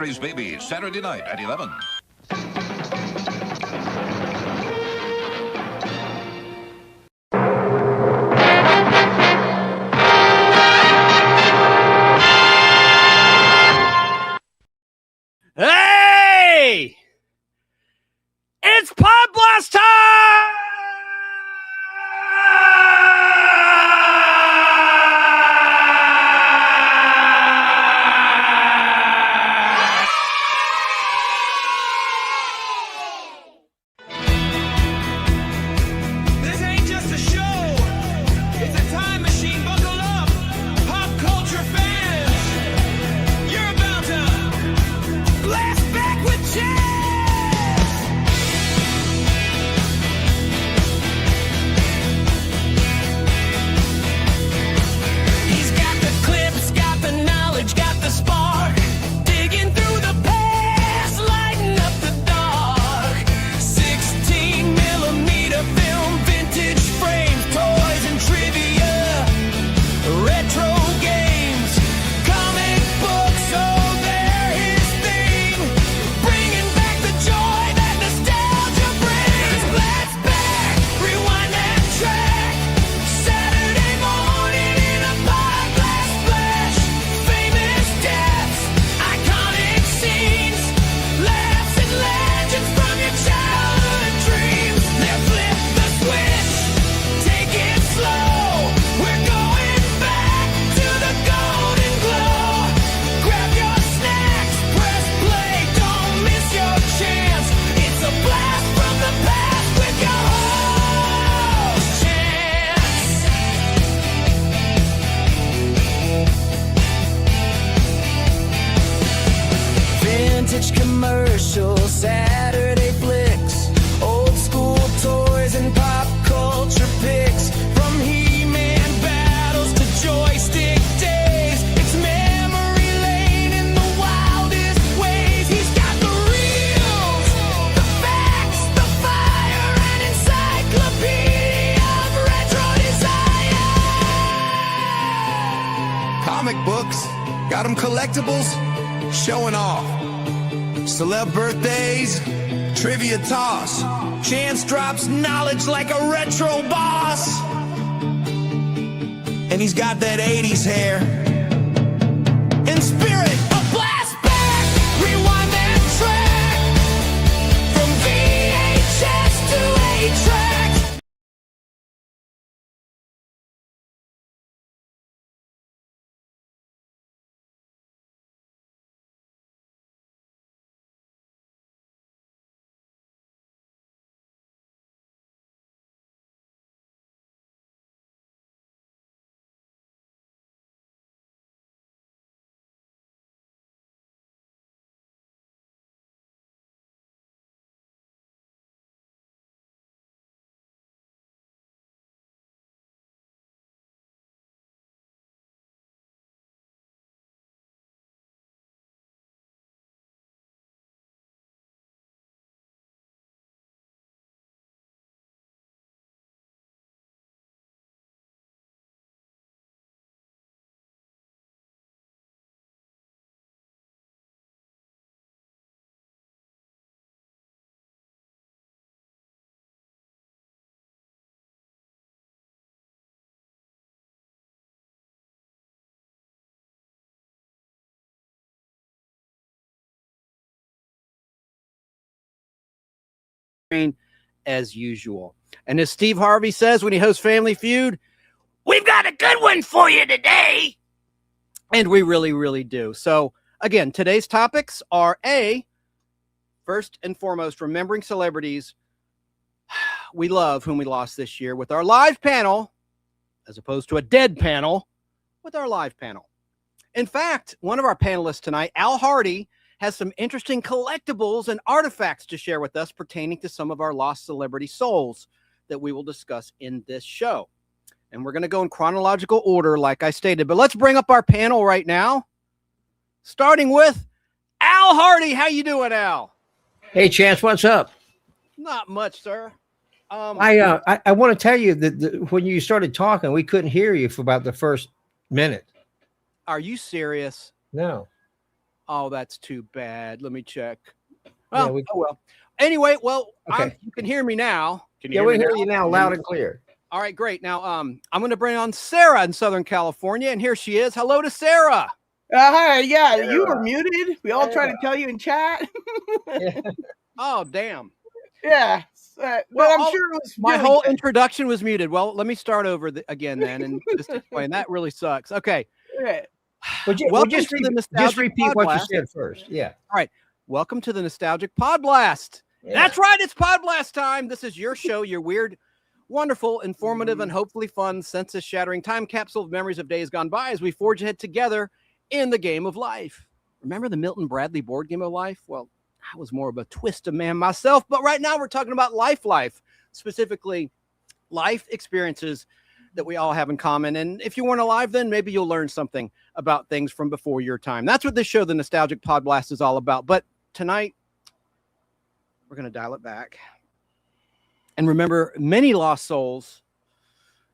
Mary's Baby, Saturday night at 11. Hey! It's Pod Blast time! This ain't just a show. It's a time machine. Buckle up. Pop culture fans. You're about to blast back with Chance. He's got the clips, got the knowledge, got the spark. Digging through the past, lighting up the dark. 16 millimeter film, vintage frames, toys and trivia, retro games, comic books, oh they're his thing. Bringing back the joy that nostalgia brings. Let's back, rewind that track. Saturday morning in a pod blast splash. Famous deaths, iconic scenes, laughs and legends from your childhood dreams. Now flip the switch, take it slow. We're going back to the golden glow. Grab your snacks, press play, don't miss your chance. It's a blast from the past with your host, Chance. Vintage commercials, Saturday flicks, old school toys and pop culture picks. From He-Man battles to joystick days, it's memory lane in the wildest ways. He's got the reels, the facts, the fire, and encyclopedia of retro desire. Comic books, got them collectibles, showing off. Celeb birthdays, trivia toss. Chance drops knowledge like a retro boss. And he's got that 80s hair. In spirit, a blast back, rewind that track. From VHS to 8-track. As usual. And as Steve Harvey says when he hosts Family Feud, we've got a good one for you today. And we really, really do. So again, today's topics are first and foremost, remembering celebrities we love whom we lost this year with our live panel, as opposed to a dead panel, with our live panel. In fact, one of our panelists tonight, Al Hardee, has some interesting collectibles and artifacts to share with us pertaining to some of our lost celebrity souls that we will discuss in this show. And we're going to go in chronological order, like I stated. But let's bring up our panel right now, starting with Al Hardee. How you doing, Al? Hey, Chance, what's up? Not much, sir. I want to tell you that when you started talking, we couldn't hear you for about the first minute. Are you serious? No. Oh, that's too bad. Let me check. Yeah, Oh, oh well. Anyway, well, Okay. you can hear me now. Can you Yeah, hear we me hear now? you now, loud and clear. All right, great. Now, I'm going to bring on Sarah in Southern California, and here she is. Hello to Sarah. Hi, yeah, you were Sarah. muted. We all tried to tell you in chat. Yeah. Oh, damn. Yeah, but Well, I'm sure it was my really whole good. introduction was muted. Well, let me start over again then and just explain. That really sucks. Okay. Yeah. Welcome Just to the just Nostalgic repeat what you Podblast. said first. Yeah. All right. Welcome to the Nostalgic Podblast. Yeah. That's right. It's Podblast time. This is your show, your weird, wonderful, informative, and hopefully fun, sense-shattering time capsule of memories of days gone by as we forge ahead together in the game of life. Remember the Milton Bradley board game of life? Well, I was more of a twisted man myself, but right now we're talking about life, specifically life experiences that we all have in common. And if you weren't alive then, maybe you'll learn something about things from before your time. That's what this show, the Nostalgic Podblast, is all about. But tonight, we're going to dial it back and remember many lost souls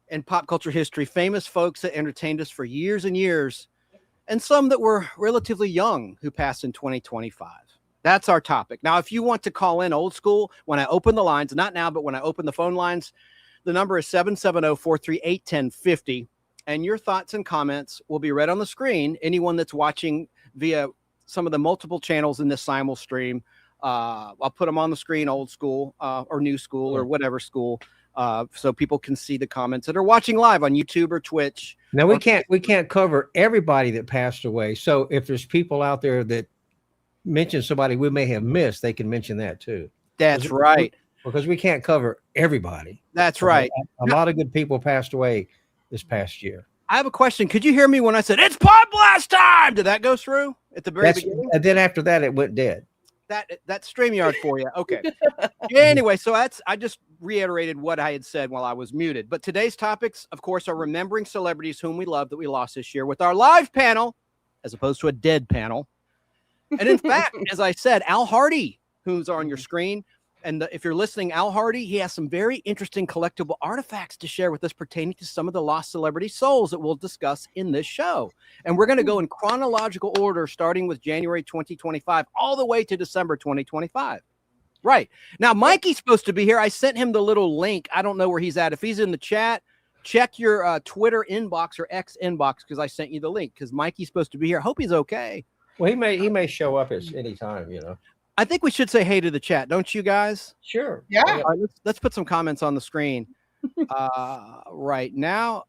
in pop culture history, famous folks that entertained us for years and years, and some that were relatively young who passed in 2025. That's our topic. Now, if you want to call in old school, when I open the lines, not now, but when I open the phone lines, the number is 770-438-1050, and your thoughts and comments will be read on the screen. Anyone that's watching via some of the multiple channels in this simul stream, I'll put them on the screen, old school or new school or whatever school, so people can see the comments that are watching live on YouTube or Twitch. Now we can't cover everybody that passed away. So if there's people out there that mention somebody we may have missed, they can mention that too. That's right. Because we can't cover everybody. That's right. A lot of good people passed away this past year. I have a question. Could you hear me when I said it's Podblast time? Did that go through at the very beginning? And then after that, it went dead. That StreamYard for you. Okay. Anyway, so I just reiterated what I had said while I was muted. But today's topics, of course, are remembering celebrities whom we love that we lost this year with our live panel, as opposed to a dead panel. And in fact, as I said, Al Hardee, who's on your screen, and if you're listening, Al Hardee, he has some very interesting collectible artifacts to share with us pertaining to some of the lost celebrity souls that we'll discuss in this show. And we're going to go in chronological order, starting with January 2025, all the way to December 2025. Right. Now, Mikey's supposed to be here. I sent him the little link. I don't know where he's at. If he's in the chat, check your Twitter inbox or X inbox, because I sent you the link, because Mikey's supposed to be here. I hope he's okay. Well, he may show up at any time, you know. I think we should say hey to the chat, don't you guys? Sure. Yeah. All right, let's put some comments on the screen right now.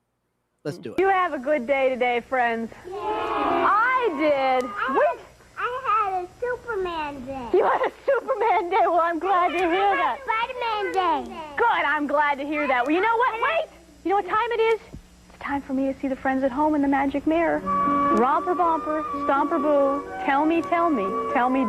Let's do it. You have a good day today, friends. Yeah. I did. Wait. I had a Superman day. You had a Superman day. Well, I'm glad to hear that. Spider-Man day. Good. I'm glad to hear that. Well, you know what? Wait. You know what time it is? It's time for me to see the friends at home in the magic mirror. Romper bumper, stomper boo. Tell me,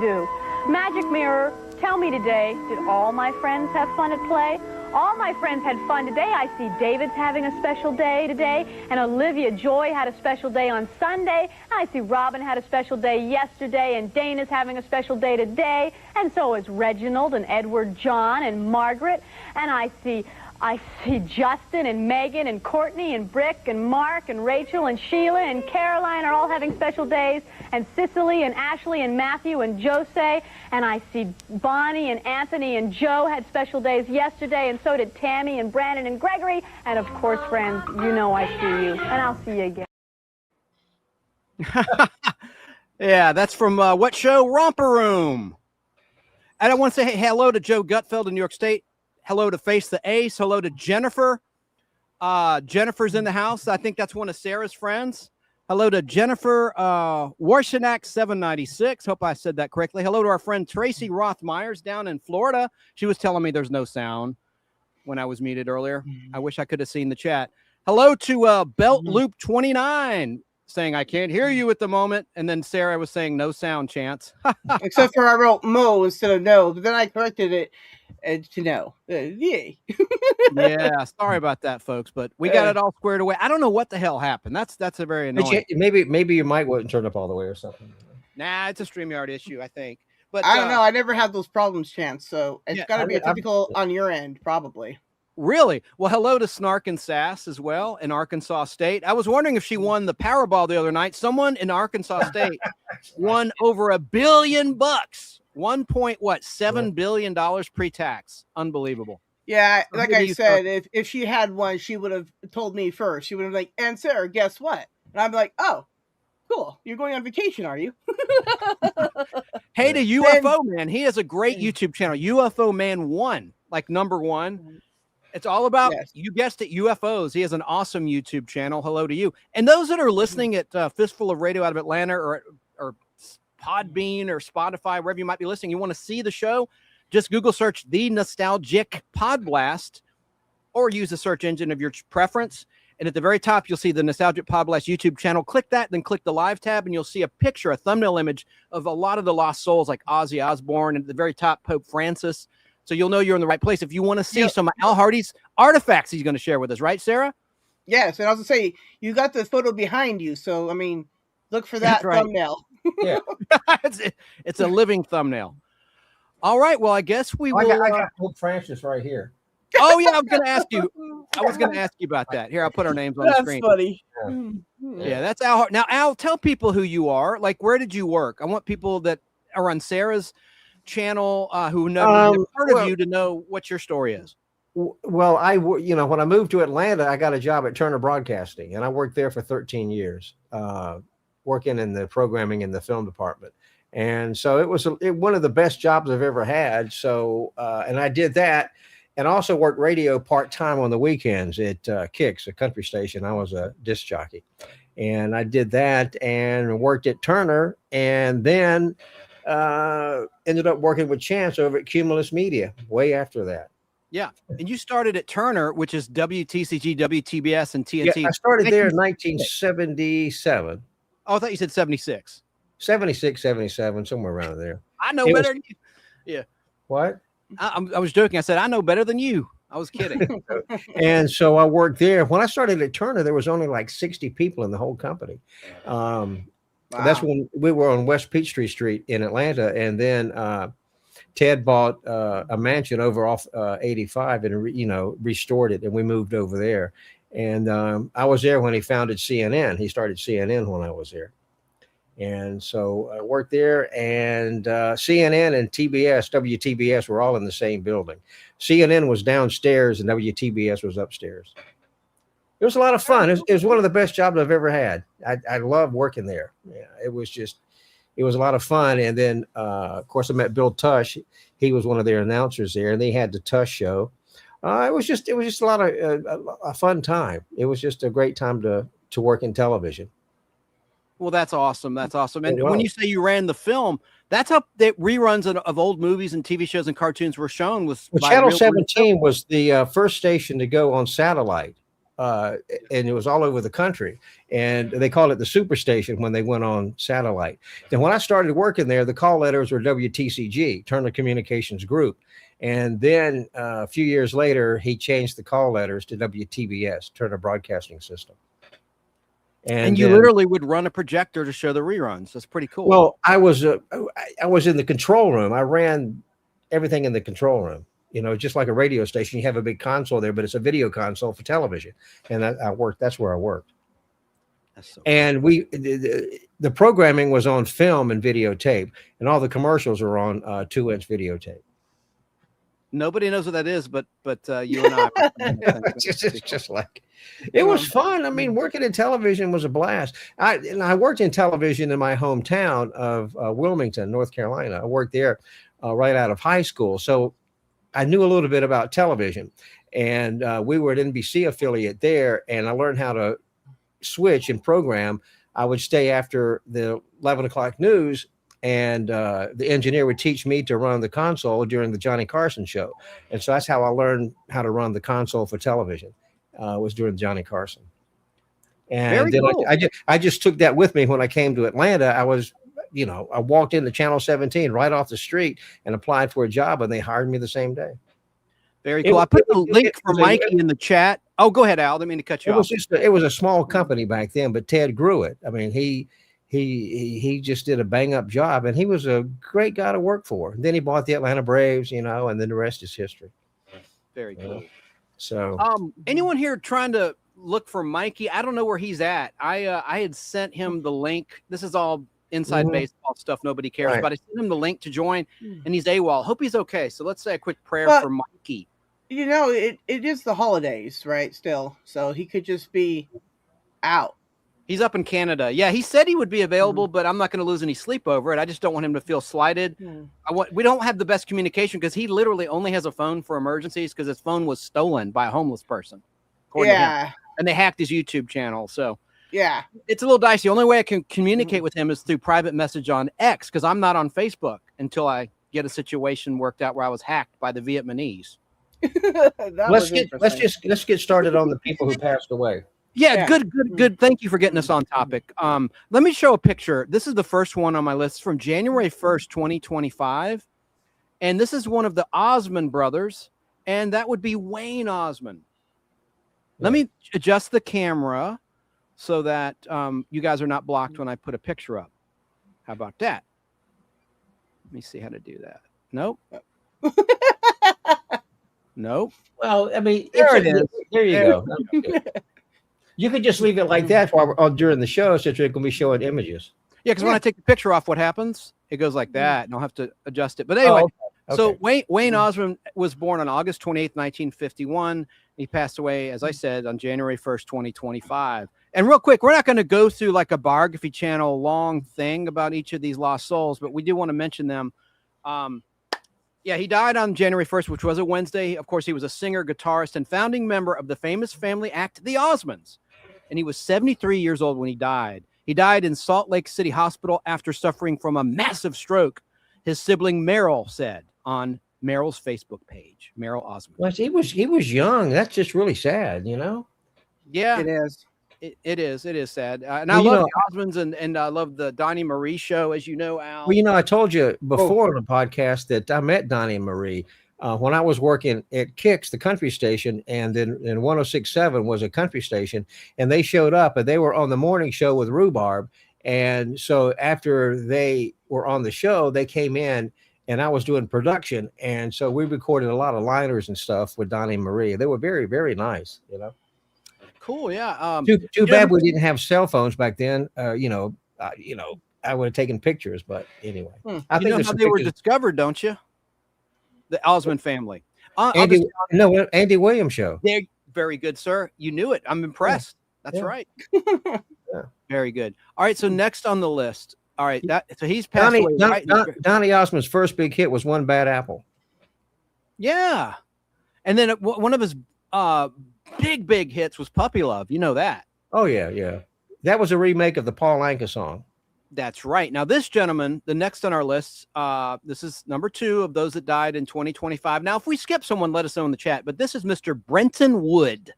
do. Magic mirror, tell me today, did all my friends have fun at play? All my friends had fun today. I see David's having a special day today, and Olivia Joy had a special day on Sunday. And I see Robin had a special day yesterday, and Dana's having a special day today, and so is Reginald and Edward John and Margaret. And I see Justin and Megan and Courtney and Brick and Mark and Rachel and Sheila and Caroline are all having special days, and Cicely and Ashley and Matthew and Jose, and I see Bonnie and Anthony and Joe had special days yesterday, and so did Tammy and Brandon and Gregory, and of course, friends, you know I see you, and I'll see you again. Yeah, that's from what show? Romper Room. And I want to say hello to Joe Gutfeld in New York State. Hello to Face the Ace. Hello to Jennifer. Jennifer's in the house. I think that's one of Sarah's friends. Hello to Jennifer Warshanak 796. Hope I said that correctly. Hello to our friend Tracy Roth Myers down in Florida. She was telling me there's no sound when I was muted earlier. I wish I could have seen the chat. Hello to Belt Loop 29 saying I can't hear you at the moment. And then Sarah was saying no sound, Chance. Except for I wrote Mo instead of no, but then I corrected it to no. Yay. Yeah, sorry about that, folks, but we got it all squared away. I don't know what the hell happened. That's a very annoying. Maybe your mic wasn't turned up all the way or something. Nah, it's a StreamYard issue, I think. But I don't know. I never had those problems, Chance. So it's got to be a I've- typical on your end, probably. Really? Well, hello to Snark and Sass as well in Arkansas State. I was wondering if she won the Powerball the other night. Someone in Arkansas State won over $1 billion. 1.7 billion dollars pre-tax. Unbelievable. Yeah, So like who do I you said, if she had one, she would have told me first. She would have like, and Sarah, guess what? And I'm like, oh, cool. You're going on vacation, are you? Hey to UFO Man. He has a great YouTube channel, UFO Man 1, like number 1. It's all about, you guessed it, UFOs. He has an awesome YouTube channel. Hello to you. And those that are listening at Fistful of Radio out of Atlanta or Podbean or Spotify, wherever you might be listening, you want to see the show, just Google search The Nostalgic Podblast or use the search engine of your preference. And at the very top, you'll see the Nostalgic Podblast YouTube channel. Click that, then click the live tab, and you'll see a picture, a thumbnail image of a lot of the lost souls like Ozzy Osbourne, and at the very top, Pope Francis. So you'll know you're in the right place if you want to see some of Al Hardee's artifacts he's going to share with us, right, Sarah? Yes, and I was going to say, you got the photo behind you, so, I mean, look for that thumbnail. Yeah. It's a living thumbnail. All right, well, I guess we will. I got Pope Francis right here. Oh, yeah, I was going to ask you. About that. Here, I'll put our names on the screen. That's funny. Yeah, that's Al. Now, Al, tell people who you are. Like, where did you work? I want people that are on Sarah's channel who never heard of you to know what your story is. Well, when I moved to Atlanta, I got a job at Turner Broadcasting, and I worked there for 13 years, working in the programming in the film department. And so it was one of the best jobs I've ever had. So, and I did that, and also worked radio part-time on the weekends at Kicks, a country station. I was a disc jockey, and I did that and worked at Turner, and then ended up working with Chance over at Cumulus Media way after that. Yeah. And you started at Turner, which is WTCG, WTBS, and TNT. Yeah, I started there in 1977. Oh, I thought you said 76. 76, 77, somewhere around there. I know better than you. Yeah. What? I was joking. I said, I know better than you. I was kidding. And so I worked there. When I started at Turner, there was only like 60 people in the whole company. That's when we were on West Peachtree Street in Atlanta. And then Ted bought a mansion over off 85 and, restored it. And we moved over there. And I was there when he founded CNN. He started CNN when I was there. And so I worked there, and CNN and TBS, WTBS were all in the same building. CNN was downstairs and WTBS was upstairs. It was a lot of fun. It was one of the best jobs I've ever had. I loved working there. Yeah, it was a lot of fun. And then, of course, I met Bill Tush. He was one of their announcers there, and they had the Tush show. It was just a lot of a fun time. It was just a great time to work in television. Well, that's awesome. That's awesome. And when you say you ran the film, that's how the reruns of old movies and TV shows and cartoons were shown. Channel 17 was the first station to go on satellite, and it was all over the country. And they called it the Superstation when they went on satellite. Then when I started working there, the call letters were WTCG, Turner Communications Group. And then a few years later, he changed the call letters to WTBS, Turner Broadcasting System. And you literally would run a projector to show the reruns. That's pretty cool. Well, I was in the control room. I ran everything in the control room. Just like a radio station, you have a big console there, but it's a video console for television. And I worked. That's where I worked. That's so and cool. The programming was on film and videotape, and all the commercials are on 2-inch videotape. Nobody knows what that is, but you and I. It's just like it was fun. I mean, working in television was a blast. I worked in television in my hometown of Wilmington, North Carolina. I worked there right out of high school, so I knew a little bit about television. And we were an NBC affiliate there, and I learned how to switch and program. I would stay after the 11 o'clock news. And the engineer would teach me to run the console during the Johnny Carson show. And so that's how I learned how to run the console for television, was during Johnny Carson. And then cool. I just took that with me when I came to Atlanta. I walked into Channel 17 right off the street and applied for a job, and they hired me the same day. Very cool. I put the link for Mikey in the chat. Oh, go ahead, Al. I didn't mean to cut you off. It was a small company back then, but Ted grew it. I mean, he just did a bang up job, and he was a great guy to work for. And then he bought the Atlanta Braves, and then the rest is history. Very cool. So anyone here trying to look for Mikey? I don't know where he's at. I had sent him the link. This is all inside baseball stuff. Nobody cares, Right. but I sent him the link to join, and he's AWOL. Hope he's okay. So let's say a quick prayer Well, for Mikey. You know, it is the holidays, right? Still, so he could just be out. He's up in Canada. Yeah, he said he would be available, but I'm not going to lose any sleep over it. I just don't want him to feel slighted. We don't have the best communication because he literally only has a phone for emergencies because his phone was stolen by a homeless person. according to him. Yeah, And they hacked his YouTube channel. So yeah. it's a little dicey. The only way I can communicate with him is through private message on X because I'm not on Facebook until I get a situation worked out where I was hacked by the Vietnamese. Let's get started on the people who passed away. Yeah, good. Thank you for getting us on topic. Let me show a picture. This is the first one on my list from January 1st, 2025. And this is one of the Osmond brothers, and that would be Wayne Osmond. Let me adjust the camera so that you guys are not blocked when I put a picture up. How about that? Let me see how to do that. Nope. Nope. Well, I mean, There it is. There you go. You could just leave it like that during the show, so you're going to be showing images. Yeah, because when I take the picture off, what happens? It goes like that, and I'll have to adjust it. But anyway, so Wayne Osmond was born on August 28th, 1951. He passed away, as I said, on January 1st, 2025. And real quick, we're not going to go through like a biography channel long thing about each of these lost souls, but we do want to mention them. Yeah, he died on January 1st, which was a Wednesday. Of course, he was a singer, guitarist, and founding member of the famous family act, the Osmonds. And he was 73 years old when he died. He died in Salt Lake City Hospital after suffering from a massive stroke, his sibling Meryl said on Meryl's Facebook page. Meryl Osmond. Well, he was young. That's just really sad, you know? Yeah. It is. It is sad. And I love the Osmonds and I love the Donnie Marie show, as you know, Al. Well, you know, I told you before on the podcast that I met Donnie and Marie when I was working at Kicks, the country station, and then 106.7 was a country station, and they showed up and they were on the morning show with Rhubarb. And so after they were on the show, they came in and I was doing production. And so we recorded a lot of liners and stuff with Donnie and Marie. They were very, very nice, you know? Cool. Yeah. Too bad we didn't have cell phones back then. I would have taken pictures, but anyway. I think how they were discovered, don't you? The Osmond family. Andy Williams show. They're very good, sir. You knew it. I'm impressed. That's right. Very good. All right. So next on the list. All right. So he's passed away. Donnie Osmond's first big hit was One Bad Apple. Yeah. And then one of his big hits was Puppy Love. You know that. Oh, yeah. That was a remake of the Paul Anka song. That's right. Now, this gentleman, the next on our list, this is number 2 of those that died in 2025. Now, if we skip someone, let us know in the chat. But this is Mr. Brenton Wood.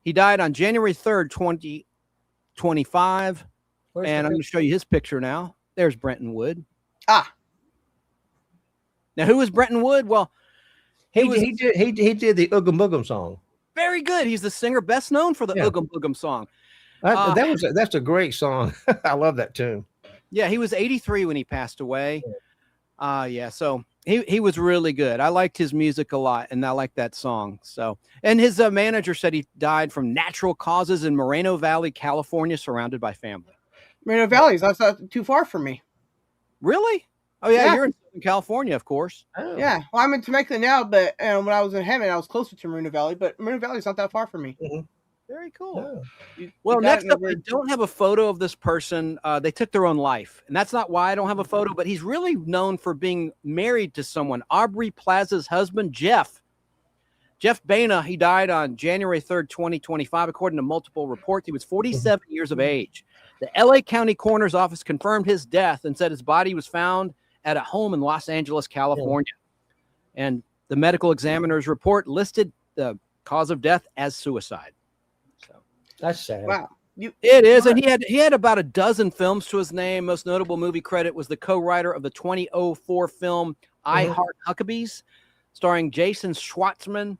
He died on January 3rd, 2025. And I'm going to show you his picture now. There's Brenton Wood. Ah. Now, who is Brenton Wood? Well, he did the Oogum Boogum song. Very good. He's the singer best known for the Oogum Boogum song. That's a great song. I love that tune. Yeah, he was 83 when he passed away. So he was really good. I liked his music a lot, and I liked that song. So, and his manager said he died from natural causes in Moreno Valley, California, surrounded by family. Moreno Valley, that's not too far from me. Really? Oh yeah, you're in Southern California, of course. Oh. Yeah, well, I'm in Temecula now, but when I was in Hemet, I was closer to Moreno Valley. But Moreno Valley is not that far from me. Mm-hmm. Very cool. Yeah. Well, next up, I don't have a photo of this person. They took their own life. And that's not why I don't have a photo, but he's really known for being married to someone. Aubrey Plaza's husband, Jeff. Jeff Baina, he died on January 3rd, 2025. According to multiple reports, he was 47 years of age. The LA County Coroner's Office confirmed his death and said his body was found at a home in Los Angeles, California. And the medical examiner's report listed the cause of death as suicide. That's sad. Wow. It is. And he had about a dozen films to his name. Most notable movie credit was the co-writer of the 2004 film I Heart Huckabees, starring Jason Schwartzman,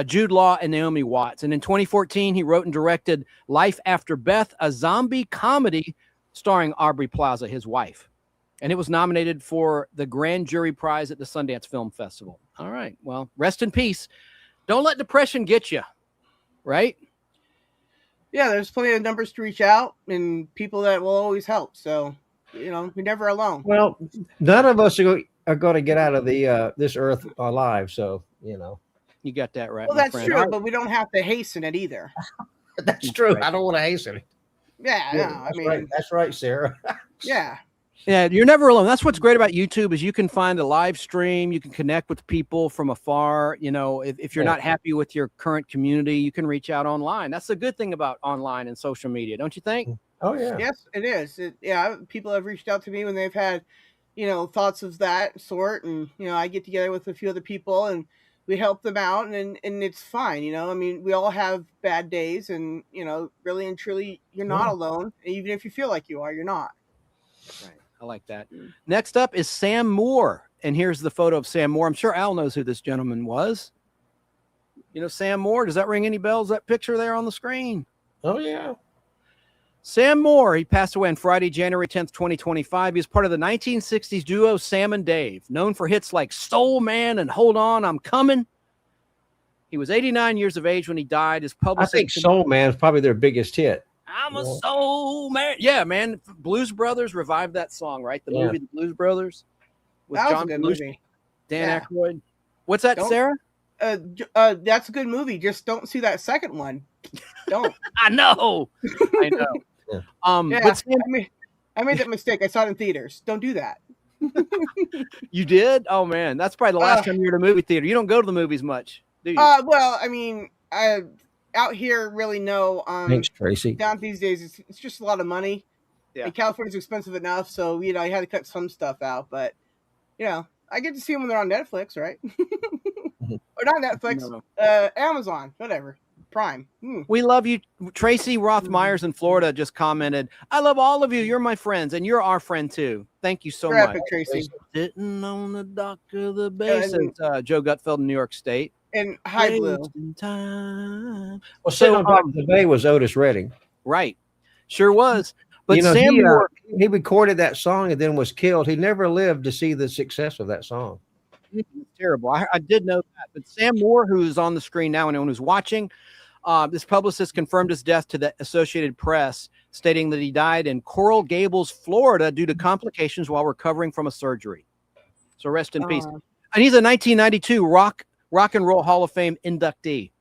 Jude Law, and Naomi Watts. And in 2014, he wrote and directed Life After Beth, a zombie comedy starring Aubrey Plaza, his wife. And it was nominated for the Grand Jury Prize at the Sundance Film Festival. All right. Well, rest in peace. Don't let depression get you, right? Yeah, there's plenty of numbers to reach out and people that will always help. So, you're never alone. Well, none of us are going to get out of the this earth alive. So, You got that right, Well, my that's friend. true, All right. but we don't have to hasten it either. that's true. Right. I don't want to hasten it. Yeah, Yeah, no, I that's mean, right. That's right, Sarah. yeah. Yeah, you're never alone. That's what's great about YouTube is you can find a live stream. You can connect with people from afar. If you're Yeah. not happy with your current community, you can reach out online. That's the good thing about online and social media, don't you think? Oh yeah. Yes, it is. People have reached out to me when they've had, thoughts of that sort, and I get together with a few other people and we help them out, and it's fine. I mean, we all have bad days, and really and truly, you're not Yeah. alone. Even if you feel like you are, you're not. Right. I like that. Next up is Sam Moore. And here's the photo of Sam Moore. I'm sure Al knows who this gentleman was. Sam Moore, does that ring any bells? That picture there on the screen? Oh yeah. Sam Moore, he passed away on Friday, January 10th, 2025. He was part of the 1960s duo Sam and Dave, known for hits like Soul Man and Hold On, I'm Coming. He was 89 years of age when he died. His I publicist, think Soul Man is probably their biggest hit. I'm a soul man. Yeah, man. Blues Brothers revived that song, right? The Yeah. movie The Blues Brothers with That was John a good Belushi, movie. Dan Yeah. Aykroyd. What's that, Don't- Sarah? That's a good movie. Just don't see that second one. Don't. I know. I know. Yeah. Yeah, But Sam, I made that mistake. I saw it in theaters. Don't do that. you did? Oh man, that's probably the last time you were at a movie theater. You don't go to the movies much, do you? Well, I mean, out here, really no. Thanks, Tracy. Down these days, it's just a lot of money. Yeah. And California's expensive enough, so I had to cut some stuff out. But I get to see them when they're on Netflix, right? Or not Netflix, No. Amazon, whatever, Prime. We love you. Tracy Roth Myers in Florida just commented, I love all of you. You're my friends, and you're our friend too. Thank you so You're much. epic, Tracy. Sitting on the dock of the bay, And- since Joe Gutfeld in New York State. And High Blue. Wasting time. Well, sitting So, on top of the bay was Otis Redding. Right. Sure was. But Sam he, Moore, he recorded that song and then was killed. He never lived to see the success of that song. it's terrible. I did know that. But Sam Moore, who's on the screen now and anyone who's watching, this publicist confirmed his death to the Associated Press, stating that he died in Coral Gables, Florida, due to complications while recovering from a surgery. So rest in peace. And he's a 1992 Rock and Roll Hall of Fame inductee.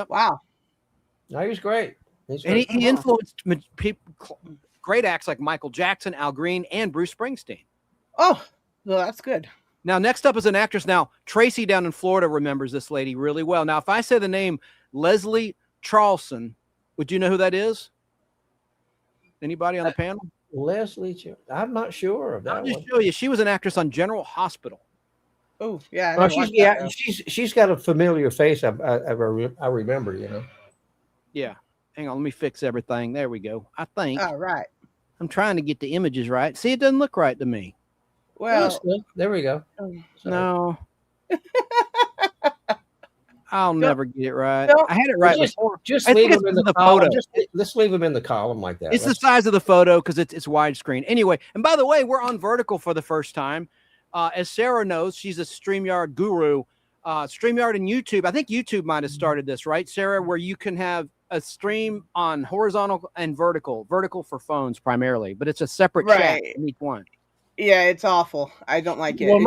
Wow. No, he was great. He's And great. he influenced great acts like Michael Jackson, Al Green, and Bruce Springsteen. Oh, well, that's good. Now, next up is an actress. Now, Tracy down in Florida remembers this lady really well. Now, if I say the name Leslie Charlson, would you know who that is? Anybody on the panel? Leslie, I'm not sure of that I'll one. just show you. She was an actress on General Hospital. Oh, yeah. I Well, never watched that, though. she's got a familiar face. I remember. Yeah. Hang on. Let me fix everything. There we go. I think. All right. I'm trying to get the images right. See, it doesn't look right to me. Well, There we go. So, No. I'll never get it right. No. I had it right Just- before. just I leave think them it's in the the column. photo. Let's leave them in the column like that. It's the Let's- size of the photo because it's widescreen. Anyway, and by the way, we're on vertical for the first time. As Sara knows, she's a StreamYard guru. StreamYard and YouTube. I think YouTube might have started this, right, Sara, where you can have a stream on horizontal and vertical. Vertical for phones primarily, but it's a separate chat Right. in each one. yeah, it's awful. I don't like it. Well, It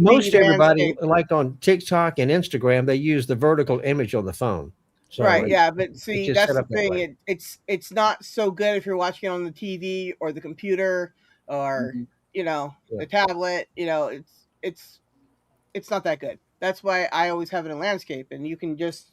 most shows the everybody, landscape. like on TikTok and Instagram, they use the vertical image on the phone. So Right, it- yeah, but see, just that's set the up that thing. way. It's not so good if you're watching it on the TV or the computer or Yeah. the tablet. It's not that good. That's why I always have it in landscape, and you can just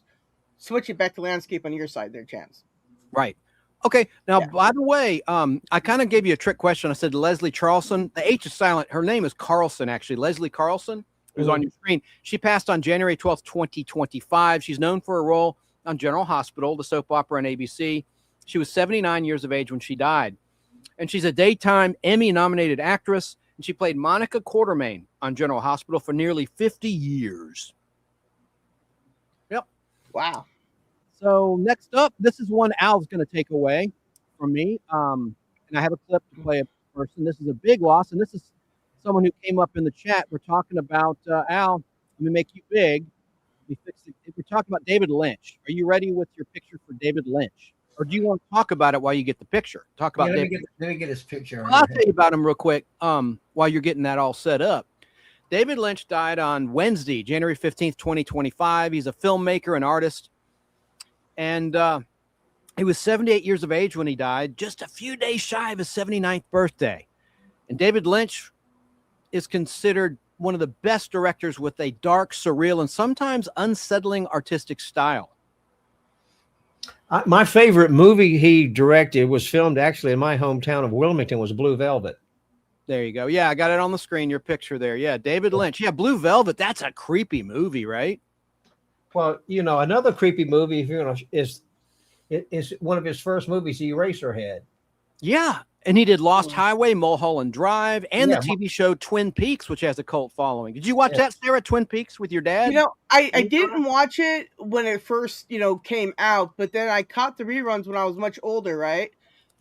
switch it back to landscape on your side there, Chance. Right. Okay. Now, Yeah. by the way, I kind of gave you a trick question. I said Leslie Charlson. The H is silent. Her name is Carlson, actually. Leslie Carlson, who's on your screen. She passed on January 12th, 2025. She's known for a role on General Hospital, the soap opera on ABC. She was 79 years of age when she died. And she's a daytime Emmy-nominated actress, and she played Monica Quartermain on General Hospital for nearly 50 years. Wow. So next up, this is one Al's going to take away from me. And I have a clip to play a person. This is a big loss, and this is someone who came up in the chat. We're talking about Al. Let me make you big. We're talking about David Lynch. Are you ready with your picture for David Lynch? Or do you want to talk about it while you get the picture? Talk about David. Let me get his picture. Well, I'll tell you about him real quick while you're getting that all set up. David Lynch died on Wednesday, January 15th, 2025. He's a filmmaker and artist. And he was 78 years of age when he died, just a few days shy of his 79th birthday. And David Lynch is considered one of the best directors with a dark, surreal, and sometimes unsettling artistic style. My favorite movie he directed was filmed actually in my hometown of Wilmington, was Blue Velvet. There you go. Yeah, I got it on the screen, your picture there. Yeah, David Lynch. Yeah, Blue Velvet, that's a creepy movie, right? Well, another creepy movie is one of his first movies, Eraserhead. Yeah, and he did Lost Highway, Mulholland Drive, and the TV show Twin Peaks, which has a cult following. Did you watch that, Sarah, Twin Peaks, with your dad? I didn't watch it when it first, came out, but then I caught the reruns when I was much older, right?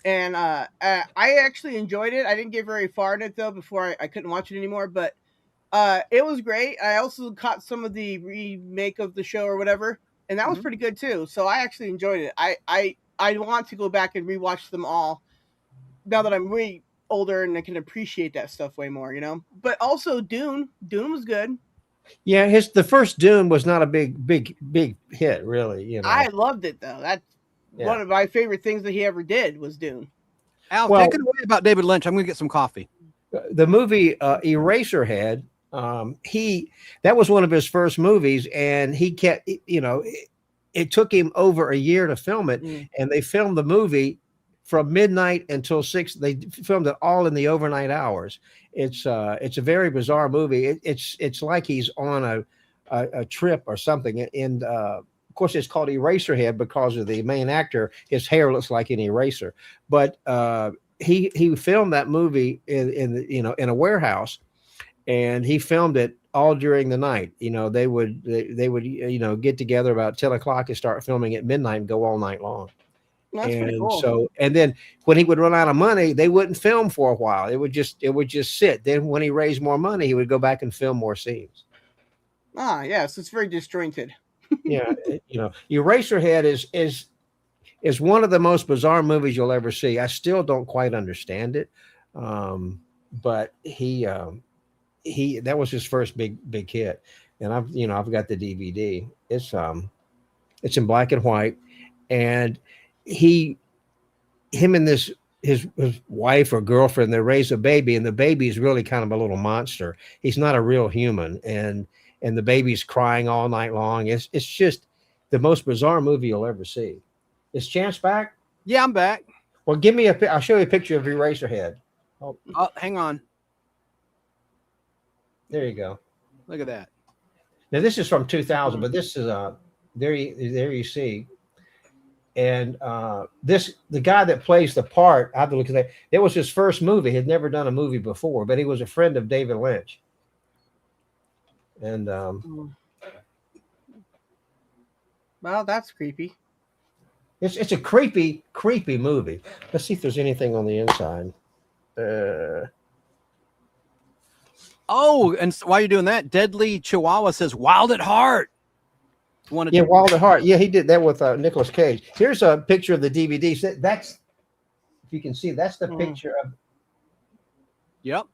And I actually enjoyed it. I didn't get very far in it, though, before I couldn't watch it anymore, but it was great. I also caught some of the remake of the show or whatever, and that was pretty good, too. So I actually enjoyed it. I want to go back and rewatch them all now that I'm way older and I can appreciate that stuff way more, But also Dune was good. Yeah, the first Dune was not a big hit, really. I loved it though. That's one of my favorite things that he ever did was Dune. Al, take it away about David Lynch. I'm going to get some coffee. The movie Eraserhead, that was one of his first movies, and he kept, it took him over a year to film it, and they filmed the movie from midnight until 6. They filmed it all in the overnight hours. It's a very bizarre movie. It's like he's on a trip or something. And of course, it's called Eraserhead because of the main actor. His hair looks like an eraser. But he filmed that movie in a warehouse, and he filmed it all during the night. They would get together about 10 o'clock and start filming at midnight and go all night long. That's pretty cool. And then when he would run out of money, they wouldn't film for a while. It would just sit. Then when he raised more money, he would go back and film more scenes. Yes, it's very disjointed. Yeah, Eraserhead is one of the most bizarre movies you'll ever see. I still don't quite understand it, but that was his first big hit, and I've got the DVD. It's in black and white, and him and his wife or girlfriend, they raise a baby, and the baby is really kind of a little monster. He's not a real human, and the baby's crying all night long. It's just the most bizarre movie you'll ever see. Is Chance back? Yeah, I'm back. Well, I'll show you a picture of Eraserhead. Oh, hang on. There you go. Look at that. Now this is from 2000, but this is there you see. And the guy that plays the part, I have to look at that. It was his first movie. He had never done a movie before, but he was a friend of David Lynch. And well, that's creepy. It's a creepy movie. Let's see if there's anything on the inside. Oh, and while you're doing that, Deadly Chihuahua says "Wild at Heart." Wild at Heart. Yeah, he did that with Nicolas Cage. Here's a picture of the DVD. So that's, if you can see, that's the picture of. Yep.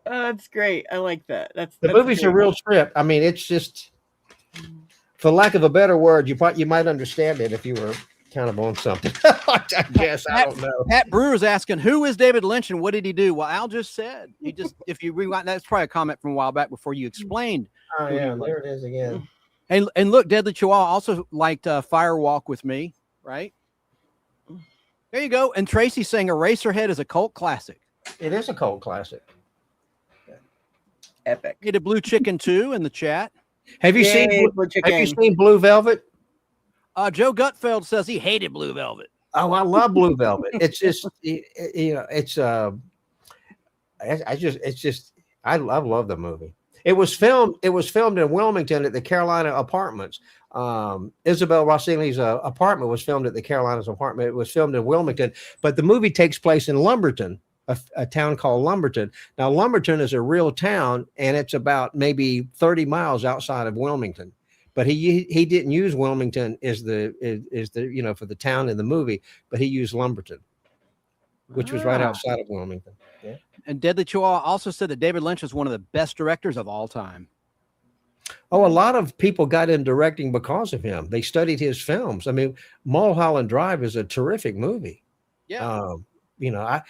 That's great. I like that. That's movie's a real trip. I mean, it's just, for lack of a better word, you might understand it if you were kind of on something. I guess. I don't know. Pat Brewer's asking, who is David Lynch and what did he do? Well, Al just said, if you rewind, that's probably a comment from a while back before you explained. Oh yeah, there it is again. And look, Deadly Chihuahua also liked Fire Walk with Me, right? There you go. And Tracy's saying Eraserhead is a cult classic. It is a cult classic. Epic. Get a Blue Chicken too in the chat. Have you seen Blue Velvet? Joe Gutfeld says he hated Blue Velvet. Oh, I love Blue Velvet. It's just, I love the movie. It was filmed in Wilmington at the Carolina Apartments. Isabel Rossini's apartment was filmed at the Carolinas apartment. It was filmed in Wilmington, but the movie takes place in Lumberton, a town called Lumberton. Now, Lumberton is a real town, and it's about maybe 30 miles outside of Wilmington. But he didn't use Wilmington as the for the town in the movie, but he used Lumberton, which was right outside of Wilmington. Yeah. And Deadly Chihuahua also said that David Lynch is one of the best directors of all time. Oh, a lot of people got in directing because of him. They studied his films. I mean, Mulholland Drive is a terrific movie. Yeah. I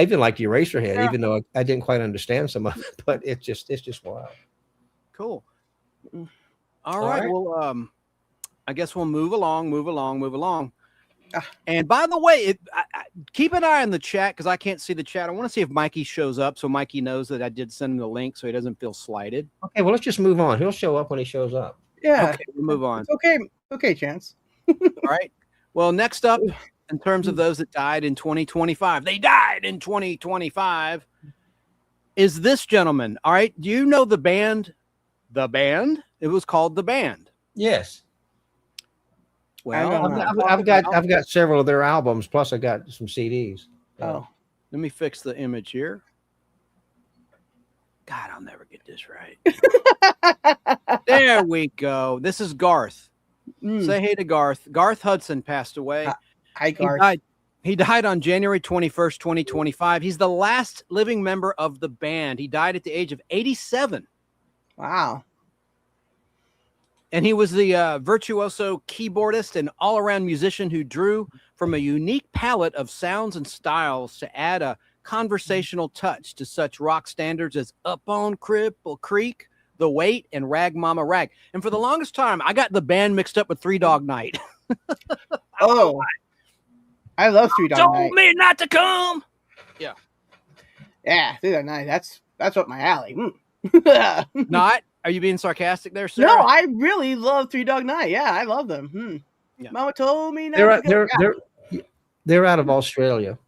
even liked Eraserhead, even though I didn't quite understand some of it, but it's just wild. Cool. All right. Well, I guess we'll move along. And by the way, keep an eye on the chat because I can't see the chat. I want to see if Mikey shows up so Mikey knows that I did send him the link so he doesn't feel slighted. Okay, well, let's just move on. He'll show up when he shows up. Yeah. Okay, we'll move on. It's okay, Chance. All right. Well, next up, in terms of those that died in 2025, they died in 2025, is this gentleman. All right. Do you know the band? The Band? It was called The Band. Yes. Well, I've got several of their albums, plus I got some CDs. Oh, let me fix the image here. God, I'll never get this right. There we go. This is Garth. Say hey to Garth. Garth Hudson passed away. Hi, Garth. He died on January 21st, 2025. He's the last living member of the band. He died at the age of 87. Wow. And he was the virtuoso keyboardist and all-around musician who drew from a unique palette of sounds and styles to add a conversational touch to such rock standards as Up on Cripple Creek, The Wait, and Rag Mama Rag. And for the longest time, I got the band mixed up with Three Dog Night. Oh, I love Three Dog Night. Told me not to come. Yeah. Yeah, Three Dog Night. That's up my alley. Not? Are you being sarcastic there, Sarah? No, I really love Three Dog Night. Yeah, I love them. Yeah. Mama told me not to go. They're out of Australia.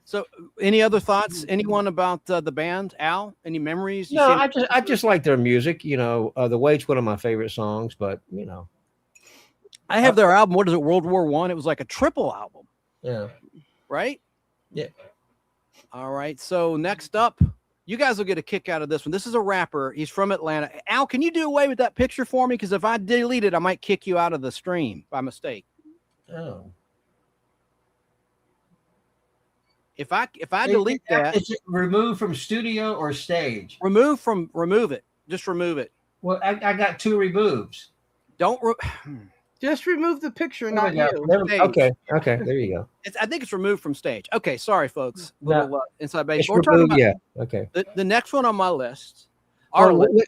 So, any other thoughts? Anyone about the band? Al, any memories? No, I just like their music. The Wait's one of my favorite songs, but I have their album. What is it? World War I. It was like a triple album. Yeah. Right. Yeah. All right. So next up, you guys will get a kick out of this one. This is a rapper. He's from Atlanta. Al, can you do away with that picture for me? Because if I delete it, I might kick you out of the stream by mistake. Oh. If I delete that, is it remove from studio or stage? remove it. Just remove it. Well, I got two removes. Don't. Just remove the picture, not There you. we go. Okay. There you go. I think it's removed from stage. Okay, sorry, folks. No. Little inside It's baseball. We're talking removed, about yeah. Okay. the next one on my list.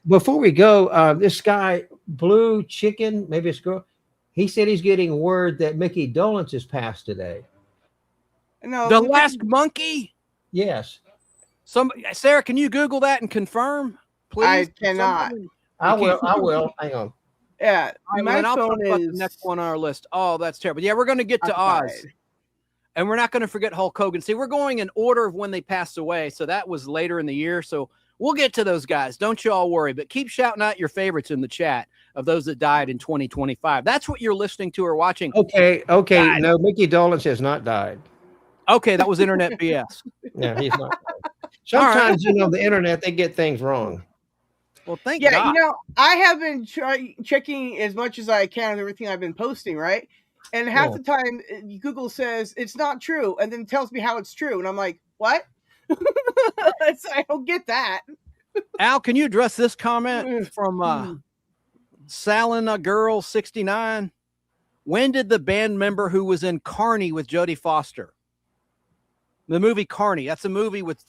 Before we go, this guy, Blue Chicken, maybe it's girl, he said he's getting word that Mickey Dolenz has passed today. No, The Last Monkey. Yes. Sarah, can you Google that and confirm, please? I cannot. I will. Hang on. Yeah, All right, my well, I'll talk phone about is the next one on our list. Oh, that's terrible. Yeah, we're going to get to Oz. occupied. And we're not going to forget Hulk Hogan. See, we're going in order of when they passed away. So that was later in the year. So we'll get to those guys. Don't you all worry. But keep shouting out your favorites in the chat of those that died in 2025. That's what you're listening to or watching. Okay. God. No, Mickey Dolenz has not died. Okay, that was internet BS. Yeah, he's not. Sometimes, the internet, they get things wrong. Well, thank Yeah, God. I have been checking as much as I can of everything I've been posting, right? And half the time, Google says it's not true, and then tells me how it's true, and I'm like, what? I don't get that. Al, can you address this comment from Salina Girl 69? When did the band member who was in Carney with Jodie Foster? The movie Carney. That's a movie with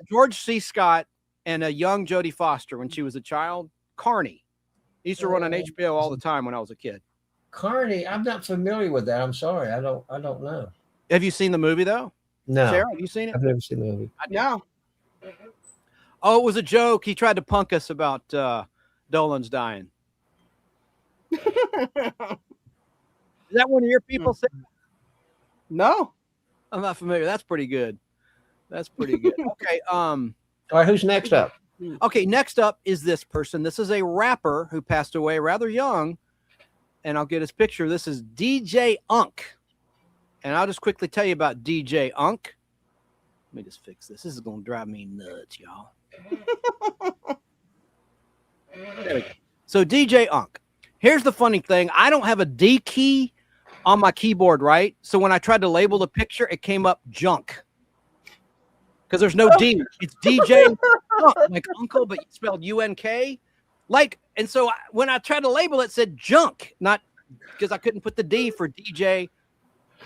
George C. Scott and a young Jodie Foster when she was a child. Carney. He used to run on HBO all the time when I was a kid. Carney, I'm not familiar with that. I'm sorry. I don't know. Have you seen the movie though? No. Sarah, have you seen it? I've never seen the movie. No. Oh, it was a joke. He tried to punk us about Dolan's dying. Is that one of your people? No. I'm not familiar. That's pretty good. Okay. All right, who's next up? Okay, next up is this person. This is a rapper who passed away rather young, and I'll get his picture. This is DJ Unk. And I'll just quickly tell you about DJ Unk. Let me just fix this. This is going to drive me nuts, y'all. There we go. So DJ Unk. Here's the funny thing. I don't have a D key on my keyboard, right? So when I tried to label the picture, it came up junk. Because there's no D. It's DJ Unk, like uncle, but spelled U-N-K. Like, and so when I tried to label it, it said junk, not because I couldn't put the D for DJ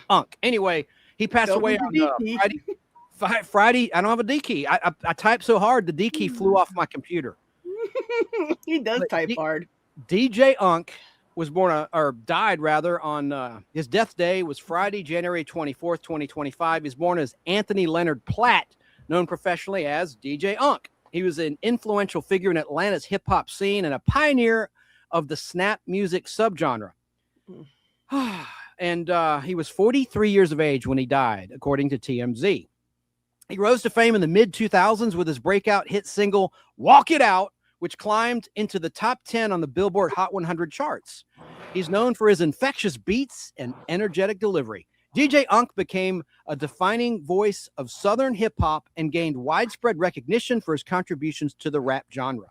Unk. Anyway, he passed away on Friday. I don't have a D key. I typed so hard, the D key flew off my computer. He does type hard. DJ Unk was born or died rather on his death day was Friday, January 24th, 2025. He's born as Anthony Leonard Platt, known professionally as DJ Unk. He was an influential figure in Atlanta's hip hop scene and a pioneer of the snap music subgenre. And he was 43 years of age when he died, according to TMZ. He rose to fame in the mid-2000s with his breakout hit single, Walk It Out, which climbed into the top 10 on the Billboard Hot 100 charts. He's known for his infectious beats and energetic delivery. DJ Unk became a defining voice of Southern hip-hop and gained widespread recognition for his contributions to the rap genre.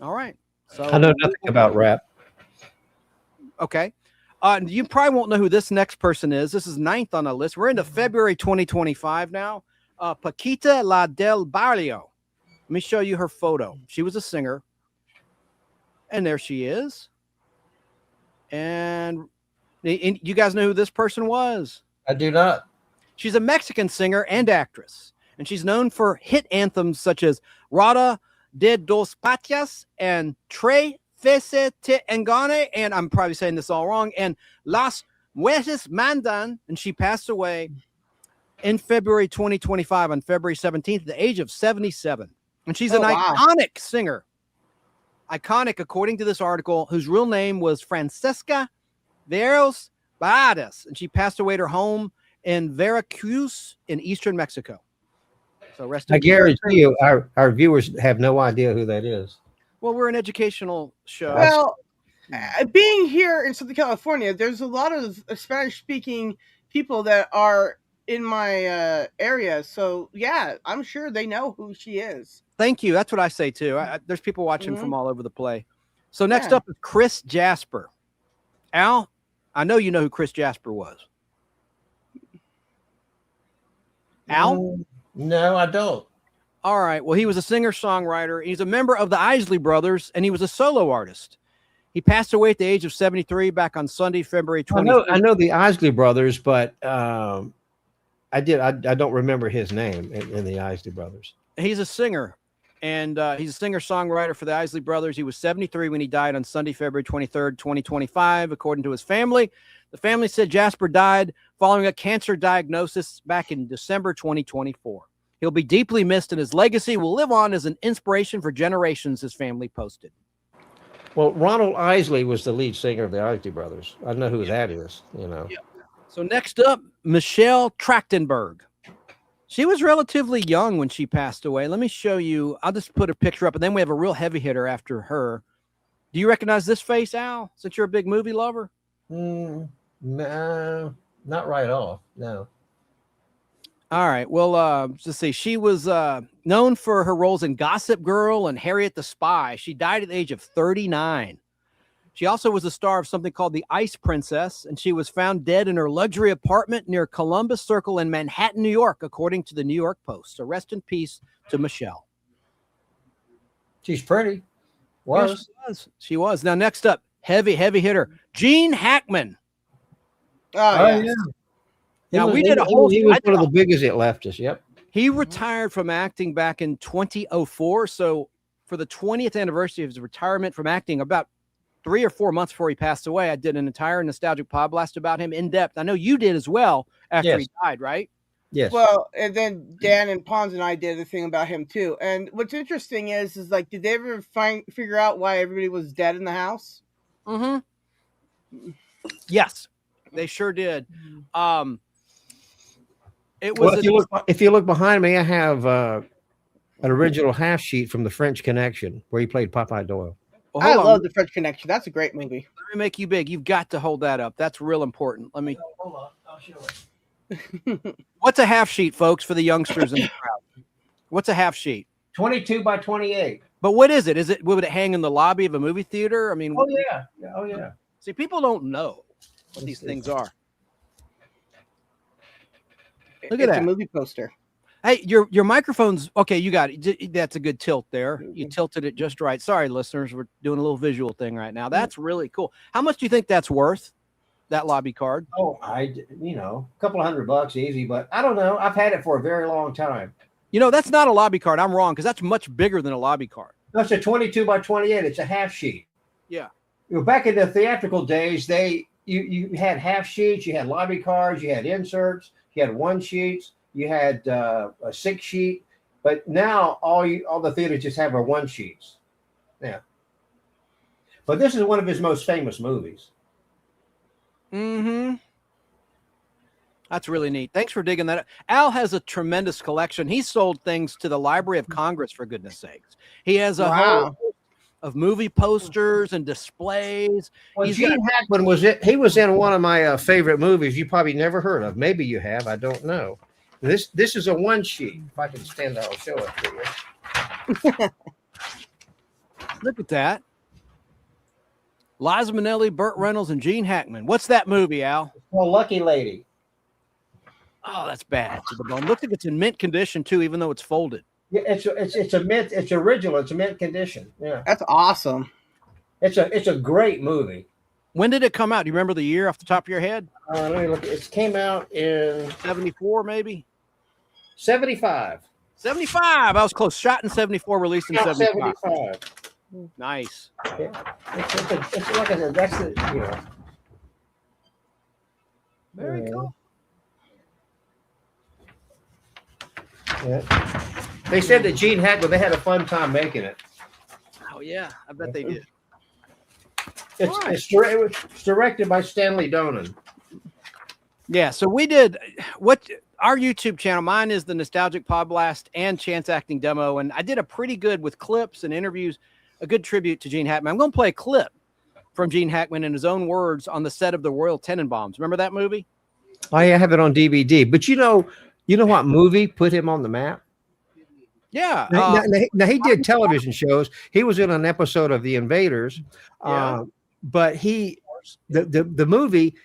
All right. So I know nothing about rap. Okay. You probably won't know who this next person is. This is 9th on the list. We're into February 2025 now. Paquita La Del Barrio. Let me show you her photo. She was a singer. And there she is. And you guys know who this person was? I do not. She's a Mexican singer and actress. And she's known for hit anthems such as Rada de dos Patias and Tre Fese Te Engane, and I'm probably saying this all wrong, and Las Mujeres Mandan, and she passed away in February 2025 on February 17th at the age of 77. And she's an iconic singer. Iconic, according to this article, whose real name was Francesca Veros Bartels, and she passed away at her home in Veracruz in eastern Mexico. So rest in I guarantee you, our viewers have no idea who that is. Well, we're an educational show. Well, being here in Southern California, there's a lot of Spanish-speaking people that are in my area. So, yeah, I'm sure they know who she is. Thank you. That's what I say, too. There's people watching from all over the play. So next up is Chris Jasper. Al, I know you know who Chris Jasper was. Al? No, I don't. All right. Well, he was a singer-songwriter. He's a member of the Isley Brothers, and he was a solo artist. He passed away at the age of 73 back on Sunday, February 20th. I know the Isley Brothers, but I don't remember his name in the Isley Brothers. He's a singer, and he's a singer-songwriter for the Isley Brothers. He was 73 when he died on Sunday, February 23rd, 2025, according to his family. The family said Jasper died following a cancer diagnosis back in December 2024. He'll be deeply missed, and his legacy will live on as an inspiration for generations, his family posted. Well, Ronald Isley was the lead singer of the Isley Brothers. I know who that is, you know. Yeah. So next up, Michelle Trachtenberg. She was relatively young when she passed away. Let me show you. I'll just put a picture up, and then we have a real heavy hitter after her. Do you recognize this face, Al, since you're a big movie lover? No, not right off, no. All right. Well, let's see. She was known for her roles in Gossip Girl and Harriet the Spy. She died at the age of 39. She also was the star of something called The Ice Princess, and she was found dead in her luxury apartment near Columbus Circle in Manhattan, New York, according to the New York Post. So rest in peace to Michelle. She's pretty. Yes, she was. Now, next up, heavy hitter, Gene Hackman. Oh, yeah. Now, we did a whole... He was one of the biggest that left us, yep. He retired from acting back in 2004. So for the 20th anniversary of his retirement from acting, about 3 or 4 months before he passed away, I did an entire nostalgic pod blast about him in depth. I know you did as well after he died, right? Yes. Well, and then Dan and Pons and I did a thing about him too. And what's interesting is like, did they ever figure out why everybody was dead in the house? Mm-hmm. Yes, they sure did. It was. Well, if you look behind me, I have an original half sheet from The French Connection where he played Popeye Doyle. Well, I hold on. love The French Connection. That's a great movie. Let me make you big. You've got to hold that up. That's real important. Let me. Hold on, I'll show it. What's a half sheet, folks, for the youngsters in the crowd? What's a half sheet? 22 by 28. But what is it? Would it hang in the lobby of a movie theater? I mean, Oh yeah. Oh yeah. see, people don't know what these things are. Look at It's that. a movie poster. Hey, your microphone's okay. You got it. That's a good tilt there. You tilted it just right. Sorry, listeners, we're doing a little visual thing right now. That's really cool. How much do you think that's worth? That lobby card? Oh, a couple of $100 easy, but I don't know. I've had it for a very long time. That's not a lobby card. I'm wrong, because that's much bigger than a lobby card. No, it's a 22 by 28. It's a half sheet. Yeah. Back in the theatrical days, you had half sheets, you had lobby cards, you had inserts, you had one sheets, you had a 6 sheet, but now all the theaters just have are 1 sheets. Yeah. But this is one of his most famous movies. Mm-hmm. That's really neat. Thanks for digging that up. Al has a tremendous collection. He sold things to the Library of Congress, for goodness sakes. He has a whole of movie posters and displays. Well, Gene Hackman he was in one of my favorite movies you probably never heard of. Maybe you have. I don't know. This is a 1 sheet. If I can stand there, I'll show it to you. Look at that. Liza Minnelli, Burt Reynolds, and Gene Hackman. What's that movie, Al? It's called Lucky Lady. Oh, that's bad to the bone. Looks like it's in mint condition too, even though it's folded. Yeah, it's a mint. It's original. It's a mint condition. Yeah, That's awesome. it's a great movie. When did it come out? Do you remember the year off the top of your head? Let me look. It came out in 74, maybe? 75. 75. I was close. Shot in 74, released in 75. 75. Nice. Yeah. It's like I said, that's the Very cool. Yeah. They said that Gene Hackman, they had a fun time making it. Oh, yeah. I bet they did. It's directed by Stanley Donen. Yeah, so we did our YouTube channel. Mine is the Nostalgic Pod Blast and Chance Acting Demo, and I did a pretty good with clips and interviews, a good tribute to Gene Hackman. I'm going to play a clip from Gene Hackman in his own words on the set of the Royal Tenenbaums. Remember that movie? I have it on DVD, but you know what movie put him on the map? Yeah. Now he did television shows. He was in an episode of The Invaders, but the movie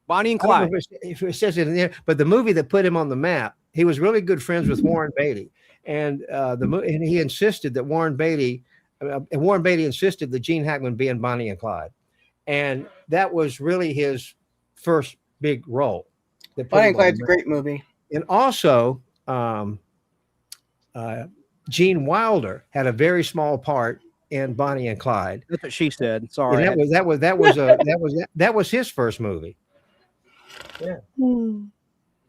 Bonnie and Clyde. If it says it in there, but the movie that put him on the map, he was really good friends with Warren Beatty, and he insisted that Warren Beatty insisted that Gene Hackman be in Bonnie and Clyde, and that was really his first big role. Bonnie and Clyde's a great movie, and also Gene Wilder had a very small part in Bonnie and Clyde. That's what she said. Sorry, and that was his first movie. Yeah.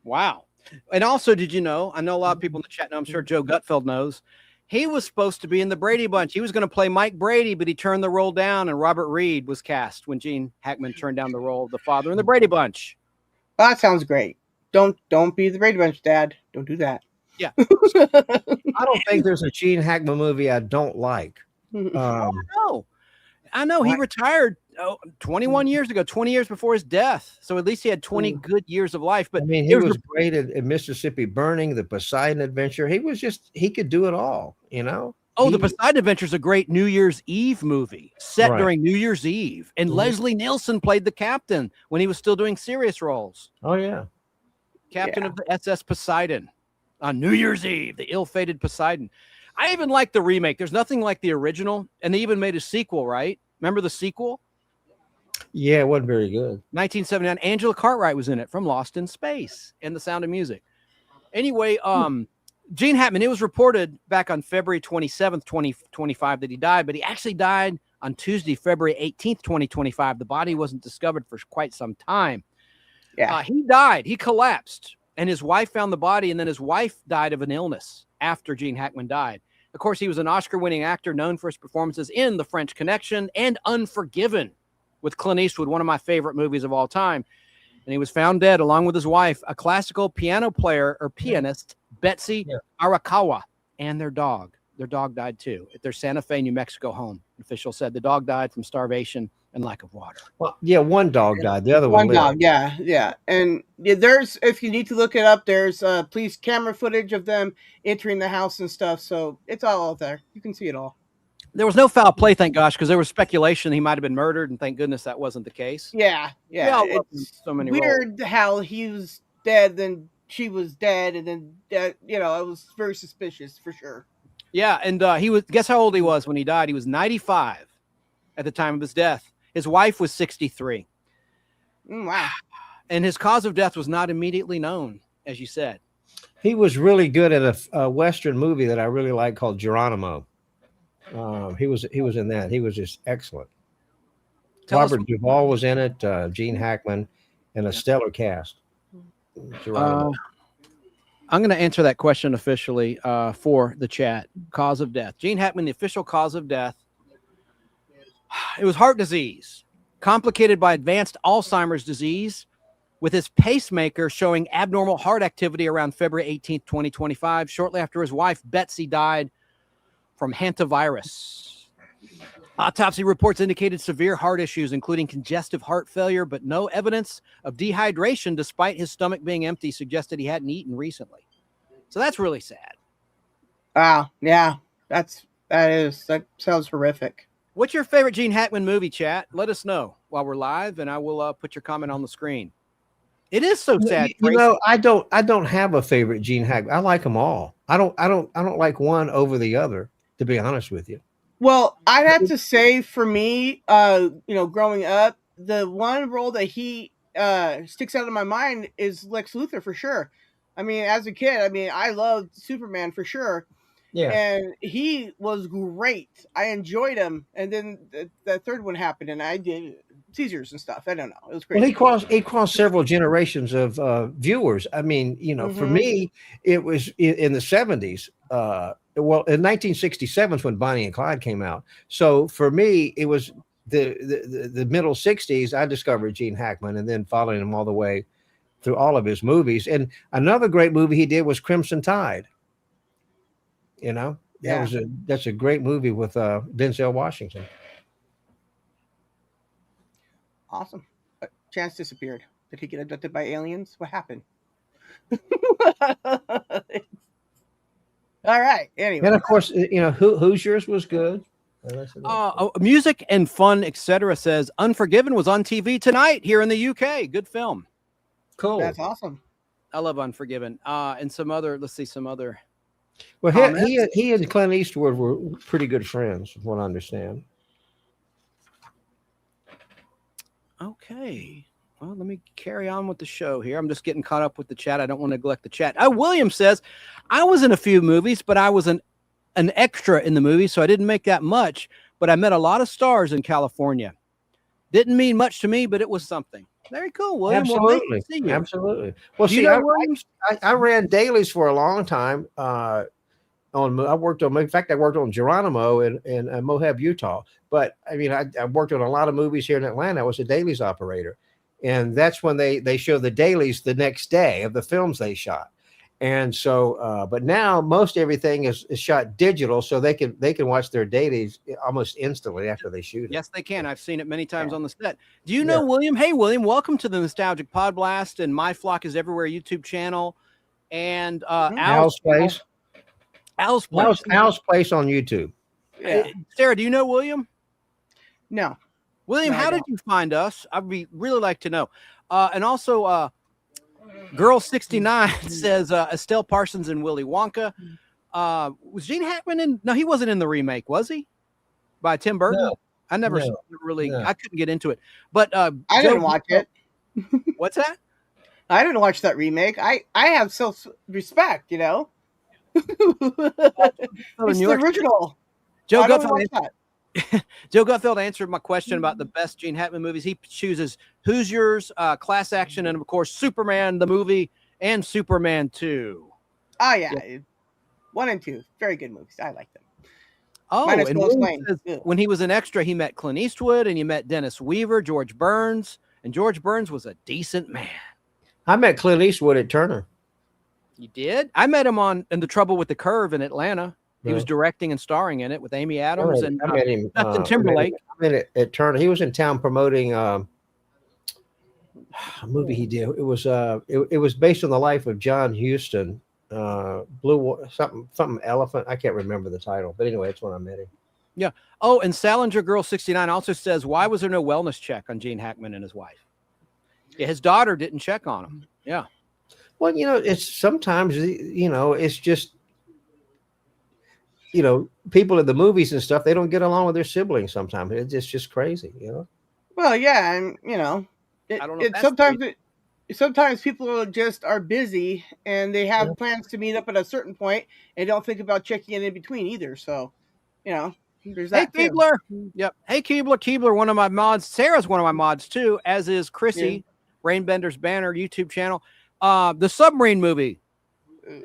Wow. And also, did you know? I know a lot of people in the chat know. I'm sure Joe Gutfeld knows. He was supposed to be in the Brady Bunch. He was going to play Mike Brady, but he turned the role down, and Robert Reed was cast when Gene Hackman turned down the role of the father in the Brady Bunch. Well, that sounds great. Don't be the Brady Bunch, Dad. Don't do that. Yeah. I don't think there's a Gene Hackman movie I don't like. I know. He retired 21 years ago, 20 years before his death. So at least he had 20 good years of life. But I mean, he was great at Mississippi Burning, the Poseidon Adventure. He could do it all, Oh, the Poseidon Adventure is a great New Year's Eve movie set during New Year's Eve. And Leslie Nielsen played the captain when he was still doing serious roles. Oh, yeah. Captain of the SS Poseidon on New Year's Eve, the ill-fated Poseidon. I even like the remake. There's nothing like the original. And they even made a sequel, right? Remember the sequel? Yeah, it wasn't very good. 1979. Angela Cartwright was in it from Lost in Space and The Sound of Music. Anyway, Gene Hackman, it was reported back on February 27th, 2025 that he died, but he actually died on Tuesday, February 18th, 2025. The body wasn't discovered for quite some time. Yeah. He died. He collapsed, and his wife found the body, and then his wife died of an illness after Gene Hackman died. Of course, he was an Oscar-winning actor known for his performances in The French Connection and Unforgiven with Clint Eastwood, one of my favorite movies of all time. And he was found dead along with his wife, a classical piano player or pianist, Betsy Arakawa, and their dog. Their dog died too at their Santa Fe, New Mexico home. Officials said the dog died from starvation and lack of water. Well, yeah, one dog died. The other One one dog, lived. yeah. And there's, if you need to look it up, there's police camera footage of them entering the house and stuff. So it's all out there. You can see it all. There was no foul play, thank gosh, because there was speculation he might have been murdered, and thank goodness that wasn't the case. Yeah. We all love him It's so many weird how he was dead, then she was dead, and then it was very suspicious for sure. Yeah, and he was. Guess how old he was when he died? He was 95 at the time of his death. His wife was 63. Wow. And his cause of death was not immediately known, as you said. He was really good at a Western movie that I really like called Geronimo. He was in that. He was just excellent. Robert Duvall was in it. Gene Hackman, and a stellar cast. Geronimo. I'm going to answer that question officially for the chat. Cause of death. Gene Hackman, the official cause of death. It was heart disease, complicated by advanced Alzheimer's disease, with his pacemaker showing abnormal heart activity around February 18th, 2025, shortly after his wife, Betsy, died from hantavirus. Autopsy reports indicated severe heart issues, including congestive heart failure, but no evidence of dehydration, despite his stomach being empty, suggested he hadn't eaten recently. So that's really sad. Wow. Yeah. That sounds horrific. What's your favorite Gene Hackman movie, chat? Let us know while we're live, and I will put your comment on the screen. It is so sad. I don't have a favorite Gene Hackman. I like them all. I don't like one over the other, to be honest with you. Well, I'd have to say for me, growing up, the one role that he sticks out in my mind is Lex Luthor for sure. I mean, as a kid, I loved Superman for sure. Yeah. And he was great. I enjoyed him. And then the third one happened, and I did seizures and stuff. I don't know. It was great. Well, he crossed several generations of viewers. I mean, for me, it was in the 70s. In 1967 is when Bonnie and Clyde came out. So for me, it was the middle 60s. I discovered Gene Hackman, and then following him all the way through all of his movies. And another great movie he did was Crimson Tide. That's a great movie with Denzel Washington. Awesome. Chance disappeared. Did he get abducted by aliens? What happened? All right. Anyway. And of course, Hoosiers was good. Music and fun, etc. says Unforgiven was on TV tonight here in the UK. Good film. Cool. That's awesome. I love Unforgiven. And some other. Well, he and Clint Eastwood were pretty good friends, from what I understand. Okay. Well, let me carry on with the show here. I'm just getting caught up with the chat. I don't want to neglect the chat. William says, I was in a few movies, but I was an extra in the movie, so I didn't make that much. But I met a lot of stars in California. Didn't mean much to me, but it was something. Very cool, William. Absolutely. Well, absolutely. Well, I ran dailies for a long time. I worked on Geronimo in Moab, Utah. But I worked on a lot of movies here in Atlanta. I was a dailies operator, and that's when they show the dailies the next day of the films they shot. And so, but now most everything is shot digital, so they can watch their dailies almost instantly after they shoot it. Yes, they can. I've seen it many times on the set. Do you know William? Hey, William, welcome to the Nostalgic Pod Blast and My Flock is Everywhere YouTube channel, and Al's Place. Al's Place on YouTube. Yeah. Sarah, do you know William? No. William, how did you find us? I'd really like to know. And also, Girl 69 says Estelle Parsons and Willy Wonka. Was Gene Hackman in? No, he wasn't in the remake, was he? By Tim Burton? No. I never really. No. I couldn't get into it. But I didn't watch it. What's that? I didn't watch that remake. I have self-respect, it's the original. Joe Gutfeld answered my question about the best Gene Hackman movies. He chooses Hoosiers, Class Action, and of course Superman the movie and Superman 2. Oh yeah. 1 and 2, very good movies. I like them. Oh, and when he was an extra, he met Clint Eastwood, and he met Dennis Weaver, George Burns, and George Burns was a decent man. I met Clint Eastwood at Turner. You did? I met him in The Trouble with the Curve in Atlanta. He was directing and starring in it with Amy Adams and I met him. Justin Timberlake. I met it at Turner. He was in town promoting a movie he did. It was based on the life of John Huston. Something elephant. I can't remember the title, but anyway, that's when I met him. Yeah. Oh, and Salinger Girl 69 also says, why was there no wellness check on Gene Hackman and his wife? Yeah, his daughter didn't check on him. Yeah. Well, it's sometimes, it's just, people in the movies and stuff, they don't get along with their siblings sometimes. It's just crazy, Well, yeah, and I don't know if that's sometimes people just are busy and they have plans to meet up at a certain point and don't think about checking in between either. So, there's that. Hey, Keebler. Yep. Hey, Keebler, one of my mods. Sarah's one of my mods too, as is Chrissy, Rainbender's Banner YouTube channel. The submarine movie.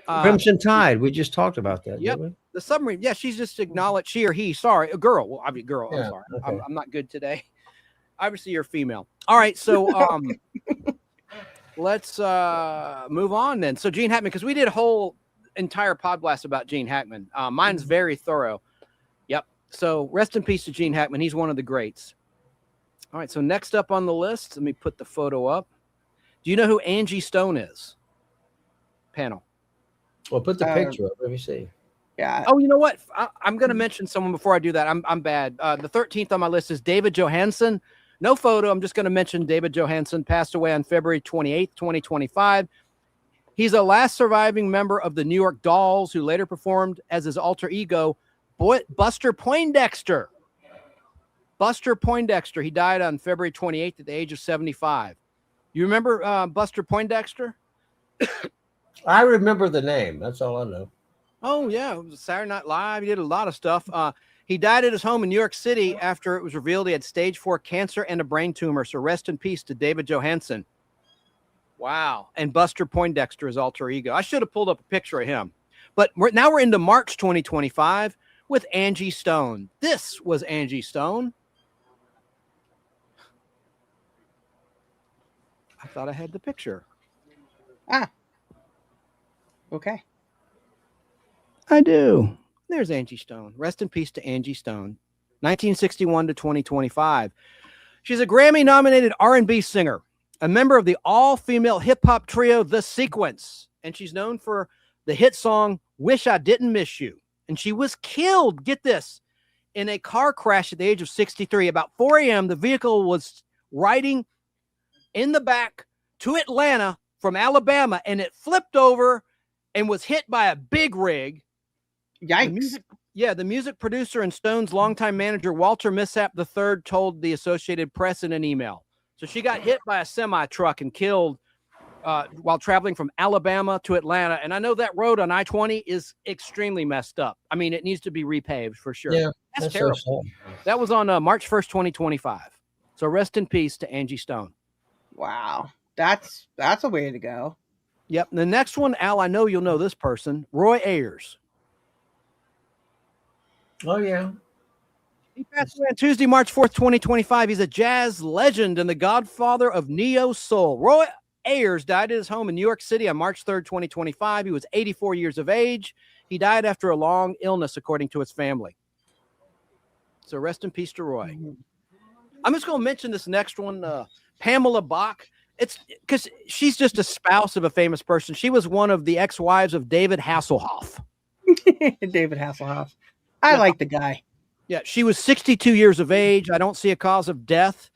Crimson Tide. We just talked about that. Yep. Didn't we? The submarine. Yeah, she's just acknowledged, she or he. Sorry, a girl. Well, I mean, girl. Yeah, I'm sorry. okay. I'm not good today. Obviously, you're female. All right. So, let's move on then. So Gene Hackman, because we did a whole entire pod blast about Gene Hackman. Mine's very thorough. Yep. So rest in peace to Gene Hackman. He's one of the greats. All right. So next up on the list, let me put the photo up. Do you know who Angie Stone is? Panel. Well, put the picture up. Let me see. Yeah. Oh, you know what? I'm going to mention someone before I do that. I'm bad. The 13th on my list is David Johansen. No photo. I'm just going to mention David Johansen passed away on February 28th, 2025. He's a last surviving member of the New York Dolls who later performed as his alter ego, Buster Poindexter. Buster Poindexter. He died on February 28th at the age of 75. You remember Buster Poindexter? I remember the name. That's all I know. Oh, yeah. It was Saturday Night Live. He did a lot of stuff. He died at his home in New York City after it was revealed he had stage 4 cancer and a brain tumor. So rest in peace to David Johansen. Wow. And Buster Poindexter, his alter ego. I should have pulled up a picture of him. But now we're into March 2025 with Angie Stone. This was Angie Stone. I thought I had the picture. Okay. I do. There's Angie Stone. Rest in peace to Angie Stone. 1961 to 2025. She's a Grammy-nominated R&B singer, a member of the all-female hip-hop trio The Sequence, and she's known for the hit song Wish I Didn't Miss You. And she was killed, get this, in a car crash at the age of 63. About 4 a.m., the vehicle was riding in the back to Atlanta from Alabama, and it flipped over and was hit by a big rig. Yikes. The music producer and Stone's longtime manager, Walter Missap III, told the Associated Press in an email. So she got hit by a semi-truck and killed while traveling from Alabama to Atlanta. And I know that road on I-20 is extremely messed up. I mean, it needs to be repaved for sure. Yeah, that's terrible. So that was on March 1st, 2025. So rest in peace to Angie Stone. Wow. That's a way to go. Yep. The next one, Al, I know you'll know this person, Roy Ayers. Oh, yeah. He passed away on Tuesday, March 4th, 2025. He's a jazz legend and the godfather of neo soul. Roy Ayers died at his home in New York City on March 3rd, 2025. He was 84 years of age. He died after a long illness, according to his family. So rest in peace to Roy. Mm-hmm. I'm just going to mention this next one, Pamela Bach. It's because she's just a spouse of a famous person. She was one of the ex-wives of David Hasselhoff. David Hasselhoff. I like the guy. Yeah, she was 62 years of age. I don't see a cause of death.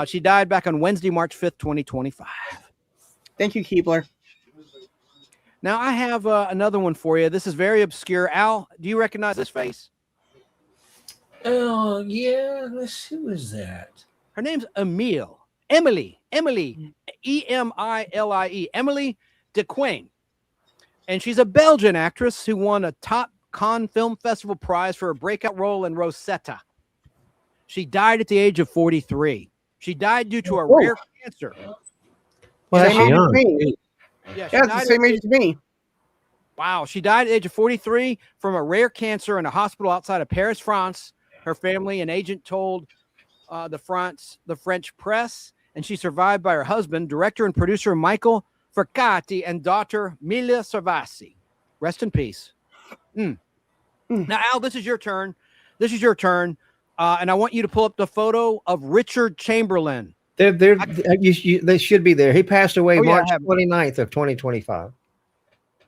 She died back on Wednesday, March 5th, 2025. Thank you, Keebler. Now, I have another one for you. This is very obscure. Al, do you recognize this face? Oh, yeah. Let's see. Who is that? Her name's Emily, E-M-I-L-I-E, Emily DeQuain. And she's a Belgian actress who won a top Cannes Film Festival prize for a breakout role in Rosetta. She died at the age of 43. She died due to a rare cancer. Well, that's young. Yeah, it's the same age as me. Wow. She died at the age of 43 from a rare cancer in a hospital outside of Paris, France. Her family and agent told the French press, and she survived by her husband, director and producer Michael Fercati, and daughter Mila Servasi. Rest in peace. Now, Al, this is your turn. This is your turn. And I want you to pull up the photo of Richard Chamberlain. They should be there. He passed away Oh, yeah, I March have 29th of 2025.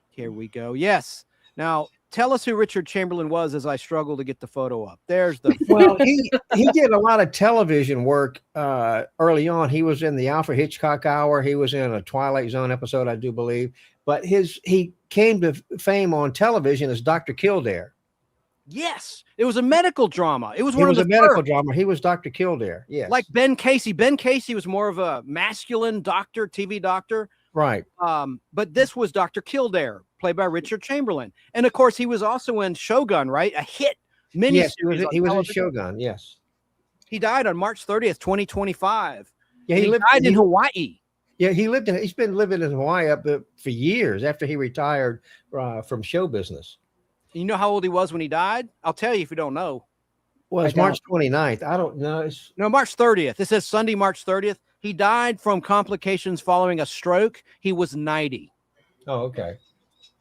Here we go. Yes. Now, tell us who Richard Chamberlain was as I struggle to get the photo up. There's the Well, he did a lot of television work early on. He was in the Alfred Hitchcock Hour. He was in a Twilight Zone episode, I do believe. But he came to fame on television as Dr. Kildare. Yes, it was a medical drama. It was He one was of a the medical first. drama. He was Dr. Kildare. Yes. Like Ben Casey. Ben Casey was more of a masculine doctor, TV doctor. Right. But this was Dr. Kildare, played by Richard Chamberlain. And of course, he was also in Shogun, right? A hit miniseries. Yes, he was in television. Shogun. Yes. He died on March 30th, 2025. Yeah, he died in Hawaii. Yeah, he's been living in Hawaii up there for years after he retired from show business. You know how old he was when he died? I'll tell you if you don't know. Well, it's March 29th. I don't know. No, March 30th. It says Sunday, March 30th. He died from complications following a stroke. He was 90. Oh, okay.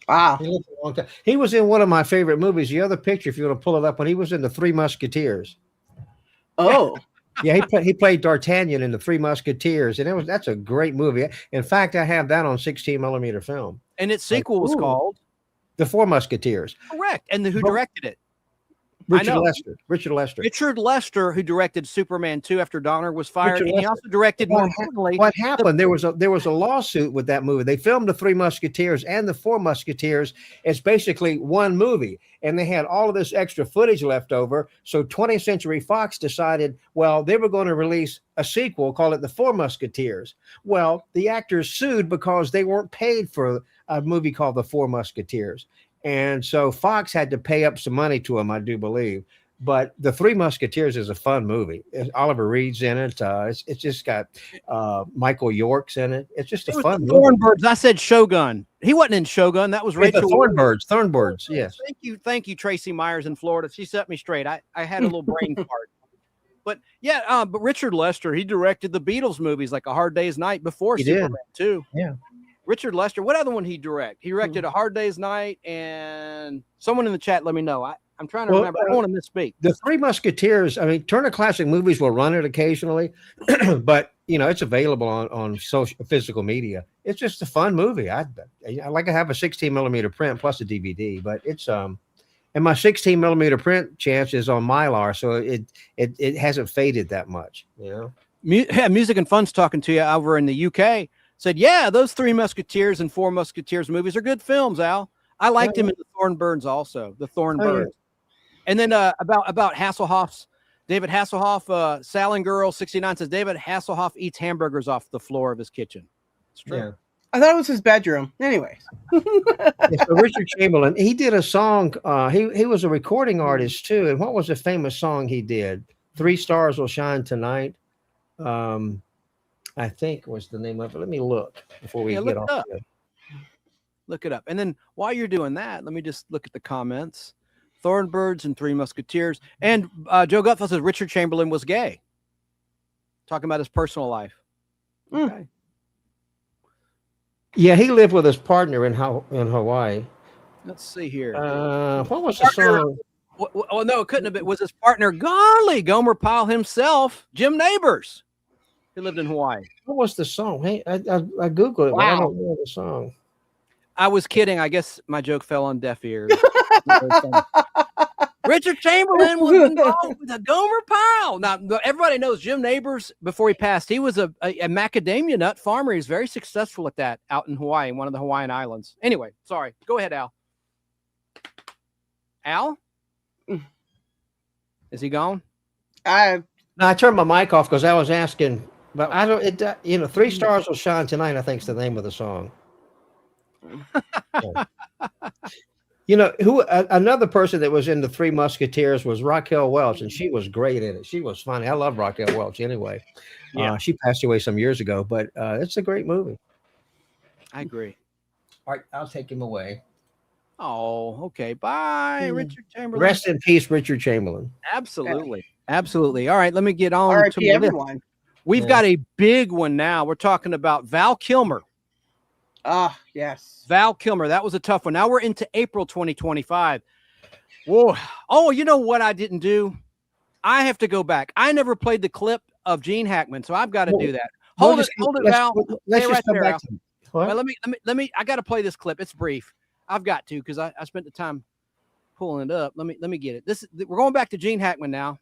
Wow. He lived a long time. He was in one of my favorite movies. The other picture, if you want to pull it up, when he was in the Three Musketeers. Oh. Yeah, he played D'Artagnan in the Three Musketeers, and that's a great movie. In fact, I have that on 16 millimeter film. And its sequel was called The Four Musketeers. Correct. And who directed it? Richard Lester. Richard Lester, who directed Superman 2 after Donner was fired. And he also directed, more importantly, what happened? There was a lawsuit with that movie. They filmed the Three Musketeers and the Four Musketeers. It's basically one movie, and they had all of this extra footage left over. So 20th Century Fox decided, well, they were going to release a sequel, call it The Four Musketeers. Well, the actors sued because they weren't paid for a movie called The Four Musketeers. And so Fox had to pay up some money to him, I do believe. But The Three Musketeers is a fun movie. Oliver Reed's in it. It's just got Michael York's in it. It's just a fun movie. Thornbirds. I said Shogun. He wasn't in Shogun. That was Rachel. Thornbirds. Yes. Thank you, Tracy Myers in Florida. She set me straight. I had a little brain fart. But yeah, but Richard Lester, he directed the Beatles movies like A Hard Day's Night before Superman 2. Yeah. Richard Lester, what other one he direct? He directed A Hard Day's Night, and someone in the chat, let me know. I'm trying to remember. I don't want to misspeak. The Three Musketeers, I mean, Turner Classic Movies will run it occasionally, but it's available on physical media. It's just a fun movie. I like to have a 16 millimeter print plus a DVD, but it's and my 16 millimeter print Chance is on Mylar, so it hasn't faded that much. Music and Fun's talking to you over in the UK. Said, yeah, those Three Musketeers and Four Musketeers movies are good films, Al. I liked him in the Thornbirds also, the Thornbirds. And then about Hasselhoff's, David Hasselhoff, Salon Girl 69 says, David Hasselhoff eats hamburgers off the floor of his kitchen. It's true. Yeah. I thought it was his bedroom. Anyways. So Richard Chamberlain, he did a song. He was a recording artist too. And what was the famous song he did? 3 Stars Will Shine Tonight. I think was the name of it. Let me look before we get off. Look it up. And then while you're doing that, let me just look at the comments. Thornbirds and Three Musketeers. And Joe Gutfeld says Richard Chamberlain was gay. Talking about his personal life. Okay. Yeah, he lived with his partner in Hawaii. Let's see here. What was the song? Oh, no, it couldn't have been. It was his partner, golly, Gomer Pyle himself, Jim Neighbors. He lived in Hawaii. What was the song? Hey, I Googled it, but I don't know the song. I was kidding. I guess my joke fell on deaf ears. Richard Chamberlain was involved with a Gomer Pyle. Now, everybody knows Jim Neighbors, before he passed, he was a macadamia nut farmer. He was very successful at that out in Hawaii, one of the Hawaiian islands. Anyway, sorry. Go ahead, Al. Al? Is he gone? I turned my mic off because I was asking, but I don't, 3 Stars Will Shine Tonight, I think is the name of the song. Another person that was in the Three Musketeers was Raquel Welch, and she was great in it. She was funny. I love Raquel Welch anyway. Yeah. She passed away some years ago, but it's a great movie. I agree. All right, I'll take him away. Oh, okay. Bye, Richard Chamberlain. Rest in peace, Richard Chamberlain. Absolutely. Absolutely. All right, let me get on R.I.P. everyone. We've got a big one now. We're talking about Val Kilmer. Ah, yes. Val Kilmer. That was a tough one. Now we're into April 2025. Whoa. Oh, you know what I didn't do? I have to go back. I never played the clip of Gene Hackman, so I've got to do that. Hold it, Val. Let's Stay just right come there, back Al. to what? Well, let me. I got to play this clip. It's brief. I've got to because I spent the time pulling it up. Let me get it. We're going back to Gene Hackman now,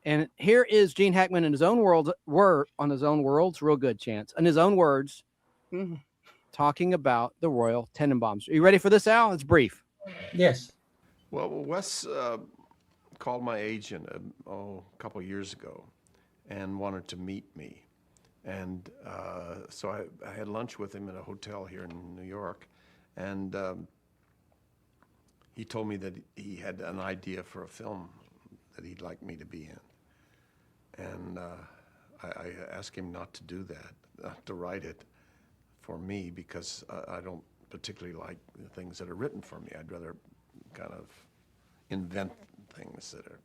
and here is Gene Hackman in his own words. Real good, Chance. In his own words, talking about the Royal Tenenbaums. Are you ready for this, Al? It's brief. Yes. Well, Wes called my agent a couple years ago and wanted to meet me. And so I had lunch with him at a hotel here in New York. And he told me that he had an idea for a film that he'd like me to be in. And I asked him not to do that, not to write it for me, because I don't particularly like the things that are written for me. I'd rather kind of invent things that are,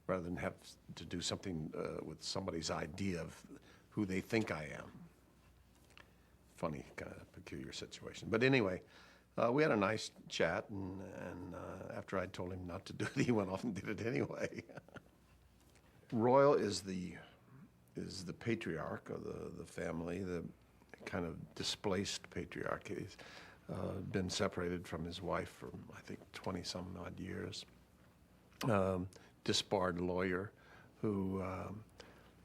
rather than have to do something with somebody's idea of who they think I am. Funny, kind of peculiar situation. But anyway, we had a nice chat, and after I told him not to do it, he went off and did it anyway. Royal is the patriarch of the family, the kind of displaced patriarch. He's been separated from his wife for, I think, 20-some odd years. Disbarred lawyer who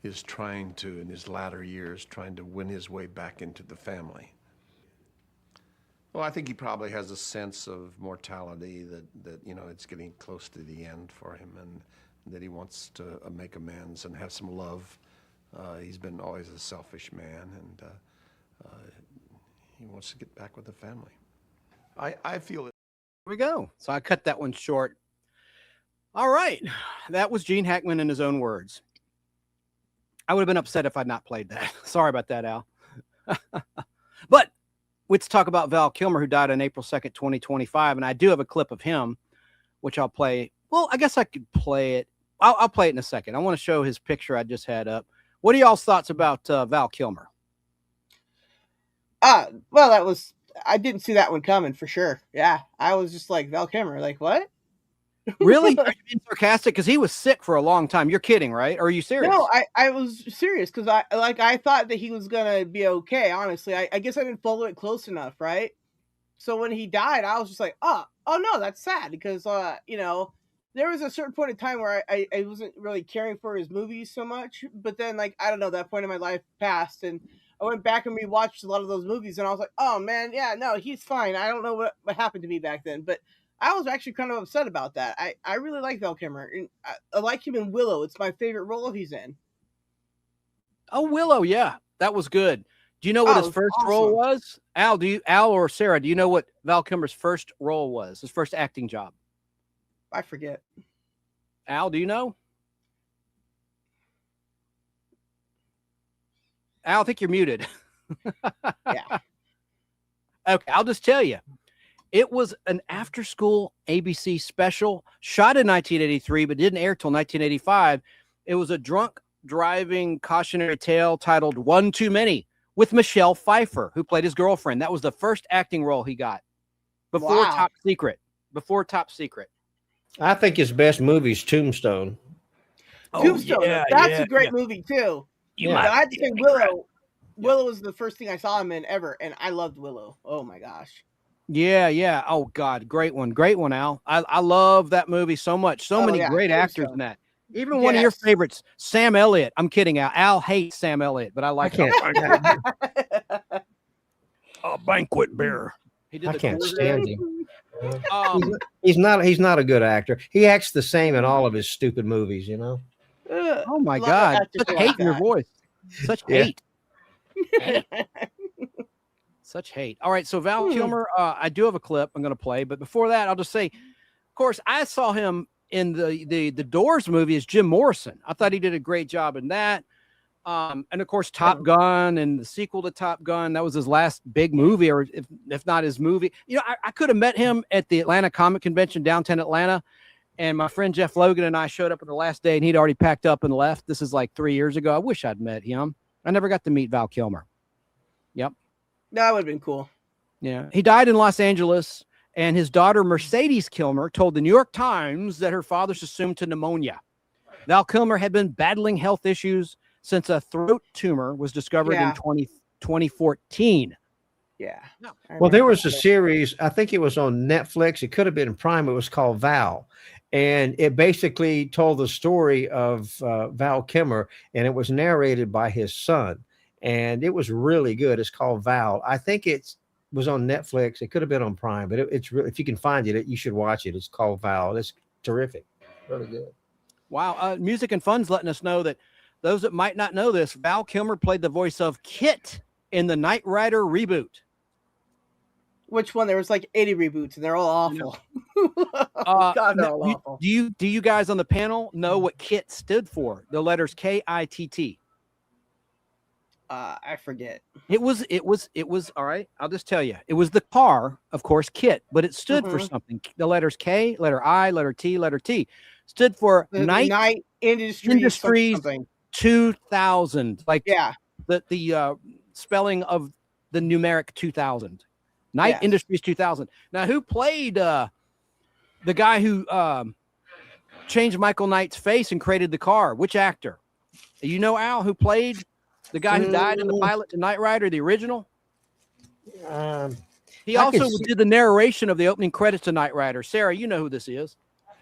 is trying to, in his latter years, trying to win his way back into the family. Well, I think he probably has a sense of mortality, that you know, it's getting close to the end for him, and that he wants to make amends and have some love. He's been always a selfish man, and he wants to get back with the family. I feel it. Here we go. So I cut that one short. All right. That was Gene Hackman in his own words. I would have been upset if I'd not played that. Sorry about that, Al. But let's talk about Val Kilmer, who died on April 2nd, 2025. And I do have a clip of him, which I'll play. Well, I guess I could play it. I'll play it in a second. I want to show his picture I just had up. What are y'all's thoughts about Val Kilmer? Well, I didn't see that one coming for sure. Yeah. I was just like, Val Kilmer, like, what? Really? Are you being sarcastic? Because he was sick for a long time. You're kidding, right? Or are you serious? No, I was serious because I thought that he was gonna be okay. Honestly, I guess I didn't follow it close enough, right? So when he died, I was just like, oh no, that's sad because you know, there was a certain point in time where I wasn't really caring for his movies so much, but then like I don't know, that point in my life passed, and I went back and rewatched a lot of those movies, and I was like, oh man, yeah, no, he's fine. I don't know what happened to me back then, but I was actually kind of upset about that. I really like Val Kilmer. And I like him in Willow. It's my favorite role he's in. Oh, Willow, yeah, that was good. Do you know what his first role was? Al or Sarah, do you know what Val Kilmer's first role was? His first acting job? I forget. Al, do you know? Al, I think you're muted. Yeah. Okay, I'll just tell you. It was an after-school ABC special shot in 1983, but didn't air till 1985. It was a drunk driving cautionary tale titled One Too Many with Michelle Pfeiffer, who played his girlfriend. That was the first acting role he got before Top Secret. Before Top Secret. I think his best movie is Tombstone. Tombstone. Yeah, that's a great movie too. I had to say Willow. Willow was the first thing I saw him in ever, and I loved Willow. Oh my gosh. Yeah. Oh God, great one, Al. I love that movie so much. So many great actors in that. Even one of your favorites, Sam Elliott. I'm kidding, Al. Al hates Sam Elliott, but I like him. A banquet bear. I can't stand him. He's not a good actor. He acts the same in all of his stupid movies, you know. Oh my God, such hate in your voice. Such hate. Such hate. All right, so Val Kilmer, I do have a clip I'm going to play, but before that, I'll just say, of course, I saw him in the Doors movie as Jim Morrison. I thought he did a great job in that. And of course, Top Gun and the sequel to Top Gun, that was his last big movie, or if not his movie. You know, I could have met him at the Atlanta Comic Convention downtown Atlanta, and my friend Jeff Logan and I showed up on the last day, and he'd already packed up and left. This is like 3 years ago. I wish I'd met him. I never got to meet Val Kilmer. Yep. That would have been cool. Yeah. He died in Los Angeles, And his daughter, Mercedes Kilmer, told the New York Times that her father succumbed to pneumonia. Val Kilmer had been battling health issues since a throat tumor was discovered in 2014. Yeah. Well, there was a series, I think it was on Netflix. It could have been Prime. It was called Val. And it basically told the story of Val Kilmer, and it was narrated by his son. And it was really good. It's called Val. I think it was on Netflix. It could have been on Prime, but it's really, if you can find it, you should watch it. It's called Val. It's terrific. Really good. Wow. Music and Fun's letting us know that those that might not know this, Val Kilmer played the voice of Kit in the Knight Rider reboot. Which one? There was like 80 reboots, and they're all awful. God, they're all awful. Do you guys on the panel know what KITT stood for? The letters KITT. I forget. It was all right. I'll just tell you. It was the car, of course, KITT, but it stood for something. The letters K, letter I, letter T, letter T stood for Knight Industries 2000. Like yeah, the spelling of the numeric 2000. Knight Industries 2000. Now, who played the guy who changed Michael Knight's face and created the car? Which actor? You know, Al, who played the guy who died in the pilot to Knight Rider, the original? He also did the right of the opening credits to Knight Rider. Sarah, you know who this is.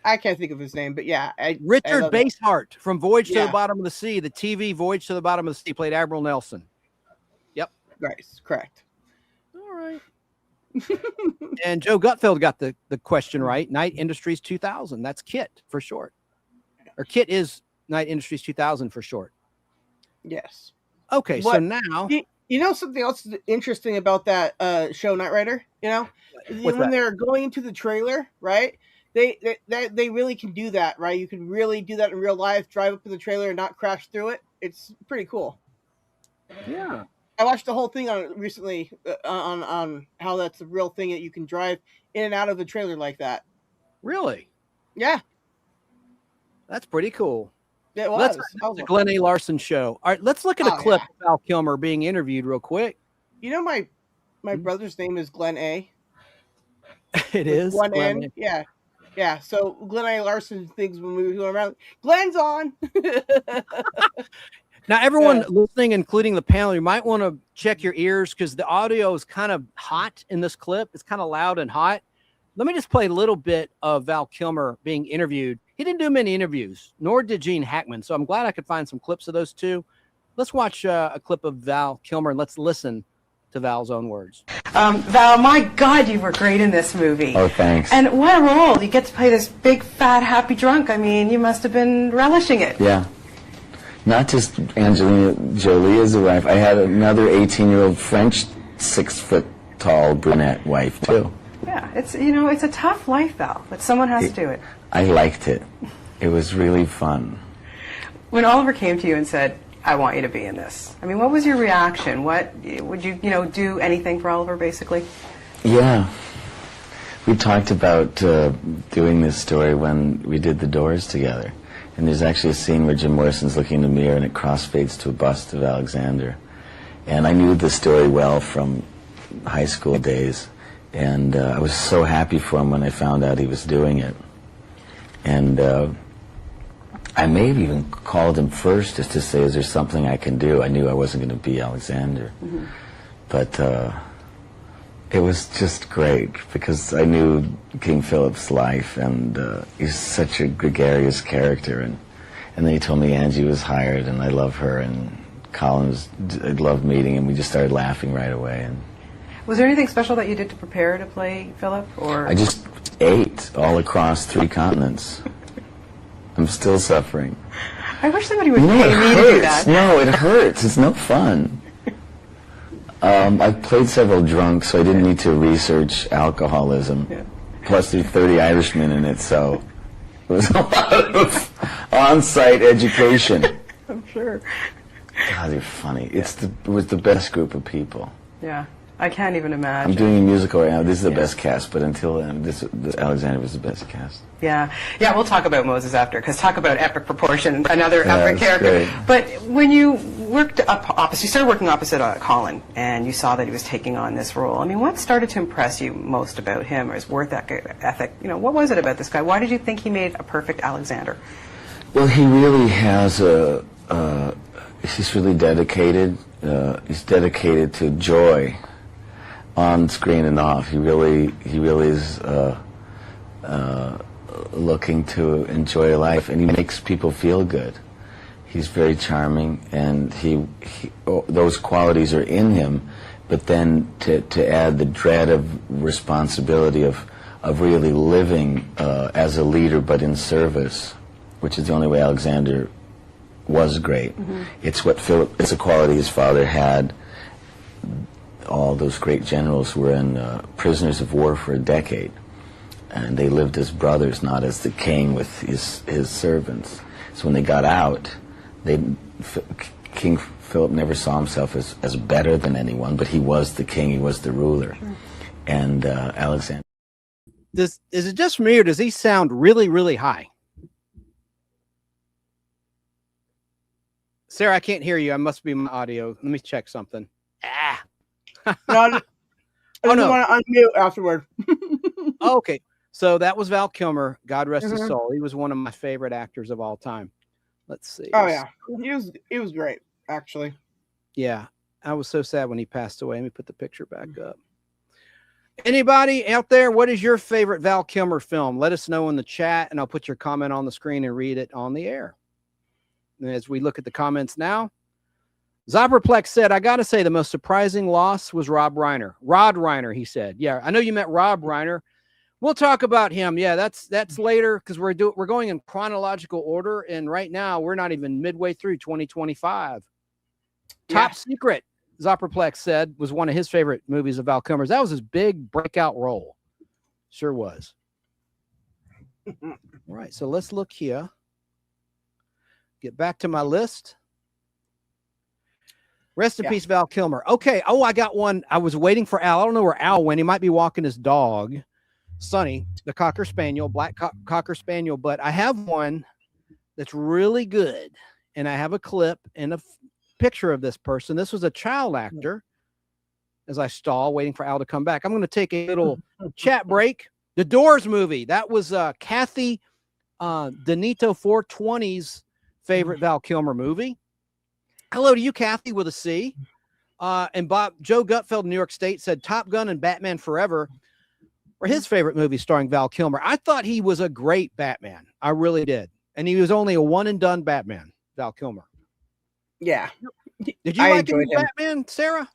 I can't think of his name, but yeah. Richard Basehart from Voyage to the Bottom of the Sea, the TV Voyage to the Bottom of the Sea, played Admiral Nelson. Yep. Right, correct. All right. And Joe Gutfeld got the question right. Knight Industries 2000. That's KITT for short. Or KITT is Knight Industries 2000 for short. Yes. Okay, so now... You know something else interesting about that show, Knight Rider? You know? When they're going into the trailer, right? They really can do that, right? You can really do that in real life, drive up in the trailer and not crash through it. It's pretty cool. Yeah. I watched the whole thing on it recently on how that's a real thing that you can drive in and out of the trailer like that. Really? Yeah. That's pretty cool. It was. That's the Glenn A. Larson show. All right, let's look at a clip of Val Kilmer being interviewed real quick. You know my brother's name is Glenn A. It is? One N. Yeah. Yeah. So Glenn A. Larson thinks when we go around, Glenn's on. Now, everyone listening, including the panel, you might want to check your ears because the audio is kind of hot in this clip. It's kind of loud and hot. Let me just play a little bit of Val Kilmer being interviewed. He didn't do many interviews, nor did Gene Hackman. So I'm glad I could find some clips of those two. Let's watch a clip of Val Kilmer and let's listen to Val's own words. Val, my God, you were great in this movie. Oh, thanks. And what a role. You get to play this big, fat, happy drunk. I mean, you must have been relishing it. Yeah. Not just Angelina Jolie as a wife. I had another 18-year-old French 6-foot-tall brunette wife, too. Yeah, it's a tough life, Val, but someone has to do it. I liked it. It was really fun. When Oliver came to you and said, I want you to be in this, I mean, what was your reaction? What would you, do anything for Oliver, basically? Yeah. We talked about doing this story when we did The Doors together. And there's actually a scene where Jim Morrison's looking in the mirror and it crossfades to a bust of Alexander. And I knew the story well from high school days. And I was so happy for him when I found out he was doing it. And I may have even called him first just to say, is there something I can do? I knew I wasn't going to be Alexander. Mm-hmm. But it was just great because I knew King Philip's life, and he's such a gregarious character. And then he told me Angie was hired, and I love her, and Colin I loved meeting him. We just started laughing right away. And was there anything special that you did to prepare to play Philip? Or I just ate all across 3 continents. I'm still suffering. I wish somebody would pay me to do that. No, it hurts. It's no fun. I've played several drunks, so I didn't need to research alcoholism. Yeah. Plus, there's 30 Irishmen in it, so it was a lot of on-site education. I'm sure. God, they're funny. It was the best group of people. Yeah. I can't even I'm imagine. doing a musical right now. This is the best cast, but until then, Alexander was the best cast. Yeah, we'll talk about Moses after, because talk about epic proportion, another epic that's character. great. But when you you started working opposite Colin, and you saw that he was taking on this role. I mean, what started to impress you most about him, or his work ethic? You know, what was it about this guy? Why did you think he made a perfect Alexander? Well, he really has he's really dedicated. He's dedicated to joy on screen and off. He really is looking to enjoy life, and he makes people feel good. He's very charming, and those qualities are in him. But then to add the dread of responsibility of really living as a leader, but in service, which is the only way Alexander was great. Mm-hmm. It's a quality his father had. All those great generals were in prisoners of war for a decade, and they lived as brothers, not as the king with his servants. So when they got out, King Philip never saw himself as better than anyone, but he was the king, he was the ruler. Sure. And Alexander. Is it just me, or does he sound really, really high? Sarah, I can't hear you. I must be my audio. Let me check something. No, I don't want to unmute afterward. Okay, so that was Val Kilmer. God rest his soul. He was one of my favorite actors of all time. Let's see. Oh yeah, he was great, actually. Yeah, I was so sad when he passed away. Let me put the picture back up. Anybody out there, what is your favorite Val Kilmer film? Let us know in the chat, and I'll put your comment on the screen and read it on the air. And as we look at the comments now, Zobraplex said, I got to say the most surprising loss was Rod Reiner, he said. Yeah, I know you met Rob Reiner. We'll talk about him. Yeah, that's later, because we're going in chronological order, and right now we're not even midway through 2025. Top Secret, Zobraplex said, was one of his favorite movies of Val Kilmer's. That was his big breakout role. Sure was. All right, so let's look here. Get back to my list. Rest in peace, Val Kilmer. Okay. Oh, I got one. I was waiting for Al. I don't know where Al went. He might be walking his dog, Sonny, the Cocker Spaniel, black Cocker Spaniel. But I have one that's really good, and I have a clip and a picture of this person. This was a child actor. As I stall, waiting for Al to come back, I'm going to take a little chat break. The Doors movie. That was Kathy Donito 420's favorite Val Kilmer movie. Hello to you, Kathy, with a C. And Joe Gutfeld, New York State, said Top Gun and Batman Forever were his favorite movies starring Val Kilmer. I thought he was a great Batman. I really did. And he was only a one-and-done Batman, Val Kilmer. Yeah. Did you like him as Batman, Sarah?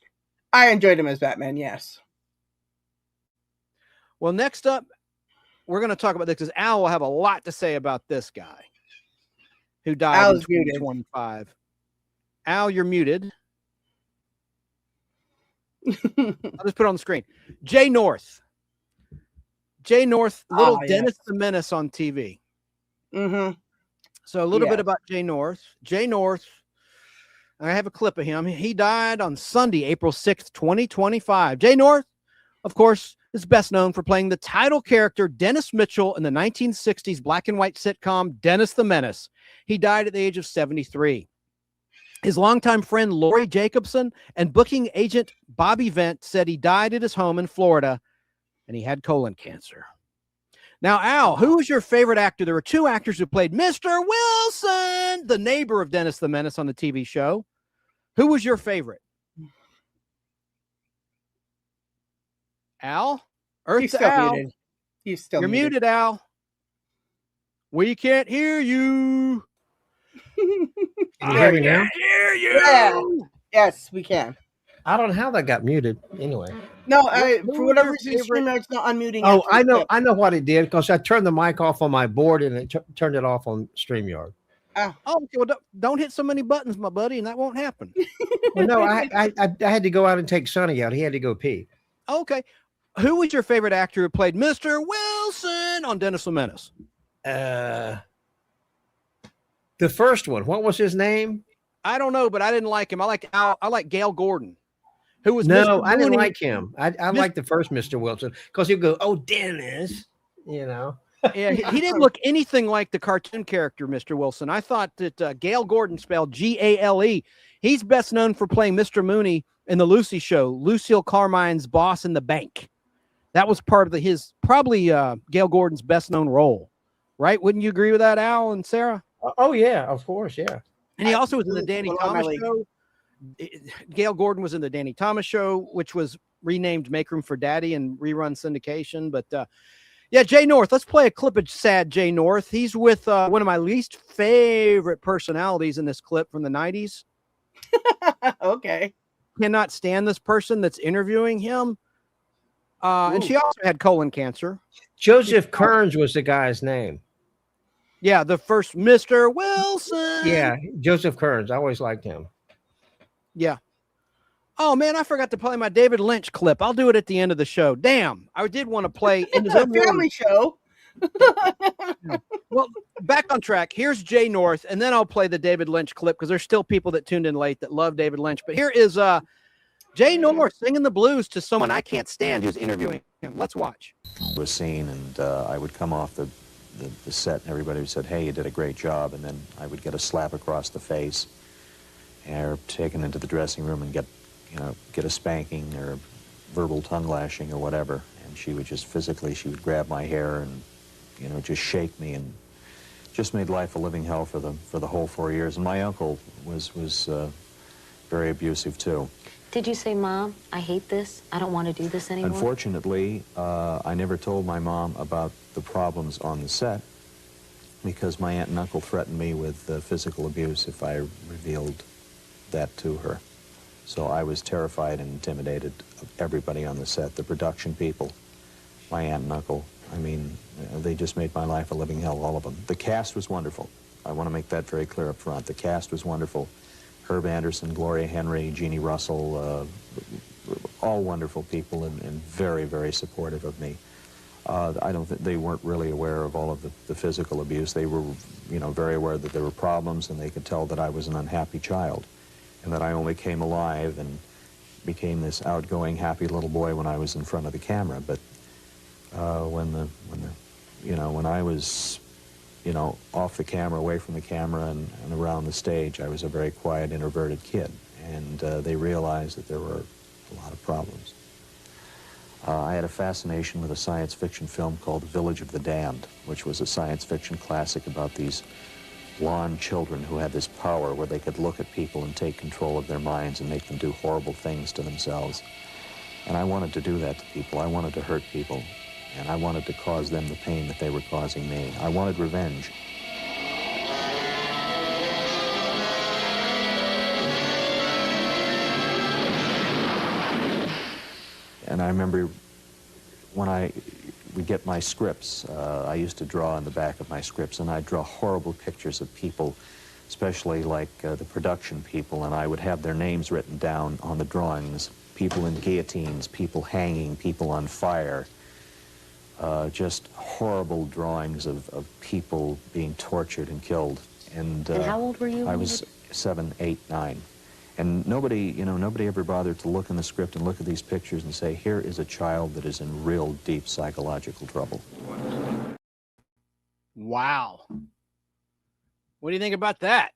I enjoyed him as Batman, yes. Well, next up, we're going to talk about this, because Al will have a lot to say about this guy who died in 2025. Al, you're muted. I'll just put it on the screen. Jay North. Little Dennis the Menace on TV. Mm-hmm. So a little bit about Jay North. Jay North, I have a clip of him. He died on Sunday, April 6th, 2025. Jay North, of course, is best known for playing the title character Dennis Mitchell in the 1960s black and white sitcom Dennis the Menace. He died at the age of 73. His longtime friend Lori Jacobson and booking agent Bobby Vent said he died at his home in Florida and he had colon cancer. Now, Al, who was your favorite actor? There were two actors who played Mr. Wilson, the neighbor of Dennis the Menace on the TV show. Who was your favorite? Al? He's still Al. muted. He's still You're muted, Al. We can't hear you. Can you hear me now? Hear you. Yeah. Yes, we can. I don't know how that got muted. Anyway. No, for whatever reason, StreamYard's not unmuting. Oh, I know what it did, because I turned the mic off on my board and it turned it off on StreamYard. Oh, okay. Well, don't hit so many buttons, my buddy, and that won't happen. Well, no, I had to go out and take Sonny out. He had to go pee. Okay. Who was your favorite actor who played Mr. Wilson on Dennis the Menace? The first one. What was his name? I don't know, but I didn't like him. I like Gail Gordon, who was No, Mr. I didn't Mooney. like him. I liked the first Mr. Wilson because he'd go, "Oh, Dennis," you know. Yeah, he didn't look anything like the cartoon character, Mr. Wilson. I thought that Gale Gordon, spelled Gale, he's best known for playing Mr. Mooney in the Lucy Show, Lucille Carmine's boss in the bank. That was part of his probably Gale Gordon's best known role, right? Wouldn't you agree with that, Al and Sarah? Oh yeah, of course, yeah. And he also was in the Danny Thomas Show. Gale Gordon was in the Danny Thomas Show, which was renamed Make Room for Daddy and rerun syndication. But yeah, Jay North. Let's play a clip of sad Jay North. He's with one of my least favorite personalities in this clip from the 90s. Okay. Cannot stand this person that's interviewing him. And she also had colon cancer. Joseph Kearns was the guy's name. Yeah, the first Mr. Wilson. Yeah, Joseph Kearns. I always liked him. Yeah. Oh, man, I forgot to play my David Lynch clip. I'll do it at the end of the show. Damn, I did want to play in his own family show. Well, back on track. Here's Jay North, and then I'll play the David Lynch clip because there's still people that tuned in late that love David Lynch. But here is Jay North singing the blues to someone I can't stand who's interviewing him. Let's watch. Was seen, and I would come off the set, and everybody would said, "Hey, you did a great job," and then I would get a slap across the face, or taken into the dressing room and get a spanking or verbal tongue lashing or whatever. And she would just physically, she would grab my hair and just shake me, and just made life a living hell for the whole 4 years. And my uncle was very abusive too. Did you say, "Mom, I hate this. I don't want to do this anymore"? Unfortunately, I never told my mom about the problems on the set because my aunt and uncle threatened me with physical abuse if I revealed that to her. So I was terrified and intimidated of everybody on the set, the production people, my aunt and uncle. I mean, they just made my life a living hell, all of them. The cast was wonderful. I want to make that very clear up front. The cast was wonderful. Herb Anderson, Gloria Henry, Jeannie Russell, all wonderful people and very, very supportive of me. I don't think they weren't really aware of all of the physical abuse. They were, very aware that there were problems, and they could tell that I was an unhappy child, and that I only came alive and became this outgoing, happy little boy when I was in front of the camera. But when I was, off the camera, away from the camera, and around the stage, I was a very quiet, introverted kid, and they realized that there were a lot of problems. I had a fascination with a science fiction film called Village of the Damned, which was a science fiction classic about these blonde children who had this power where they could look at people and take control of their minds and make them do horrible things to themselves. And I wanted to do that to people. I wanted to hurt people, and I wanted to cause them the pain that they were causing me. I wanted revenge. And I remember when I would get my scripts, I used to draw on the back of my scripts, and I'd draw horrible pictures of people, especially like the production people, and I would have their names written down on the drawings. People in guillotines, people hanging, people on fire. Just horrible drawings of people being tortured and killed. And how old were you? I was 7, 8, 9. And nobody ever bothered to look in the script and look at these pictures and say, here is a child that is in real deep psychological trouble. Wow. What do you think about that?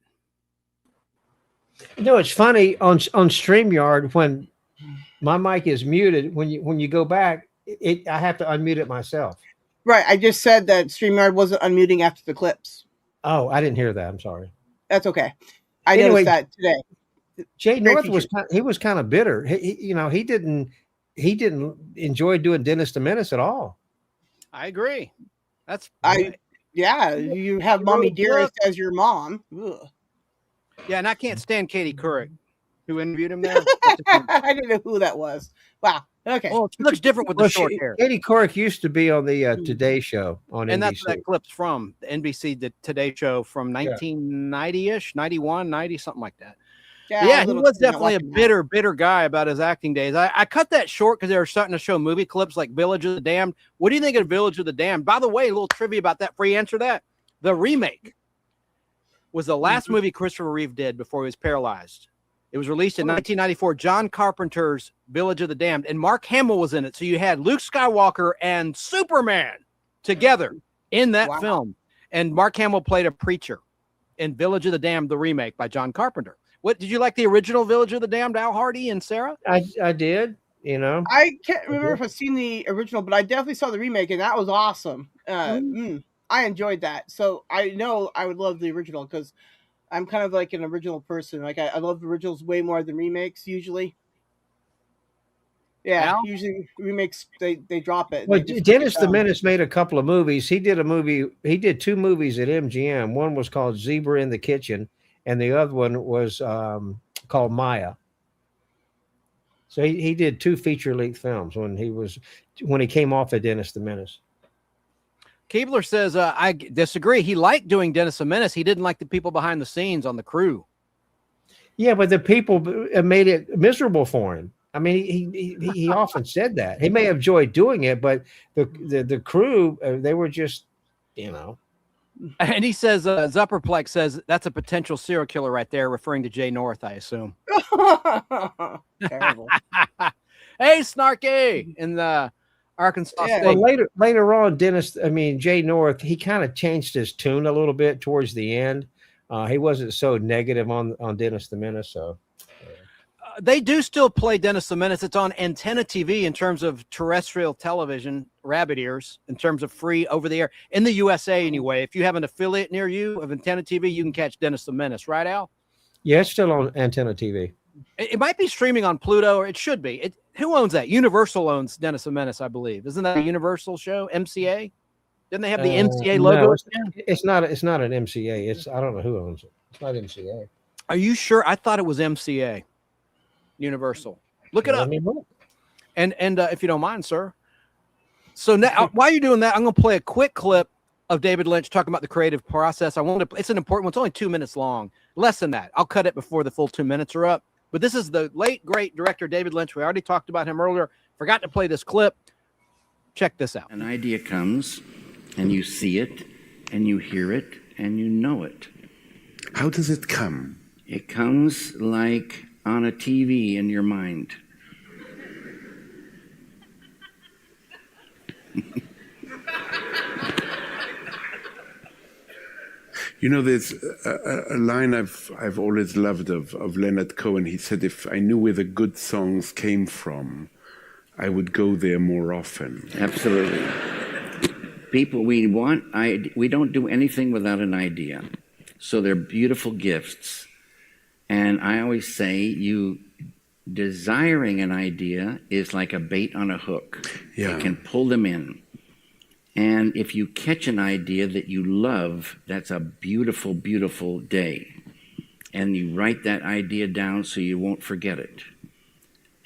It's funny on StreamYard when my mic is muted. When you go back, I have to unmute it myself. Right. I just said that StreamYard wasn't unmuting after the clips. Oh, I didn't hear that. I'm sorry. That's okay. I noticed that today. Jay North was kind of bitter. He didn't enjoy doing Dennis the Menace at all. I agree. You have Mommy Dearest as your mom. Ugh. Yeah, and I can't stand Katie Couric, who interviewed him there. I didn't know who that was. Wow. Okay. Well, it looks different with the short hair. Katie Couric used to be on the Today Show on NBC. And that's where that clip's from, the NBC, the Today Show from 1990-ish, 91, 90, something like that. Yeah, he was definitely a bitter guy about his acting days. I cut that short because they were starting to show movie clips like Village of the Damned. What do you think of Village of the Damned? By the way, a little trivia about that before you answer that. The remake was the last movie Christopher Reeve did before he was paralyzed. It was released in 1994. John Carpenter's Village of the Damned, and Mark Hamill was in it. So you had Luke Skywalker and Superman together in that film. And Mark Hamill played a preacher in Village of the Damned, the remake by John Carpenter. What did you like the original Village of the Damned, Al Hardee and Sarah? I did. You know, I can't remember if I've seen the original, but I definitely saw the remake, and that was awesome. I enjoyed that. So I know I would love the original because I'm kind of like an original person. Like I love the originals way more than remakes usually. Yeah, Al? usually remakes they drop it. Well, Dennis the Menace made a couple of movies. He did two movies at MGM. One was called Zebra in the Kitchen, and the other one was called Maya. So he did 2 feature-length films when he came off of Dennis the Menace. Keebler says, I disagree. He liked doing Dennis the Menace. He didn't like the people behind the scenes on the crew. Yeah, but the people made it miserable for him. I mean, he often said that. He may have enjoyed doing it, but the crew, they were just, you know. And he says, Zupperplex says, that's a potential serial killer right there, referring to Jay North, I assume. Terrible. Hey, Snarky in the Arkansas State. Well, later on, Jay North, he kind of changed his tune a little bit towards the end. He wasn't so negative on Dennis the Menace. So they do still play Dennis the Menace. It's on Antenna TV in terms of terrestrial television, rabbit ears, in terms of free over the air in the USA anyway. If you have an affiliate near you of Antenna TV, you can catch Dennis the Menace, right, Al? Yeah, it's still on Antenna TV. It might be streaming on Pluto, or it should be. Who owns that? Universal owns Dennis the Menace, I believe. Isn't that a Universal show? MCA? Didn't they have the MCA logo? No, it's not an MCA. I don't know who owns it. It's not MCA. Are you sure? I thought it was MCA. Universal. Look it up. And if you don't mind, sir. So now, while you're doing that, I'm going to play a quick clip of David Lynch talking about the creative process. It's an important one. It's only 2 minutes long. Less than that. I'll cut it before the full 2 minutes are up. But this is the late, great director, David Lynch. We already talked about him earlier. Forgot to play this clip. Check this out. An idea comes, and you see it, and you hear it, and you know it. How does it come? It comes like on a TV in your mind. You know, there's a line I've always loved of Leonard Cohen. He said, if I knew where the good songs came from, I would go there more often. Absolutely. People, we don't do anything without an idea. So they're beautiful gifts. And I always say, you desiring an idea is like a bait on a hook. Yeah. It can pull them in. And if you catch an idea that you love, that's a beautiful, beautiful day. And you write that idea down so you won't forget it.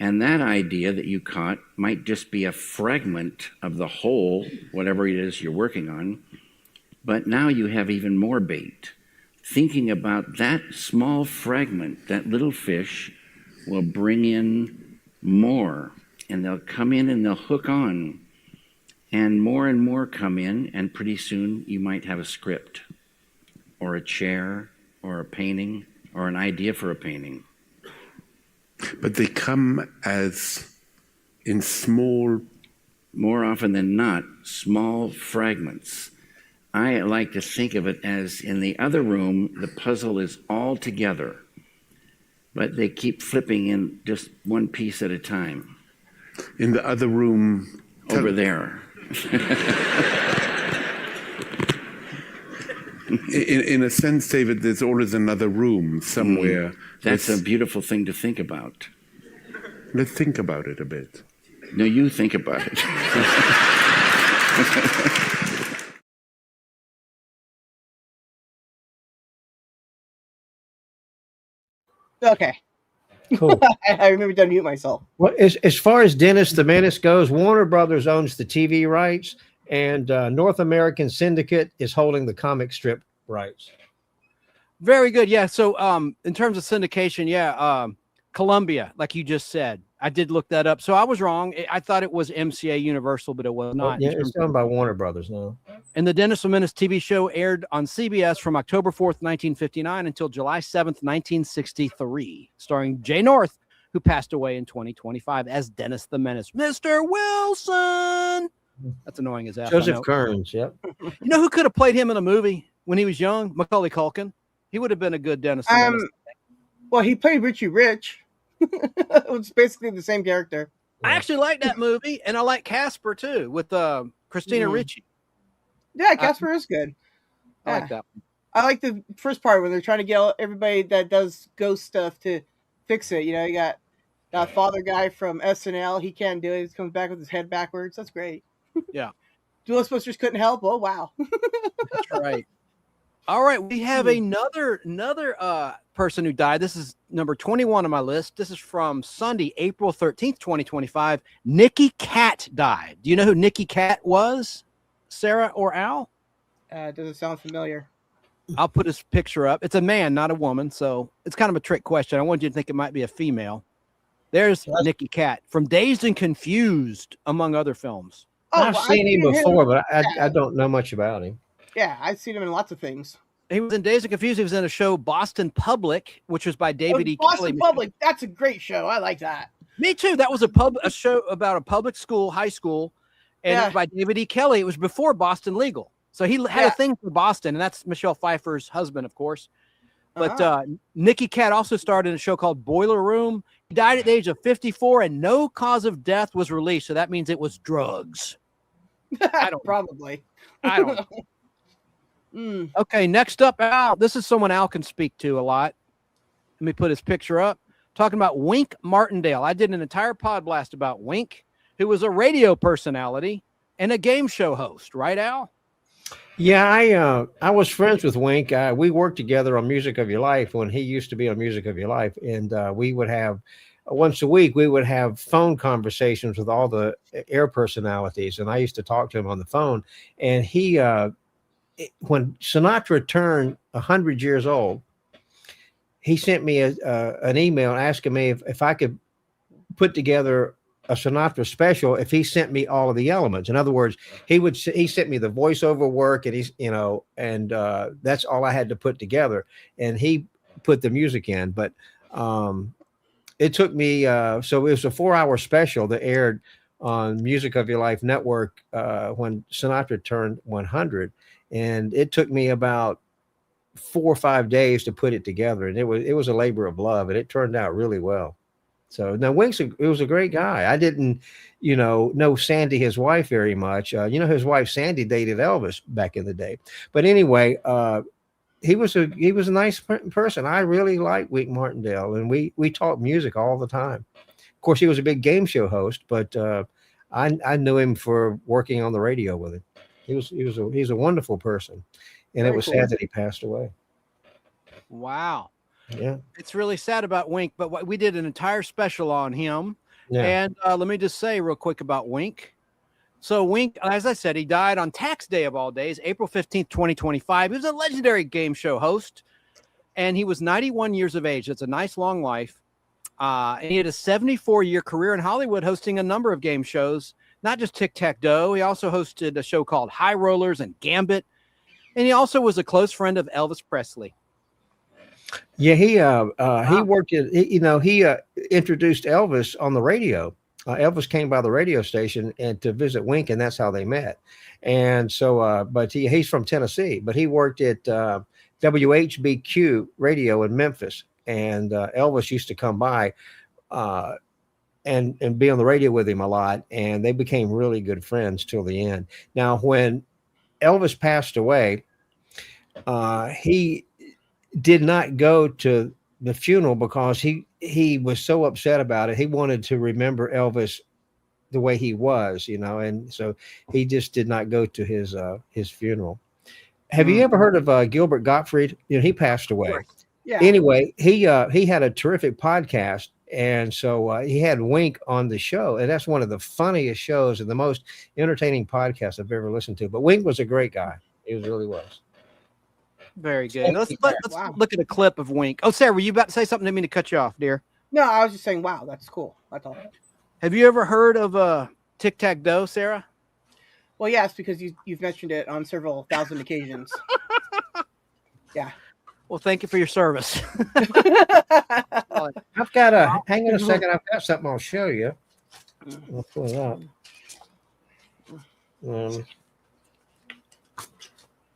And that idea that you caught might just be a fragment of the whole, whatever it is you're working on. But now you have even more bait. Thinking about that small fragment, that little fish, will bring in more. And they'll come in and they'll hook on. And more come in, and pretty soon you might have a script, or a chair, or a painting, or an idea for a painting. But they come as in small... More often than not, small fragments. I like to think of it as in the other room, the puzzle is all together, but they keep flipping in just one piece at a time. In the other room... Over there. in a sense, David, there's always another room somewhere. That's a beautiful thing to think about. Let's think about it a bit. No, you think about it. Okay. Cool. I remember to unmute myself. Well, as far as Dennis the Menace goes, Warner Brothers owns the TV rights, and North American Syndicate is holding the comic strip rights. Very good. Yeah. So in terms of syndication, yeah, Columbia, like you just said, I did look that up. So I was wrong. I thought it was MCA Universal, but it was not. Yeah, it's done by Warner Brothers now. And the Dennis the Menace TV show aired on CBS from October 4th, 1959 until July 7th, 1963, starring Jay North, who passed away in 2025 as Dennis the Menace. Mr. Wilson. That's annoying as hell. Joseph Kearns, yep. You know who could have played him in a movie when he was young? Macaulay Culkin. He would have been a good Dennis the Menace. Well, he played Richie Rich. It was basically the same character. I actually like that movie, and I like Casper too with Christina Ricci. Yeah, Casper is good. I like that one. I like the first part when they're trying to get everybody that does ghost stuff to fix it. You know, you got that father guy from SNL. He can't do it. He comes back with his head backwards. That's great. Yeah. Dual Ghostbusters couldn't help. Oh, wow. That's right. All right, we have another person who died. This is number 21 on my list. This is from Sunday, April 13th, 2025. Nicky Cat died. Do you know who Nicky Cat was, Sarah or Al? Doesn't sound familiar. I'll put his picture up. It's a man, not a woman, so it's kind of a trick question. I wanted you to think it might be a female. There's Nicky Cat from Dazed and Confused, among other films. Oh, I've seen him before, but I don't know much about him. Yeah, I've seen him in lots of things. He was in Dazed and Confused. He was in a show, Boston Public, which was by David E. Boston Kelly. Public. That's a great show. I like that. Me too. That was a show about a public school, high school, and it was by David E. Kelly. It was before Boston Legal. So he had a thing for Boston, and that's Michelle Pfeiffer's husband, of course. But Nicky Cat also starred in a show called Boiler Room. He died at the age of 54, and no cause of death was released. So that means it was drugs. I don't probably. I don't know. Okay, next up, Al. This is someone Al can speak to a lot. Let me put his picture up. Talking about Wink Martindale. I did an entire pod blast about Wink, who was a radio personality and a game show host. Right, Al? Yeah, I was friends with Wink. We worked together on Music of Your Life when he used to be on Music of Your Life, and we would have once a week we would have phone conversations with all the air personalities, and I used to talk to him on the phone. And he, when Sinatra turned 100 years old, he sent me an email asking me if I could put together a Sinatra special if he sent me all of the elements. In other words, he sent me the voiceover work, and that's all I had to put together, and he put the music in. But it took me so it was a 4-hour special that aired on Music of Your Life Network when Sinatra turned 100, and it took me about 4 or 5 days to put it together, and it was a labor of love, and it turned out really well. So now Wink's it was a great guy. I didn't, know Sandy, his wife, very much. His wife Sandy dated Elvis back in the day. But anyway, he was a nice person. I really liked Wink Martindale, and we talked music all the time. Of course, he was a big game show host, but I knew him for working on the radio with him. He's a wonderful person, and it was sad that he passed away. Wow. Yeah, it's really sad about Wink, but we did an entire special on him. Yeah. And let me just say real quick about Wink. So Wink, as I said, he died on tax day of all days, April 15th, 2025. He was a legendary game show host, and he was 91 years of age. That's a nice long life. And he had a 74-year career in Hollywood, hosting a number of game shows, not just Tic-Tac-Doe. He also hosted a show called High Rollers and Gambit. And he also was a close friend of Elvis Presley. Yeah, he worked at, he introduced Elvis on the radio. Elvis came by the radio station and to visit Wink, and that's how they met. And so, but he's from Tennessee, but he worked at WHBQ radio in Memphis, and Elvis used to come by and be on the radio with him a lot, and they became really good friends till the end. Now, when Elvis passed away, he did not go to the funeral because he was so upset about it. He wanted to remember Elvis the way he was, and so he just did not go to his funeral. Have you ever heard of Gilbert Gottfried? He passed away. Yeah. Anyway, he had a terrific podcast, and so he had Wink on the show, and that's one of the funniest shows and the most entertaining podcasts I've ever listened to. But Wink was a great guy. He really was. Very good. Let's look at a clip of Wink. Oh, Sarah, were you about to say something? I didn't mean to cut you off, dear. No, I was just saying, wow, that's cool. That's all. Have you ever heard of tic-tac-toe, Sarah? Well, yes, because you've mentioned it on several thousand occasions. Yeah. Well, thank you for your service. I've got a, hang on a second. I've got something I'll show you. I'll pull it up.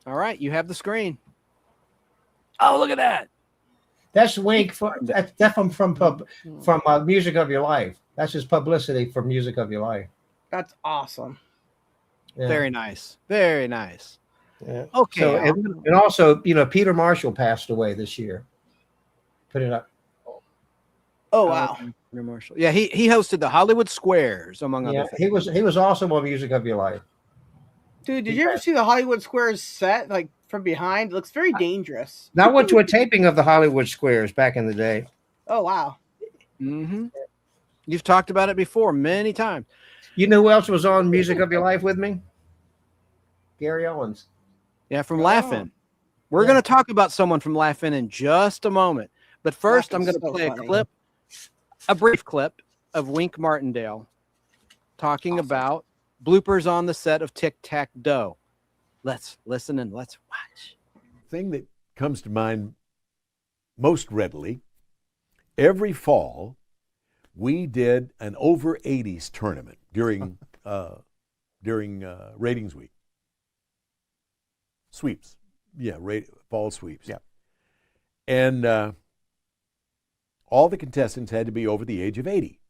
All right, you have the screen. Oh, look at that. That's Wink. That's from Music of Your Life. That's his publicity for Music of Your Life. That's awesome. Yeah. Very nice. Very nice. Yeah. Okay. So, and also, Peter Marshall passed away this year. Put it up. Oh wow. Peter Marshall. Yeah, he hosted the Hollywood Squares, among other things. He was awesome on Music of Your Life. Dude, did you ever see the Hollywood Squares set like from behind? It looks very dangerous. I went to a taping of the Hollywood Squares back in the day. Oh wow. Mm-hmm. You've talked about it before many times. You know who else was on Music of Your Life with me? Gary Owens. Yeah, from Laugh-In. We're going to talk about someone from Laugh-In in just a moment. But first, I'm going to play a brief clip of Wink Martindale talking about bloopers on the set of Tic-Tac-Doe. Let's listen and let's watch. Thing that comes to mind most readily, every fall, we did an over 80s tournament during ratings week. Sweeps. Yeah, fall sweeps. Yeah. And all the contestants had to be over the age of 80.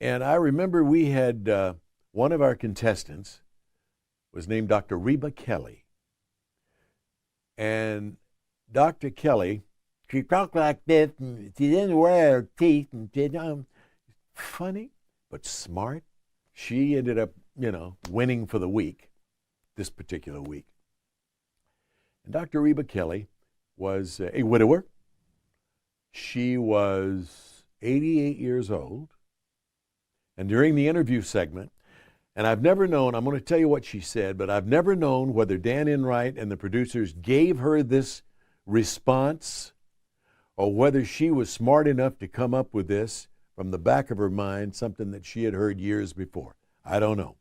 And I remember we had one of our contestants was named Dr. Reba Kelly. And Dr. Kelly, she talked like this, and she didn't wear her teeth, and she, funny, but smart. She ended up, winning for the week, this particular week. And Dr. Reba Kelly was a widower. She was 88 years old. And during the interview segment, and I've never known, I'm going to tell you what she said, but I've never known whether Dan Enright and the producers gave her this response or whether she was smart enough to come up with this from the back of her mind, something that she had heard years before. I don't know.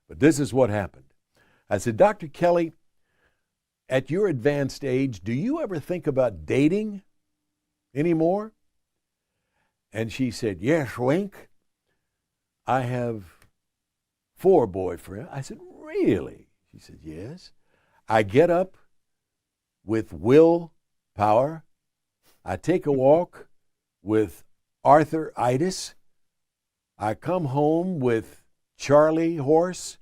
But this is what happened. I said, Dr. Kelly, at your advanced age, do you ever think about dating anymore? And she said, yes, Wink. I have 4 boyfriends. I said, really? She said, yes. I get up with willpower. I take a walk with arthritis. I come home with Charlie horse,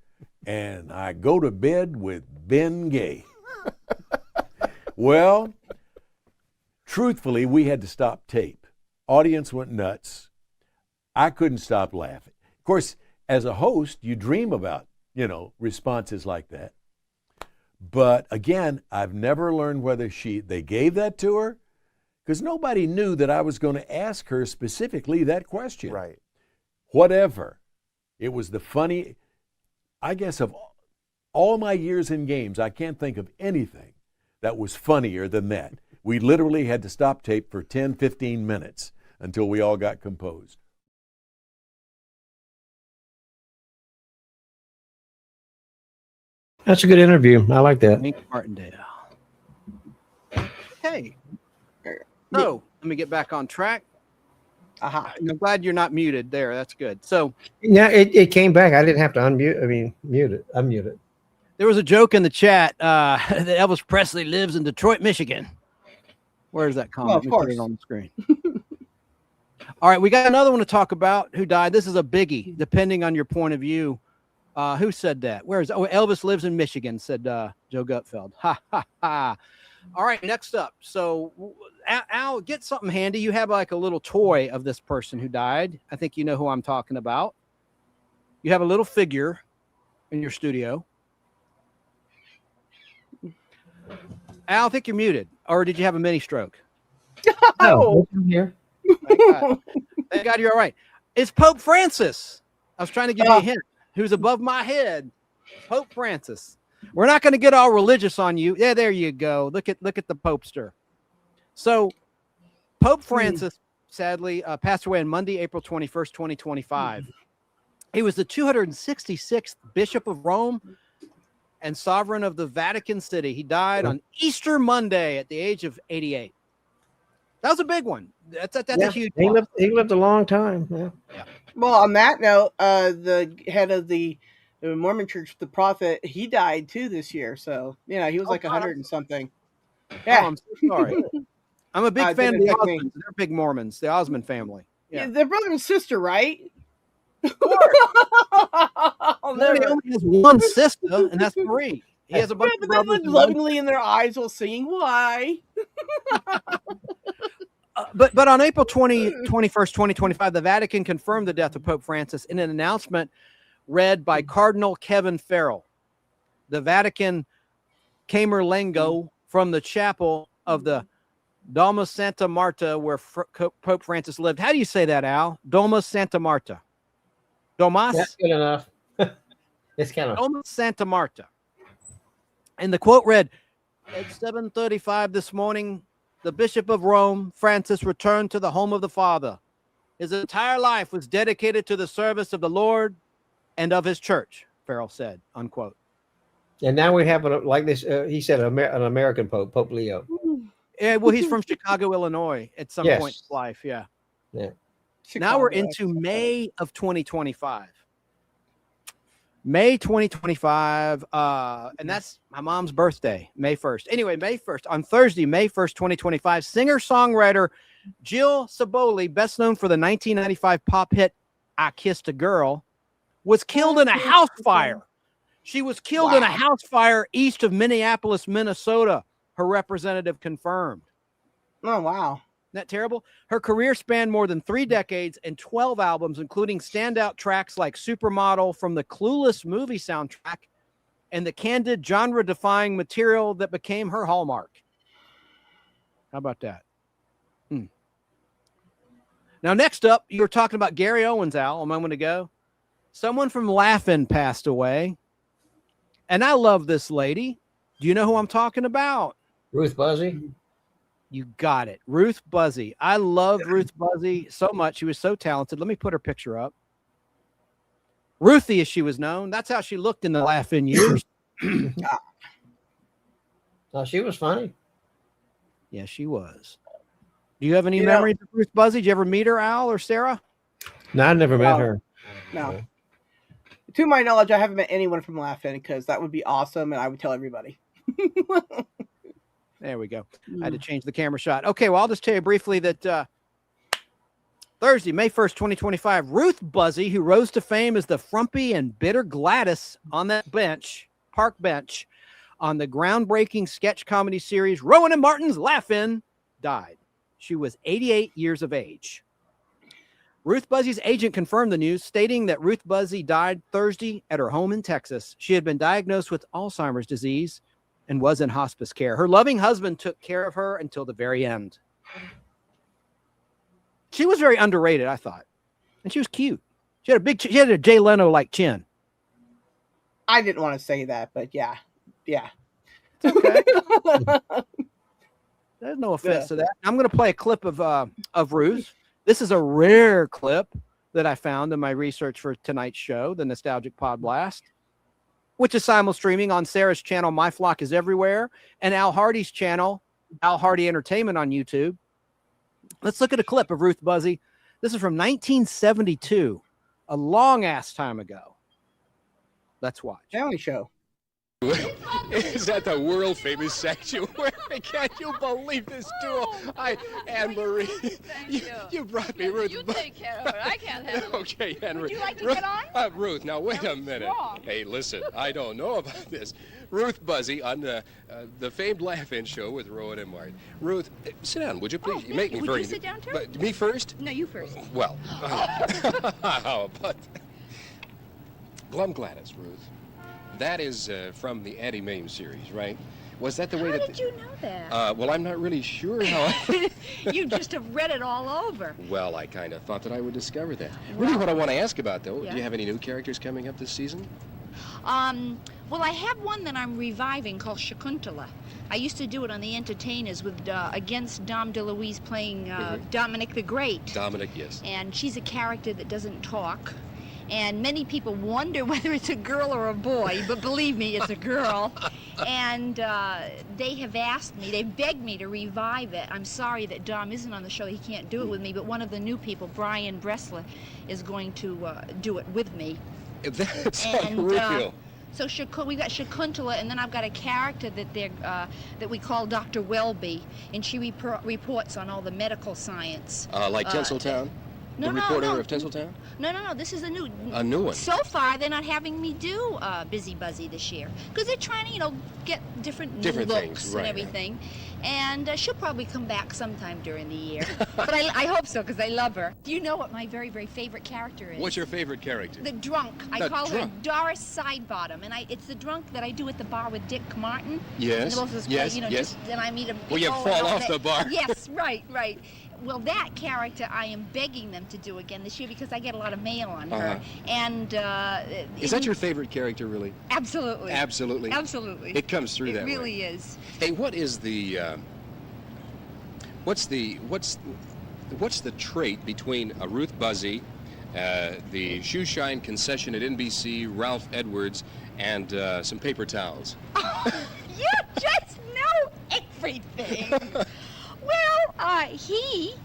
and I go to bed with Ben Gay. Well, truthfully, we had to stop tape. Audience went nuts. I couldn't stop laughing. Of course, as a host, you dream about, responses like that. But again, I've never learned whether they gave that to her, because nobody knew that I was going to ask her specifically that question. Right. Whatever. It was the funny, I guess, of all my years in games, I can't think of anything that was funnier than that. We literally had to stop tape for 10, 15 minutes until we all got composed. That's a good interview. I like that. Wink Martindale. Hey. So, let me get back on track. I'm glad you're not muted there. That's good. So, yeah, it came back. I didn't have to mute it. Unmute it. There was a joke in the chat that Elvis Presley lives in Detroit, Michigan. Where is that comment? Well, of course. Put it on the screen. All right, we got another one to talk about who died. This is a biggie, depending on your point of view. Who said that? Where is it? Oh, Elvis lives in Michigan, said Joe Gutfeld. Ha, ha, ha. All right, next up. So, Al, get something handy. You have like a little toy of this person who died. I think you know who I'm talking about. You have a little figure in your studio. Al, I think you're muted. Or did you have a mini stroke? No, I'm here. Thank God you're all right. It's Pope Francis. I was trying to give you a hint. Who's above my head? Pope Francis. We're not going to get all religious on you. Yeah, there you go. Look at the Popester. So Pope Francis sadly, passed away on Monday, April 21st, 2025. He was the 266th Bishop of Rome and sovereign of the Vatican City. He died on Easter Monday at the age of 88. That was a big one. That's a huge one. He lived a long time. Yeah. Well, on that note, the head of the Mormon Church, the prophet, he died too this year. So he was like 100 and something. Yeah, I'm so sorry. I'm a big fan of the Osmonds. They're big Mormons, the Osmond family. Yeah, they're brother and sister, right? Of course. He only has one sister, and that's Marie. He has a bunch of brothers. They look lovingly in their eyes while singing "Why." But on April 21st, 2025, the Vatican confirmed the death of Pope Francis in an announcement read by Cardinal Kevin Farrell. The Vatican Camerlengo from the chapel of the Domus Santa Marta, where Pope Francis lived. How do you say that, Al? Domus Santa Marta. Domus? That's good enough. It's kind of Domus Santa Marta. And the quote read, at 7:35 this morning, the Bishop of Rome, Francis, returned to the home of the Father. His entire life was dedicated to the service of the Lord and of his church, Farrell said, unquote. And now we have, like this, he said, an American Pope, Pope Leo. Yeah, well, he's from Chicago, Illinois at some point in his life, yeah. Now we're into May of 2025. May 2025, and that's my mom's birthday, May 1st. Anyway, May 1st, on Thursday, May 1st, 2025, singer-songwriter Jill Saboli, best known for the 1995 pop hit I Kissed a Girl, was killed in a house fire. She was killed in a house fire east of Minneapolis, Minnesota, her representative confirmed. Oh, wow. Isn't that terrible? Her career spanned more than 3 decades and 12 albums, including standout tracks like Supermodel from the Clueless movie soundtrack and the candid, genre-defying material that became her hallmark. How about that? Now, next up, you were talking about Gary Owens, Al, a moment ago. Someone from Laugh-In passed away. And I love this lady. Do you know who I'm talking about? Ruth Buzzy. You got it. Ruth Buzzy. I loved Ruth Buzzy so much. She was so talented. Let me put her picture up. Ruthie, as she was known. That's how she looked in the Laugh-In years. Oh, she was funny. Yeah, she was. Do you have any memories of Ruth Buzzy? Did you ever meet her, Al or Sarah? No, I never met her. No. To my knowledge, I haven't met anyone from Laugh-In because that would be awesome, and I would tell everybody. There we go. I had to change the camera shot. Okay, well, I'll just tell you briefly that Thursday, May 1st, 2025, Ruth Buzzy, who rose to fame as the frumpy and bitter Gladys on that bench, park bench, on the groundbreaking sketch comedy series Rowan and Martin's Laugh-In, died. She was 88 years of age. Ruth Buzzy's agent confirmed the news, stating that Ruth Buzzy died Thursday at her home in Texas. She had been diagnosed with Alzheimer's disease and was in hospice care. Her loving husband took care of her until the very end. She was very underrated, I thought. And she was cute. She had a Jay Leno-like chin. I didn't want to say that, but yeah. Yeah. It's okay. There's no offense to that. I'm going to play a clip of Ruth. This is a rare clip that I found in my research for tonight's show, the Nostalgic Pod Blast, which is simul-streaming on Sarah's channel, My Flock is Everywhere, and Al Hardee's channel, Al Hardee Entertainment on YouTube. Let's look at a clip of Ruth Buzzy. This is from 1972, a long-ass time ago. Let's watch. Family show. Is that the world famous sanctuary? Can't you believe this duel? Anne-Marie, you brought me Ruth. You take care of it. I can't handle it. Okay, Anne-Marie. Would you like to get on? Ruth, now wait a minute. wrong? Hey, listen, I don't know about this. Ruth Buzzy on the famed Laugh-In show with Rowan and Martin. Ruth, sit down, would you please? You make me Would very. you sit down too? But me first? No, you first. Well, how about Glum Gladys, Ruth? That is from the Auntie Mame series, right? Was that the way that... How did you know that? Well, I'm not really sure how... You just have read it all over. Well, I kind of thought that I would discover that. Really, what I want to ask about, though, Yeah. do you have any new characters coming up this season? Well, I have one that I'm reviving called Shakuntala. I used to do it on The Entertainers with against Dom DeLuise playing Dominic the Great. Dominic, yes. And she's a character that doesn't talk. And many people wonder whether it's a girl or a boy, but believe me, it's a girl. And they have asked me, they've begged me to revive it. I'm sorry that Dom isn't on the show, he can't do it with me, but one of the new people, Brian Bressler, is going to do it with me. That's unreal. So we got Shakuntala, and then I've got a character that that we call Dr. Welby, and she reports on all the medical science. Like Tinseltown? No, the no, reporter no. of Tinseltown? No, this is a new one. So far, they're not having me do Busy Buzzy this year, because they're trying to, get different looks things, right, and everything. And she'll probably come back sometime during the year. But I hope so, because I love her. Do you know what my very, very favorite character is? What's your favorite character? The drunk. I The call drunk. her Doris Sidebottom, and it's the drunk that I do at the bar with Dick Martin. Yes, And those yes, play, yes. Then I meet him. Well, you fall off the bar. Yes, right. Well, that character I am begging them to do again this year because I get a lot of mail on her. And is that your favorite character, really? Absolutely. Absolutely. Absolutely. It comes through that way. It really is. Hey, what is the what's the trait between a Ruth Buzzy, the shoe shine concession at NBC, Ralph Edwards, and some paper towels? You just know everything. Well, he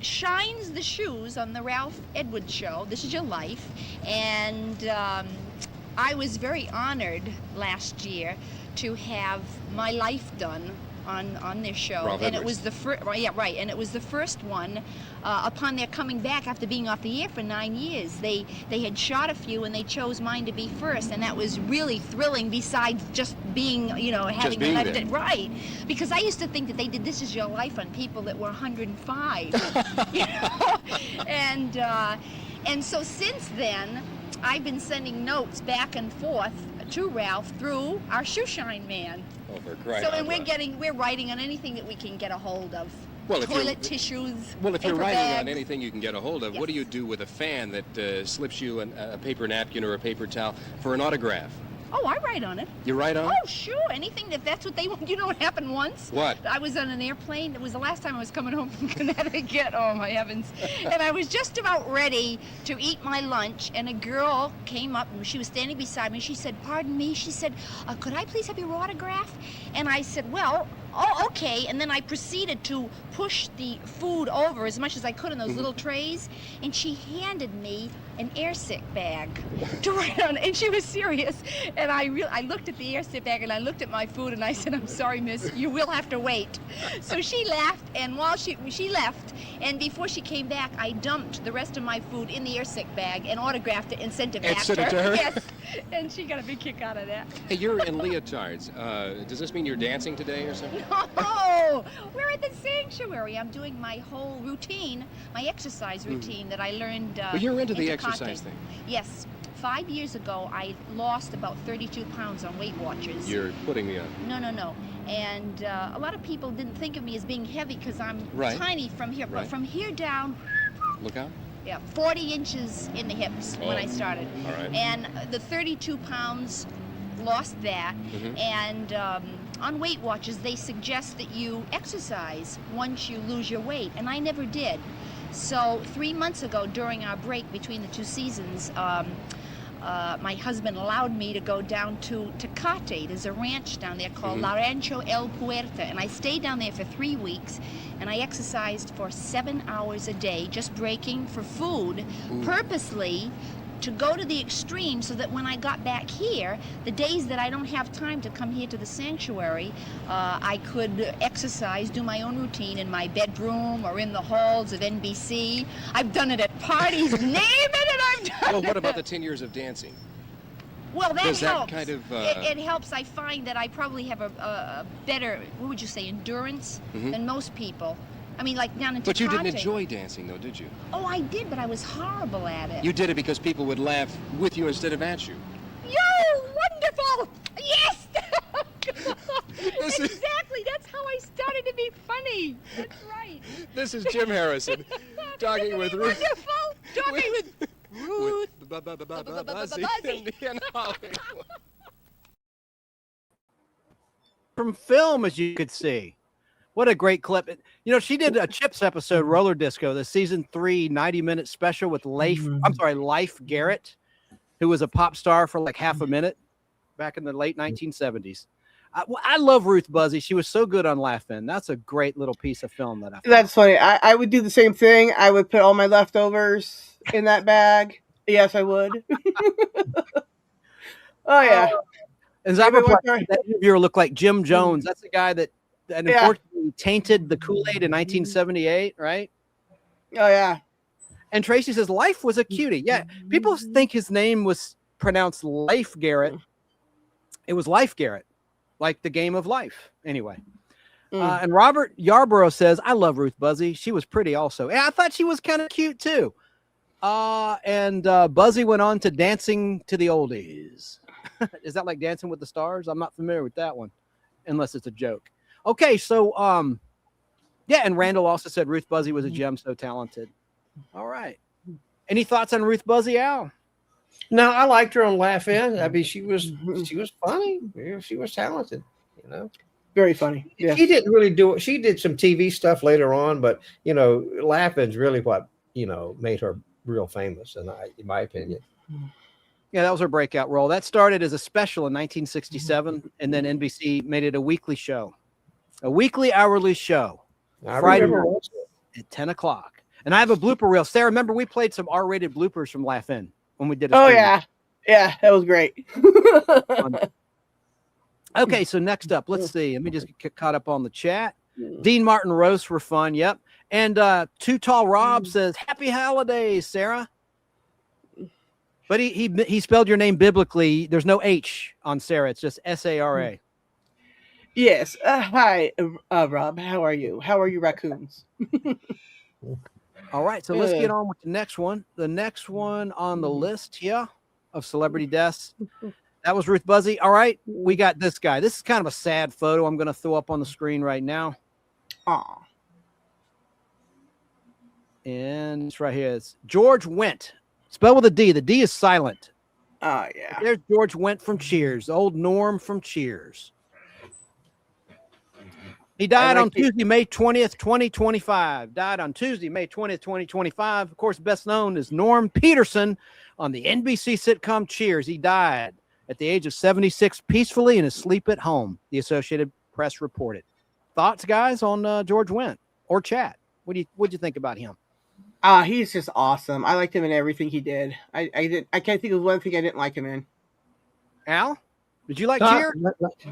shines the shoes on the Ralph Edwards show, This Is Your Life, and I was very honored last year to have my life done on this show. Ralph and Edwards. it was the first, yeah, right, and it was the first one upon their coming back after being off the air for 9 years. They had shot a few and they chose mine to be first, and that was really thrilling besides just being, having being left there. it right. Because I used to think that they did This Is Your Life on people that were 105. And so since then, I've been sending notes back and forth to Ralph through our shoeshine man. Oh, for crying So, out and loud. we're writing on anything that we can get a hold of. Well, if you're- Toilet tissues. Well, if you're paper writing on bags. anything you can get a hold of, what do you do with a fan that slips you a paper napkin or a paper towel for an autograph? Oh, I write on it. You write on? Oh, sure. Anything, if that's what they want. You know what happened once? What? I was on an airplane. It was the last time I was coming home from Connecticut. Oh, my heavens. And I was just about ready to eat my lunch, and a girl came up, and she was standing beside me. She said, "Pardon me." She said, "Could I please have your autograph?" And I said, "Well, oh, okay." And then I proceeded to push the food over as much as I could in those little trays, and she handed me an airsick bag to write on, and she was serious. And I looked at the airsick bag, and I looked at my food, and I said, "I'm sorry, miss, you will have to wait." So she laughed, and while she left, and before she came back, I dumped the rest of my food in the airsick bag and autographed it and sent it And back sent it to her? Yes, and she got a big kick out of that. Hey, you're in leotards. Does this mean you're dancing today or something? Oh, we're at the sanctuary. I'm doing my whole routine, my exercise routine that I learned. Well, you're into the Conte. exercise thing. Yes. 5 years ago, I lost about 32 pounds on Weight Watchers. You're putting me on. No. And a lot of people didn't think of me as being heavy because I'm Right. tiny from here. Right. But from here down, Look out. yeah, 40 inches in the hips when Oh, I started. all right. And the 32 pounds, lost that. Mhm. And on Weight Watchers, they suggest that you exercise once you lose your weight, and I never did. So 3 months ago, during our break between the two seasons, my husband allowed me to go down to Tecate. There's a ranch down there called La Rancho El Puerta, and I stayed down there for 3 weeks, and I exercised for 7 hours a day, just breaking for food, purposely to go to the extreme so that when I got back here, the days that I don't have time to come here to the sanctuary, I could exercise, do my own routine in my bedroom or in the halls of NBC. I've done it at parties, name it, and I've done Well, what it. about the 10 years of dancing? Well, that Does that helps. kind of, it helps. I find that I probably have a better, what would you say, endurance than most people. I mean, like down in But you didn't Tecate. enjoy dancing, though, did you? Oh, I did, but I was horrible at it. You did it because people would laugh with you instead of at you. Yo, wonderful! Yes! This is- Exactly, that's how I started to be funny. That's right. This is Jim Harrison talking with Ruth. Wonderful! Talking with Ruth Buzzy in Hollywood. From film, as you could see. What a great clip. You know, she did a Chips episode, Roller Disco, the season 3 90-minute special with Life Garrett, who was a pop star for like half a minute back in the late 1970s. I love Ruth Buzzy. She was so good on Laugh-In. That's a great little piece of film that I found. That's funny. I would do the same thing. I would put all my leftovers in that bag. Yes, I would. Oh, yeah. As I remember, that interviewer looked like Jim Jones. That's the guy that unfortunately tainted the Kool-Aid in 1978, right? Oh, yeah. And Tracy says Life was a cutie. Yeah, people think his name was pronounced Life Garrett. It was Life Garrett, like the game of life. Anyway. And Robert Yarborough says, I love Ruth Buzzy. She was pretty also. And I thought she was kind of cute too. And Buzzy went on to Dancing to the Oldies. Is that like Dancing with the Stars? I'm not familiar with that one, unless it's a joke. Okay, so yeah, and Randall also said Ruth Buzzy was a gem, so talented. All right. Any thoughts on Ruth Buzzy, Al? No, I liked her on Laugh-In. I mean, she was funny. She was talented, you know. Very funny. Yeah. She didn't really do it. She did some TV stuff later on, but you know, Laugh-In's really what, you know, made her real famous, in my opinion. Yeah, that was her breakout role. That started as a special in 1967, and then NBC made it a weekly show, a weekly hourly show, Friday at 10 o'clock. And I have a blooper reel. Sarah, remember we played some R-rated bloopers from Laugh-In when we did. Oh yeah, that was great. Okay, so next up, let's see. Let me just get caught up on the chat. Dean Martin roasts were fun. Yep. And Too Tall Rob says, "Happy holidays, Sarah." But he spelled your name biblically. There's no H on Sarah. It's just Sara. Yes. Hi, Rob. How are you? How are you, raccoons? All right. So let's get on with the next one. The next one on the list here of celebrity deaths. That was Ruth Buzzy. All right. We got this guy. This is kind of a sad photo I'm going to throw up on the screen right now. Aw. And it's right here. It's George Wendt. Spelled with a D. The D is silent. Oh, yeah. There's George Wendt from Cheers. Old Norm from Cheers. He died on Tuesday, May 20th, 2025. Died on Tuesday, May 20th, 2025. Of course, best known as Norm Peterson on the NBC sitcom Cheers. He died at the age of 76 peacefully in his sleep at home, the Associated Press reported. Thoughts, guys, on George Wendt or chat? What'd you think about him? He's just awesome. I liked him in everything he did. I can't think of one thing I didn't like him in. Al, did you like Cheers?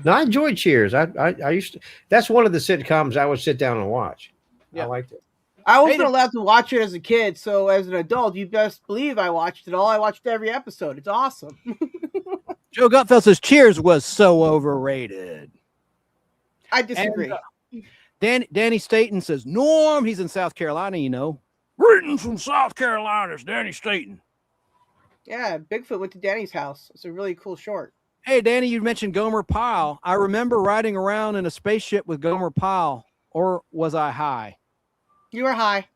No, I enjoyed Cheers. I used to. That's one of the sitcoms I would sit down and watch. Yeah. I liked it. I wasn't allowed to watch it as a kid, so as an adult, you best believe I watched it all. I watched every episode. It's awesome. Joe Gutfeld says Cheers was so overrated. I disagree. And, Danny Staten says Norm. He's in South Carolina, you know. Greetings from South Carolina. It's Danny Staten. Yeah, Bigfoot went to Danny's house. It's a really cool short. Hey, Danny, you mentioned Gomer Pyle. I remember riding around in a spaceship with Gomer Pyle, or was I high? You were high.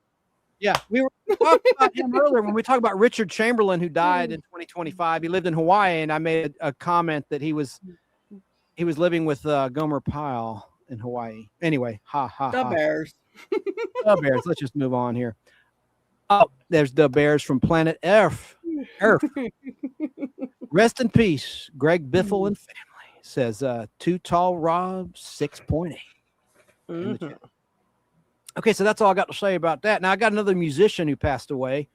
Yeah, we were talking about him earlier when we talked about Richard Chamberlain, who died in 2025. He lived in Hawaii, and I made a comment that he was living with Gomer Pyle in Hawaii. Anyway, The Bears. The Bears. Let's just move on here. Oh, there's the Bears from Planet Earth. Rest in peace, Greg Biffle and family. Says Too Tall Rob 6.8. Okay, so that's all I got to say about that. Now I got another musician who passed away.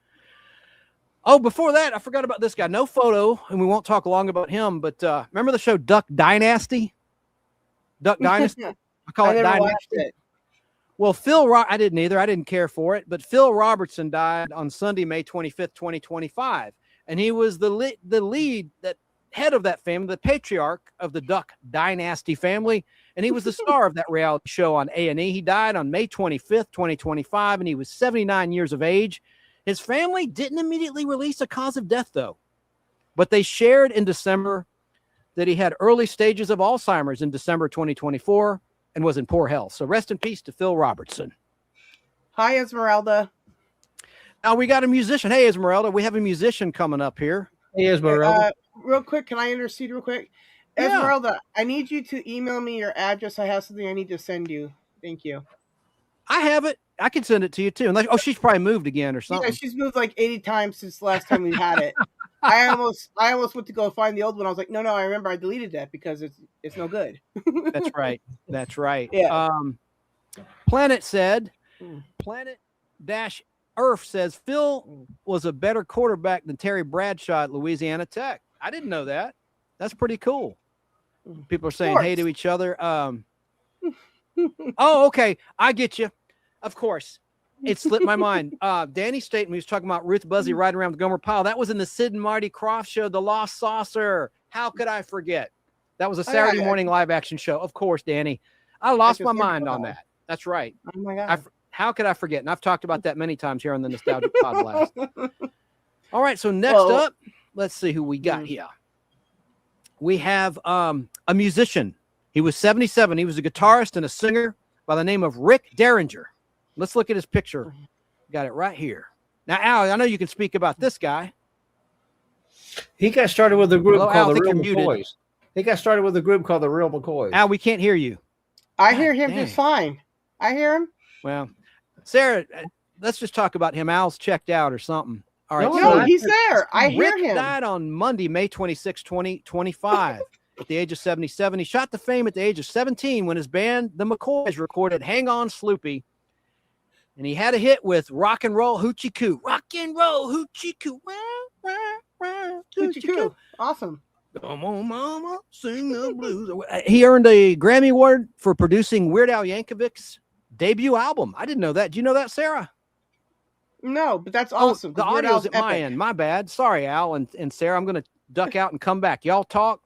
Oh, before that, I forgot about this guy. No photo, and we won't talk long about him. But remember the show Duck Dynasty? Duck Dynasty. I call it Dynasty. Watched it. Well, I didn't either. I didn't care for it. But Phil Robertson died on Sunday, May 25th, 2025. And he was the lead, that head of that family, the patriarch of the Duck Dynasty family. And he was the star of that reality show on A&E. He died on May 25th, 2025, and he was 79 years of age. His family didn't immediately release a cause of death, though. But they shared in December that he had early stages of Alzheimer's in December 2024. And was in poor health. So rest in peace to Phil Robertson. Hi, Esmeralda. Now we got a musician. Hey, Esmeralda, we have a musician coming up here. Hey, Esmeralda. Real quick, can I intercede real quick? Yeah. Esmeralda, I need you to email me your address. I have something I need to send you. Thank you. I have it. I can send it to you too. Unless, oh, she's probably moved again or something. Yeah, she's moved like 80 times since the last time we had it. I almost went to go find the old one. I was like, no, I remember I deleted that because it's no good. That's right. That's right. Yeah. Planet said, Planet-Earth says Phil was a better quarterback than Terry Bradshaw at Louisiana Tech. I didn't know that. That's pretty cool. People are saying hey to each other. Oh, okay. I get you. Of course. It slipped my mind. Danny Staten, we was talking about Ruth Buzzy riding around with Gomer Pyle. That was in the Sid and Marty Krofft show, The Lost Saucer. How could I forget? That was a Saturday morning live action show. Of course, Danny. I lost my mind on that. That's right. Oh my God. How could I forget? And I've talked about that many times here on the Nostalgic Podcast. All right. So next up, let's see who we got here. We have a musician. He was 77. He was a guitarist and a singer by the name of Rick Derringer. Let's look at his picture. Got it right here. Now, Al, I know you can speak about this guy. He got started with a group called Al, the Real McCoys. He got started with a group called the Real McCoys. Al, we can't hear you. I hear him just fine. I hear him. Well, Sarah, let's just talk about him. Al's checked out or something. All right. No, he's there. I hear Rick him. Died on Monday, May 26, 2025. At the age of 77. He shot to fame at the age of 17 when his band, the McCoys, recorded Hang On Sloopy. And he had a hit with Rock and Roll Hoochie Coo. Rock and Roll Hoochie Coo. Hoochie Coo. Awesome. Come on, mama, sing the blues. He earned a Grammy Award for producing Weird Al Yankovic's debut album. I didn't know that. Do you know that, Sarah? No, but that's awesome. The audio's at my end. My bad. Sorry, Al and Sarah. I'm going to duck out and come back. Y'all talk.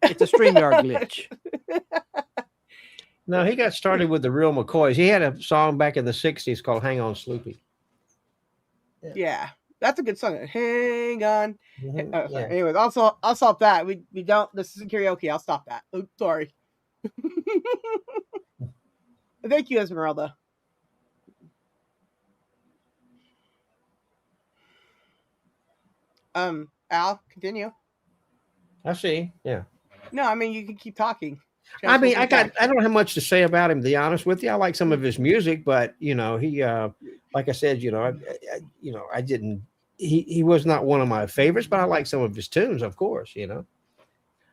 It's a StreamYard glitch. No, he got started with the Real McCoys. He had a song back in the 60s called Hang On Sloopy. Yeah, that's a good song. Hang on. Yeah. Anyways, also I'll stop that. We don't. This isn't karaoke. I'll stop that. Oops, sorry. Thank you, Esmeralda. Al, continue. I see. Yeah. No, I mean you can keep talking. I mean, I don't have much to say about him, to be honest with you. I like some of his music, but he, like I said, I didn't. He was not one of my favorites, but I like some of his tunes, of course.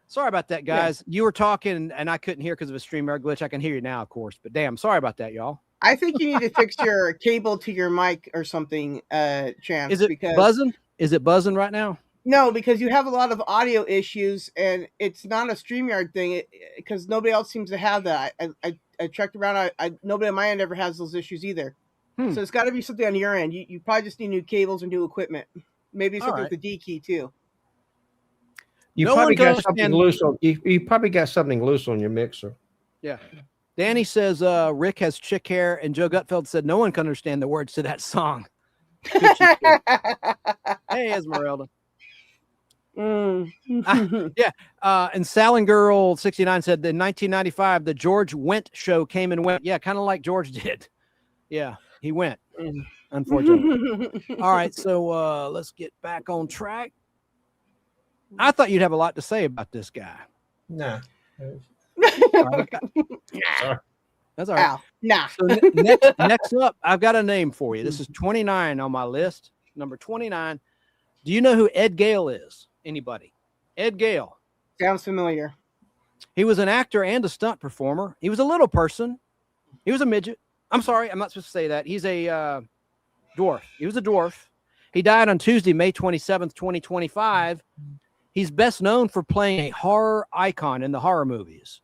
Sorry about that, guys. You were talking and I couldn't hear because of a StreamYard glitch. I can hear you now, of course, but damn, sorry about that, y'all. I think you need to fix your cable to your mic or something, Chance. Is it buzzing? Is it buzzing right now? No, because you have a lot of audio issues, and it's not a StreamYard thing. Because nobody else seems to have that. I checked around. Nobody on my end ever has those issues either. So it's got to be something on your end. You probably just need new cables and new equipment. Maybe something with the D key too. You probably got something loose on. You probably got something loose on your mixer. Yeah. Danny says Rick has chick hair, and Joe Gutfeld said no one can understand the words to that song. Hey, Esmeralda. And Salinger 69 said that in 1995 the George Wendt show came and went. Yeah, kind of like George did. Yeah, he went, unfortunately. All right, so let's get back on track. I thought you'd have a lot to say about this guy. No. That's all right. Ow. Nah. So next up, I've got a name for you. This is 29 on my list. Number 29. Do you know who Ed Gale is? Anybody? Ed Gale. Sounds familiar. He was an actor and a stunt performer. He was a little person. He was a midget. I'm sorry, I'm not supposed to say that. He's a dwarf. He was a dwarf. He died on Tuesday, May 27th, 2025. He's best known for playing a horror icon in the horror movies.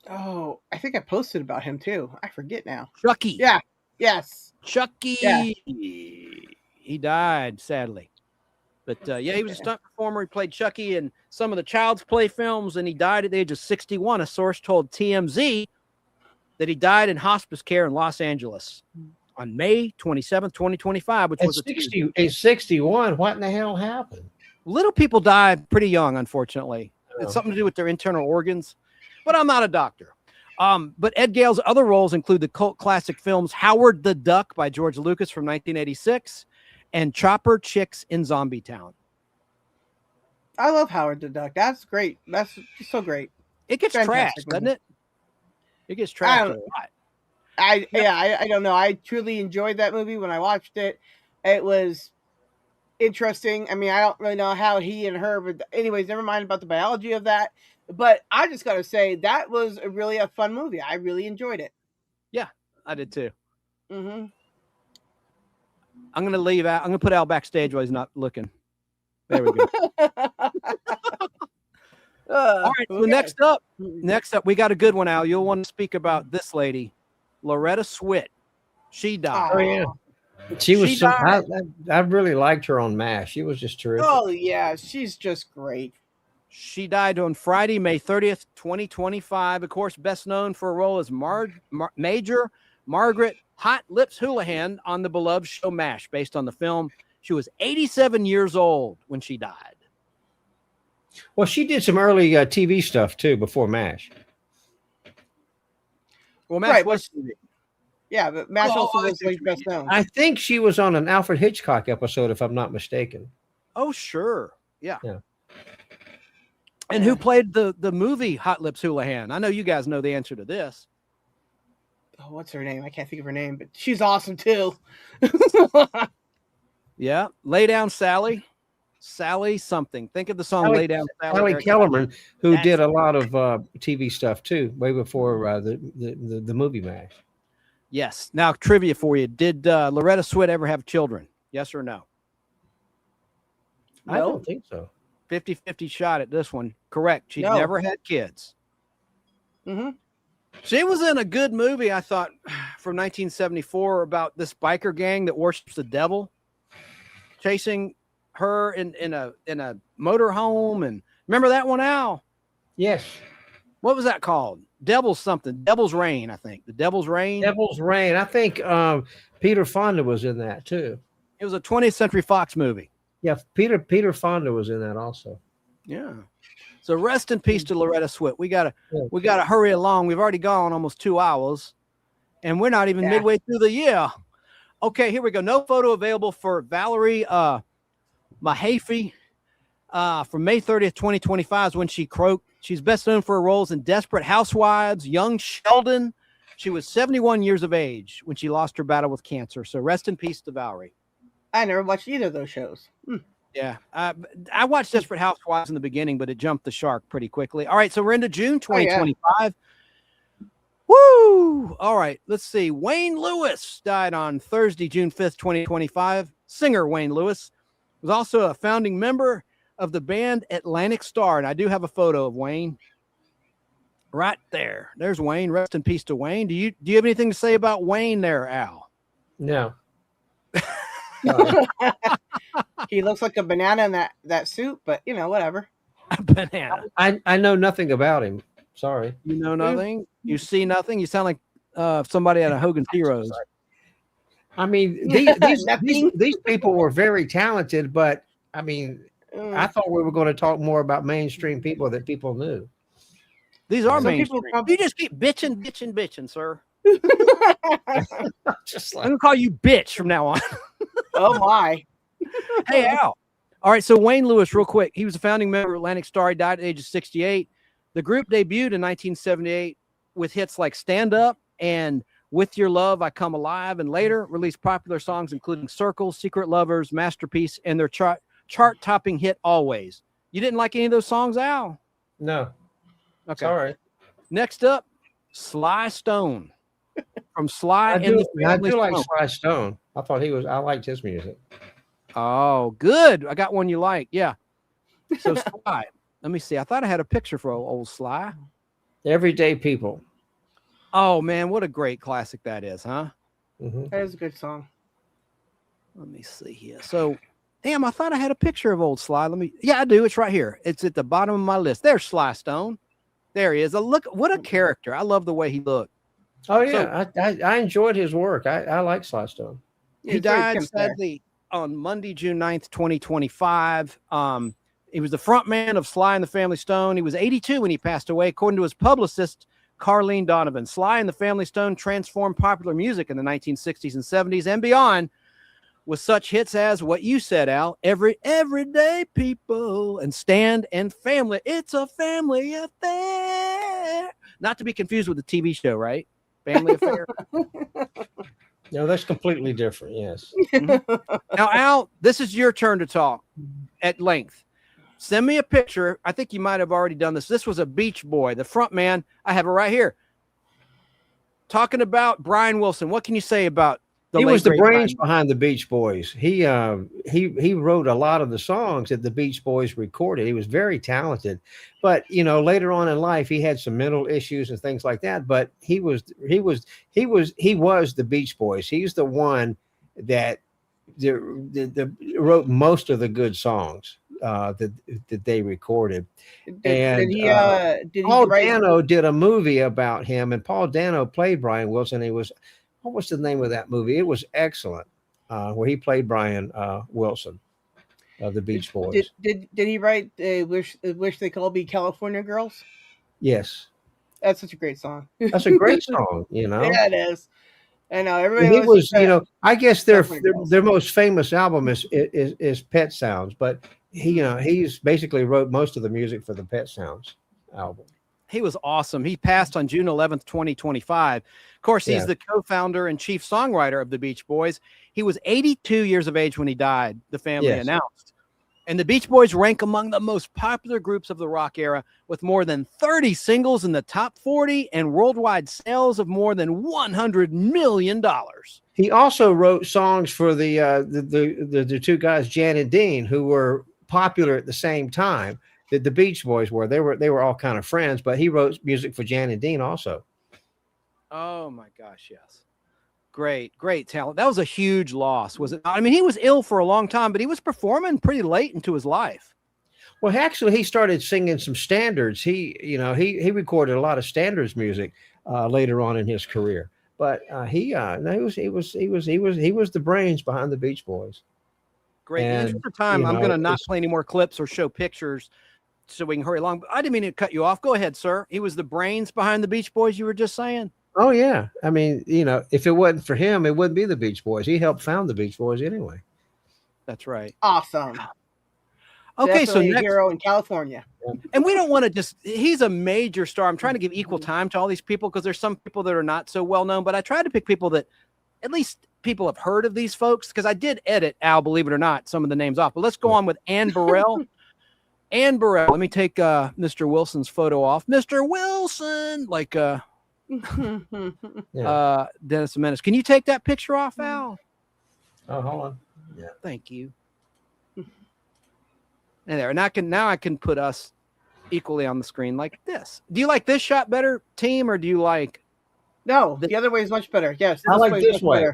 Oh, I think I posted about him too. I forget now. Chucky. Yeah. Yes. Chucky. Yeah. He died, sadly. But he was a stunt performer. He played Chucky in some of the Child's Play films, and he died at the age of 61. A source told TMZ that he died in hospice care in Los Angeles on May 27th, 2025, which was a 61. What in the hell happened? Little people die pretty young, unfortunately. It's something to do with their internal organs, but I'm not a doctor. But Ed Gale's other roles include the cult classic films Howard the Duck by George Lucas from 1986 and Chopper Chicks in Zombie Town. I love Howard the Duck. That's great. That's so great. It gets Fantastic trashed, doesn't movie. it? It gets I trashed a don't, lot. I don't know. I truly enjoyed that movie when I watched it. It was interesting. I mean, I don't really know how he and her, but anyways, never mind about the biology of that. But I just got to say that was really a fun movie. I really enjoyed it. Yeah, I did too. Mm-hmm. I'm going to leave out. I'm going to put Al backstage while he's not looking. There we go. All right. So next up, we got a good one, Al. You'll want to speak about this lady, Loretta Swit. She died. Oh yeah, she was. I really liked her on MASH. She was just terrific. Oh yeah, she's just great. She died on Friday, May 30th, 2025. Of course, best known for a role as Major Margaret Hot Lips Houlihan on the beloved show MASH, based on the film. She was 87 years old when she died. Well, she did some early TV stuff too before MASH. Well, MASH was TV. Yeah, but MASH also was like best known. I think she was on an Alfred Hitchcock episode, if I'm not mistaken. Oh, sure. Yeah. Yeah. And who played the movie Hot Lips Houlihan? I know you guys know the answer to this. Oh, what's her name? I can't think of her name, but she's awesome too. Yeah. Lay Down Sally. Sally something. Think of the song Lay Down Sally. Sally Kellerman, who did a lot of TV stuff too, way before the movie MASH. Yes. Now, trivia for you. Did Loretta Swit ever have children? Yes or no? I don't think so. 50-50 shot at this one. Correct. She never had kids. Mm-hmm. She was in a good movie, I thought, from 1974 about this biker gang that worships the devil, chasing her in a motorhome. And remember that one, Al? Yes. What was that called? Devil's something. Devil's Reign, I think. The Devil's Reign. Devil's Reign. I think Peter Fonda was in that too. It was a 20th Century Fox movie. Yeah, Peter Fonda was in that also. Yeah. So rest in peace to Loretta Swit. We gotta hurry along. We've already gone almost 2 hours, and we're not even midway through the year. Okay, here we go. No photo available for Valerie Mahaffey from May 30th, 2025 is when she croaked. She's best known for her roles in Desperate Housewives, Young Sheldon. She was 71 years of age when she lost her battle with cancer. So rest in peace to Valerie. I never watched either of those shows. Yeah. I watched Desperate Housewives in the beginning, but it jumped the shark pretty quickly. All right. So we're into June 2025. Woo! All right. Let's see. Wayne Lewis died on Thursday, June 5th, 2025. Singer Wayne Lewis was also a founding member of the band Atlantic Star. And I do have a photo of Wayne right there. There's Wayne. Rest in peace to Wayne. Do you have anything to say about Wayne there, Al? No. He looks like a banana in that suit, but whatever. A banana. I know nothing about him. Sorry. You know nothing? You see nothing? You sound like somebody at a Hogan's Heroes. I mean, these people were very talented, but I mean, I thought we were going to talk more about mainstream people that people knew. These are mainstream. You just keep bitching, sir. Just I'm going to call you bitch from now on. Oh, my. Hey, Al. All right, so Wayne Lewis, real quick. He was a founding member of Atlantic Star. He died at the age of 68. The group debuted in 1978 with hits like Stand Up and With Your Love, I Come Alive, and later released popular songs including Circles, Secret Lovers, Masterpiece, and their chart-topping hit Always. You didn't like any of those songs, Al? No. Okay. Sorry. Next up, Sly Stone. From Sly I and the Family do like Stone. Sly Stone. I liked his music. Oh, good. I got one you like. Yeah. So Sly. Let me see. I thought I had a picture for old Sly. Everyday People. Oh, man. What a great classic that is, huh? Mm-hmm. That is a good song. Let me see here. So, damn, I thought I had a picture of old Sly. Yeah, I do. It's right here. It's at the bottom of my list. There's Sly Stone. There he is. Look, what a character. I love the way he looked. Oh, yeah. So, I enjoyed his work. I like Sly Stone. He died, sadly, on Monday, June 9th, 2025. He was the front man of Sly and the Family Stone. He was 82 when he passed away. According to his publicist, Carlene Donovan. Sly and the Family Stone transformed popular music in the 1960s and 70s and beyond with such hits as what you said, Al, Everyday People and Stand and Family. It's a family affair. Not to be confused with the TV show, right? Family Affair. No, that's completely different. Yes. Now, Al, this is your turn to talk at length. Send me a picture. I think you might have already done this. This was a Beach Boy, the front man. I have it right here. Talking about Brian Wilson. What can you say about He was the brains Brian? behind the Beach Boys. He wrote a lot of the songs that the Beach Boys recorded. He was very talented, but later on in life he had some mental issues and things like that. But he was the Beach Boys. He's the one that wrote most of the good songs that they recorded. Paul Dano did a movie about him, and Paul Dano played Brian Wilson. What was the name of that movie? It was excellent, where he played Brian Wilson of the Beach Boys. Did he write Wish They Could All Be California Girls? Yes. That's such a great song. That's a great song, Yeah, it is. I know everybody. He was, I guess their most famous album is Pet Sounds, but he's basically wrote most of the music for the Pet Sounds album. He was awesome. He passed on June 11th, 2025. Of course, he's the co-founder and chief songwriter of the Beach Boys. He was 82 years of age when he died, the family announced. And the Beach Boys rank among the most popular groups of the rock era with more than 30 singles in the top 40 and worldwide sales of more than $100 million. He also wrote songs for the two guys, Jan and Dean, who were popular at the same time that the Beach Boys were. They were all kind of friends, but he wrote music for Jan and Dean also. Oh my gosh, yes. Great talent. That was a huge loss, was it not? I mean, he was ill for a long time, but he was performing pretty late into his life. Well, actually, he started singing some standards. He recorded a lot of standards music later on in his career. But he was the brains behind the Beach Boys. Great. In the interest of time, I'm going to not play any more clips or show pictures so we can hurry along. But I didn't mean to cut you off. Go ahead, sir. He was the brains behind the Beach Boys, you were just saying? Oh, yeah. I mean, if it wasn't for him, it wouldn't be the Beach Boys. He helped found the Beach Boys anyway. That's right. Awesome. Okay, Definitely so a next, hero in California. and we don't want to he's a major star. I'm trying to give equal time to all these people because there's some people that are not so well known, but I tried to pick people that at least people have heard of these folks because I did edit, Al, believe it or not, some of the names off. But let's go on with Ann Burrell. Ann Burrell. Let me take Mr. Wilson's photo off. Mr. Wilson, Dennis Menace. Can you take that picture off, Al? Oh, hold on. Yeah. Thank you. And there. And now I can put us equally on the screen like this. Do you like this shot better, team, or do you like No, the other way is much better. Yes. I like this way.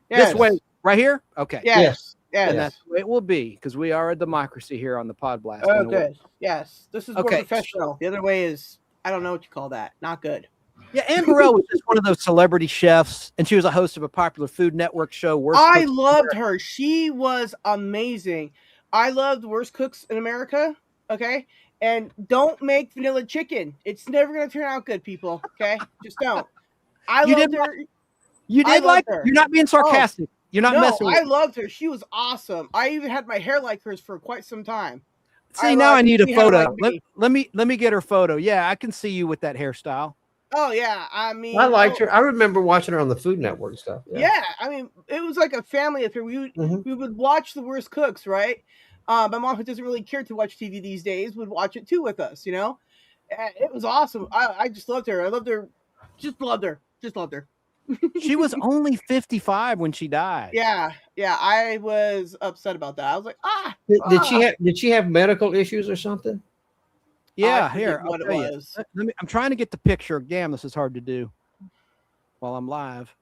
Yes. This way right here? Okay. Yes. Yes. And that's the way it will be because we are a democracy here on the Pod Blast. Oh, good. Yes. This is more Okay. professional. The other way is, I don't know what you call that. Not good. Yeah, Ann Burrell was just one of those celebrity chefs, and she was a host of a popular Food Network show. Worst I Cooks in loved America. her. She was amazing. I loved Worst Cooks in America. Okay. And don't make vanilla chicken. It's never going to turn out good, people. Okay. Just don't. I You loved did her. You I did like loved her. You're not being sarcastic. You're not No, messing with I me. loved her. She was awesome. I even had my hair like hers for quite some time. See, now I need a she had photo. like me. Let me get her photo. Yeah, I can see you with that hairstyle. Oh yeah, I mean, I liked her. I remember watching her on the Food Network stuff. Yeah, I mean, it was like a family affair. We would watch The Worst Cooks, right? My mom, who doesn't really care to watch TV these days, would watch it too with us. And it was awesome. I just loved her. I loved her. Just loved her. Just loved her. She was only 55 when she died. Yeah, I was upset about that. I was like, Did she have medical issues or something? Yeah, I forget here. what I'll it tell you. was. I'm trying to get the picture. Damn, this is hard to do while I'm live.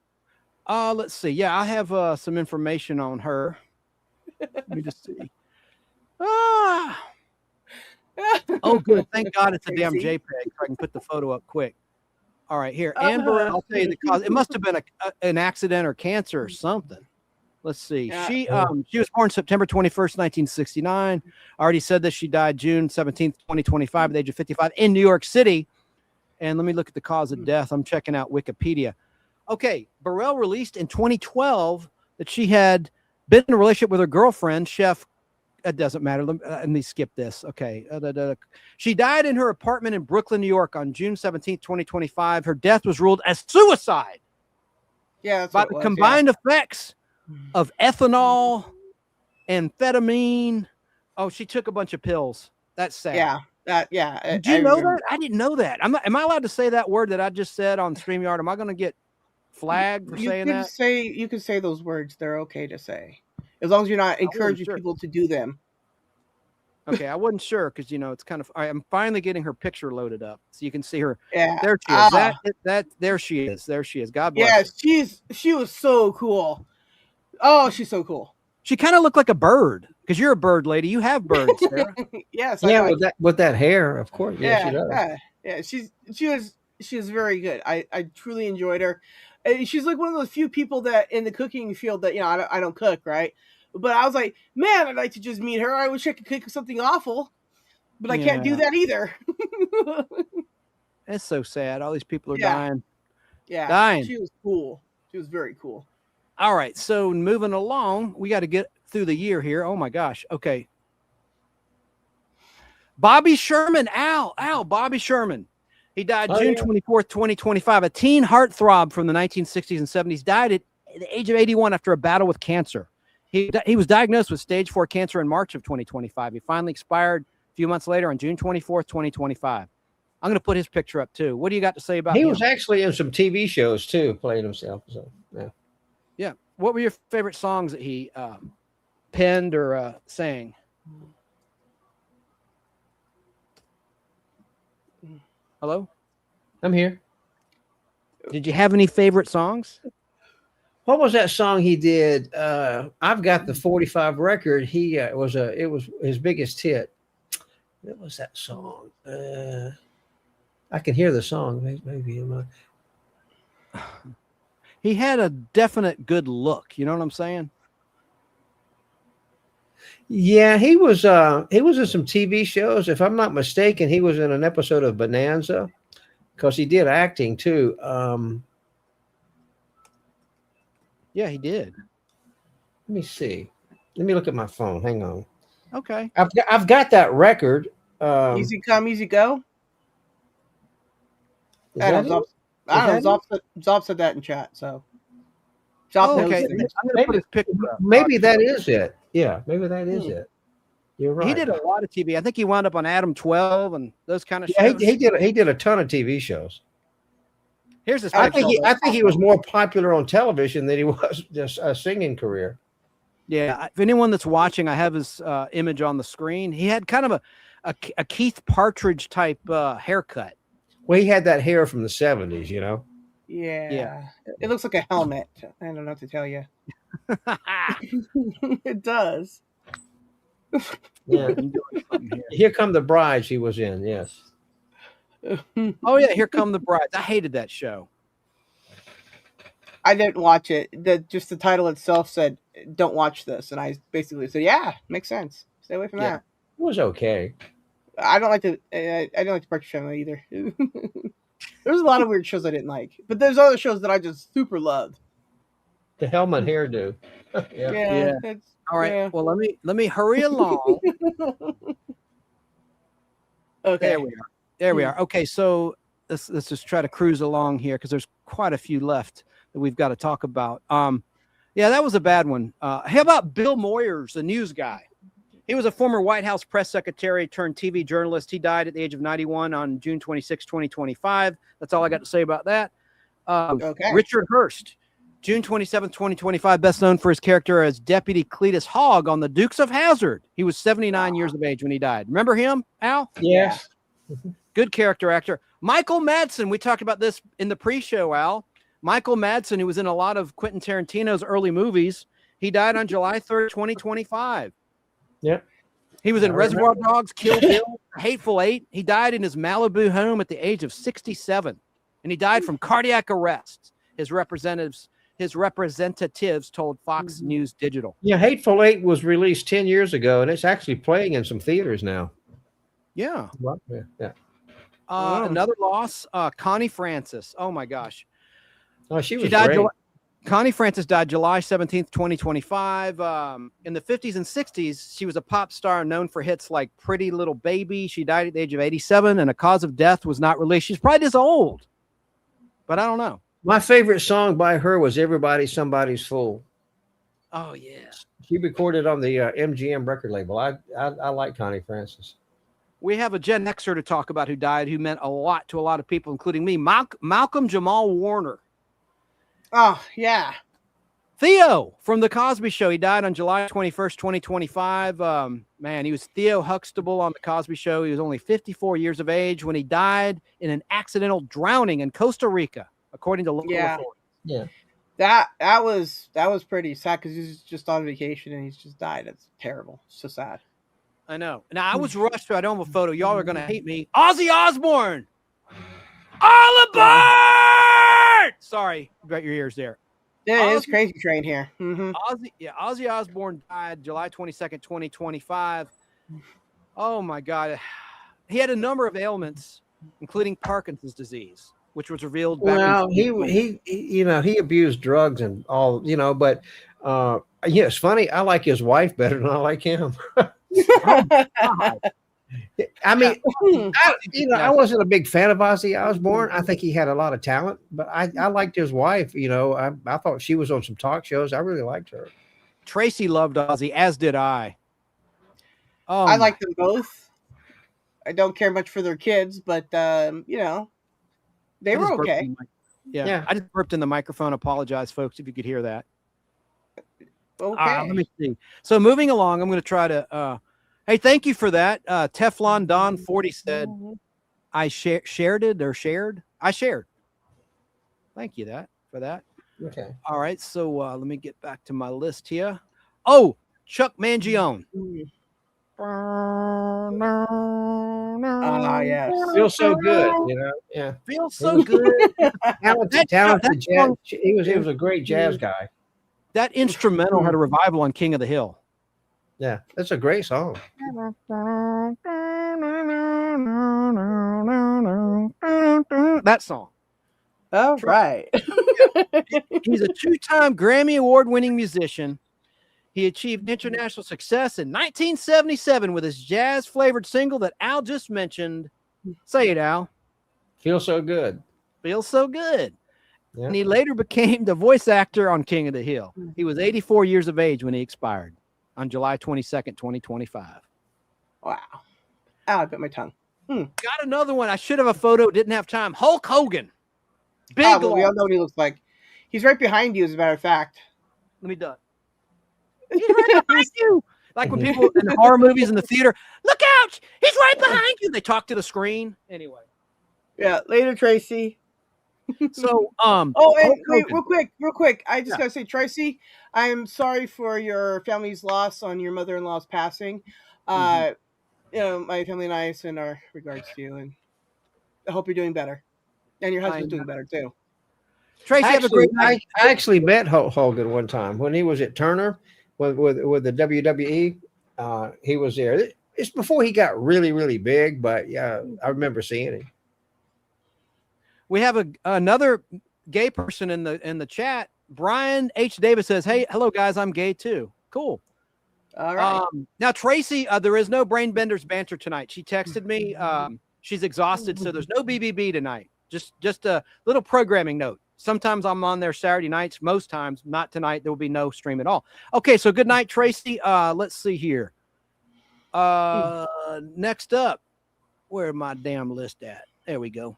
Let's see. Yeah, I have some information on her. Let me just see. Oh, good. Thank God it's a damn JPEG so I can put the photo up quick. All right, here. Amber, I'll tell you the cause. It must have been an accident or cancer or something. Let's see. Yeah. She was born September 21st, 1969. I already said that she died June 17th, 2025 at the age of 55 in New York City. And let me look at the cause of death. I'm checking out Wikipedia. Okay, Burrell released in 2012 that she had been in a relationship with her girlfriend, Chef. It doesn't matter. Let me skip this. Okay. She died in her apartment in Brooklyn, New York on June 17th, 2025. Her death was ruled as suicide. Yeah, that's by what it the was, combined effects of ethanol, amphetamine. Oh, she took a bunch of pills. That's sad. Yeah. Did you know that? I didn't know that. Am I allowed to say that word that I just said on StreamYard? Am I going to get flagged for saying that? You can say those words. They're okay to say, as long as you're not encouraging people to do them. Okay, I wasn't sure because it's kind of. I'm finally getting her picture loaded up so you can see her. Yeah, there she is. There she is. There she is. God bless. Yeah, she was so cool. Oh, she's so cool. She kind of looked like a bird because you're a bird lady. You have birds, Sarah. Yes. Yeah, I know. with that hair, of course. Yeah, she does. Yeah. She was very good. I truly enjoyed her. She's like one of those few people that in the cooking field that I don't cook, right? But I was like, man, I'd like to just meet her. I wish I could cook something awful, but I can't do that either. It's so sad. All these people are dying. Yeah, dying. She was cool. She was very cool. All right, so moving along, we got to get through the year here. Oh my gosh. Okay. Bobby Sherman, Bobby Sherman. He died June 24th, 2025. A teen heartthrob from the 1960s and 70s, died at the age of 81 after a battle with cancer. He was diagnosed with stage 4 cancer in March of 2025. He finally expired a few months later on June 24th, 2025. I'm going to put his picture up too. What do you got to say about him? He was actually in some TV shows too, playing himself. So yeah. What were your favorite songs that he penned or sang? Hello? I'm here. Did you have any favorite songs? What was that song he did? I've got the 45 record. It was his biggest hit. What was that song? I can hear the song. Maybe he had a definite good look. You know what I'm saying? Yeah, he was in some TV shows. If I'm not mistaken, he was in an episode of Bonanza because he did acting too. Yeah, he did. Let me see. Let me look at my phone. Hang on. Okay. I've got that record. Easy come, easy go. I don't know. Zob said that in chat. So. Okay. I'm gonna put his picture up. Maybe that is it. Yeah, maybe that is it. You're right. He did a lot of TV. I think he wound up on Adam 12 and those kind of shows. shows. He did a ton of TV shows. Here's his I think he was more popular on television than he was just a singing career. Yeah. If anyone that's watching, I have his image on the screen. He had kind of a Keith Partridge type haircut. Well, he had that hair from the 70s, Yeah. It looks like a helmet. I don't know what to tell you. It does. Yeah. Here Come the Brides he was in, yes. Oh yeah, Here Come the Brides. I hated that show. I didn't watch it. Just the title itself said, "Don't watch this," and I basically said, "Yeah, makes sense. Stay away from that." It was okay. I don't like the Partridge Family either. There's a lot of weird shows I didn't like, but there's other shows that I just super loved. The helmet hairdo. Yeah. All right. Yeah. Well, let me hurry along. Okay. There we are. Okay, so let's just try to cruise along here because there's quite a few left that we've got to talk about. Yeah, that was a bad one. How about Bill Moyers, the news guy? He was a former White House press secretary turned TV journalist. He died at the age of 91 on June 26, 2025. That's all I got to say about that. Richard Hurst, June 27, 2025, best known for his character as Deputy Cletus Hogg on The Dukes of Hazzard. He was 79 years of age when he died. Remember him, Al? Yes. Good character actor. Michael Madsen, we talked about this in the pre-show, Al. Michael Madsen, who was in a lot of Quentin Tarantino's early movies, he died on July 3rd, 2025. Yeah. He was in Reservoir Dogs, Kill Bill, Hateful Eight. He died in his Malibu home at the age of 67, and he died from cardiac arrest. His representatives told Fox News Digital. Yeah, Hateful Eight was released 10 years ago, and it's actually playing in some theaters now. Yeah. Yeah. Another loss, Connie Francis. Oh my gosh. Oh, she was died. great. Connie Francis died July 17th, 2025. In the 50s and 60s, she was a pop star known for hits like Pretty Little Baby. She died at the age of 87, and a cause of death was not released. She's probably just old, but I don't know. My favorite song by her was Everybody Somebody's Fool. Oh, yeah. She recorded on the MGM record label. I like Connie Francis. We have a Gen Xer to talk about who died, who meant a lot to a lot of people, including me. Malcolm Jamal Warner. Oh, yeah. Theo from The Cosby Show. He died on July 21st, 2025. Man, he was Theo Huxtable on The Cosby Show. He was only 54 years of age when he died in an accidental drowning in Costa Rica, according to local authorities. Yeah. That was pretty sad because he's just on vacation and he's just died. It's terrible. It's so sad. I know. Now, I was rushed, so I don't have a photo. Y'all are going to hate me. Ozzy Osbourne. All aboard! Sorry, you got your ears there. Yeah, it is Crazy Train here. Ozzy Osbourne died July 22nd, 2025. Oh, my God. He had a number of ailments, including Parkinson's disease, which was revealed back Well, he abused drugs and all, but it's funny. I like his wife better than I like him. I mean, I wasn't a big fan of Ozzy Osbourne. I think he had a lot of talent, but I liked his wife. I thought she was on some talk shows. I really liked her. Tracy loved Ozzy, as did I. I like them both. I don't care much for their kids, but they were okay. Yeah, I just burped in the microphone. Apologize, folks, if you could hear that. Okay. Let me see. So moving along, I'm going to try to. Hey, thank you for that. Teflon Don 40 said, "I shared it or shared. I shared." Thank you for that. Okay. All right. So let me get back to my list here. Oh, Chuck Mangione. Yes. Feels so good, Yeah. Feels so good. talented jazz. He was a great jazz guy. That instrumental had a revival on King of the Hill. Yeah, that's a great song. That song. Oh, right. He's a two-time Grammy Award-winning musician. He achieved international success in 1977 with his jazz-flavored single that Al just mentioned. Say it, Al. Feels so good. Feels so good. Yeah. And he later became the voice actor on King of the Hill. He was 84 years of age when he expired on July 22nd, 2025. Wow. Ow, I bit my tongue. Got another one. I should have a photo. Didn't have time. Hulk Hogan. We all know what he looks like. He's right behind you, as a matter of fact. Let me do it. He's right behind you. Like when people in horror movies in the theater, look out! He's right behind you. They talk to the screen. Anyway. Yeah, later, Tracy. So, and wait, real quick. I just gotta say, Tracy, I am sorry for your family's loss on your mother-in-law's passing. My family and I send our regards to you, and I hope you're doing better, and your husband's doing better too. Tracy, have a great night. I actually met Hulk Hogan one time when he was at Turner with the WWE. He was there. It's before he got really, really big, but yeah, I remember seeing him. We have another gay person in the chat. Brian H. Davis says, "Hey, hello guys, I'm gay too." Cool. All right. Now Tracy, there is no Brain Benders banter tonight. She texted me. She's exhausted, so there's no BBB tonight. Just a little programming note. Sometimes I'm on there Saturday nights. Most times, not tonight. There will be no stream at all. Okay, so good night, Tracy. Let's see here. Next up, where my damn list at? There we go.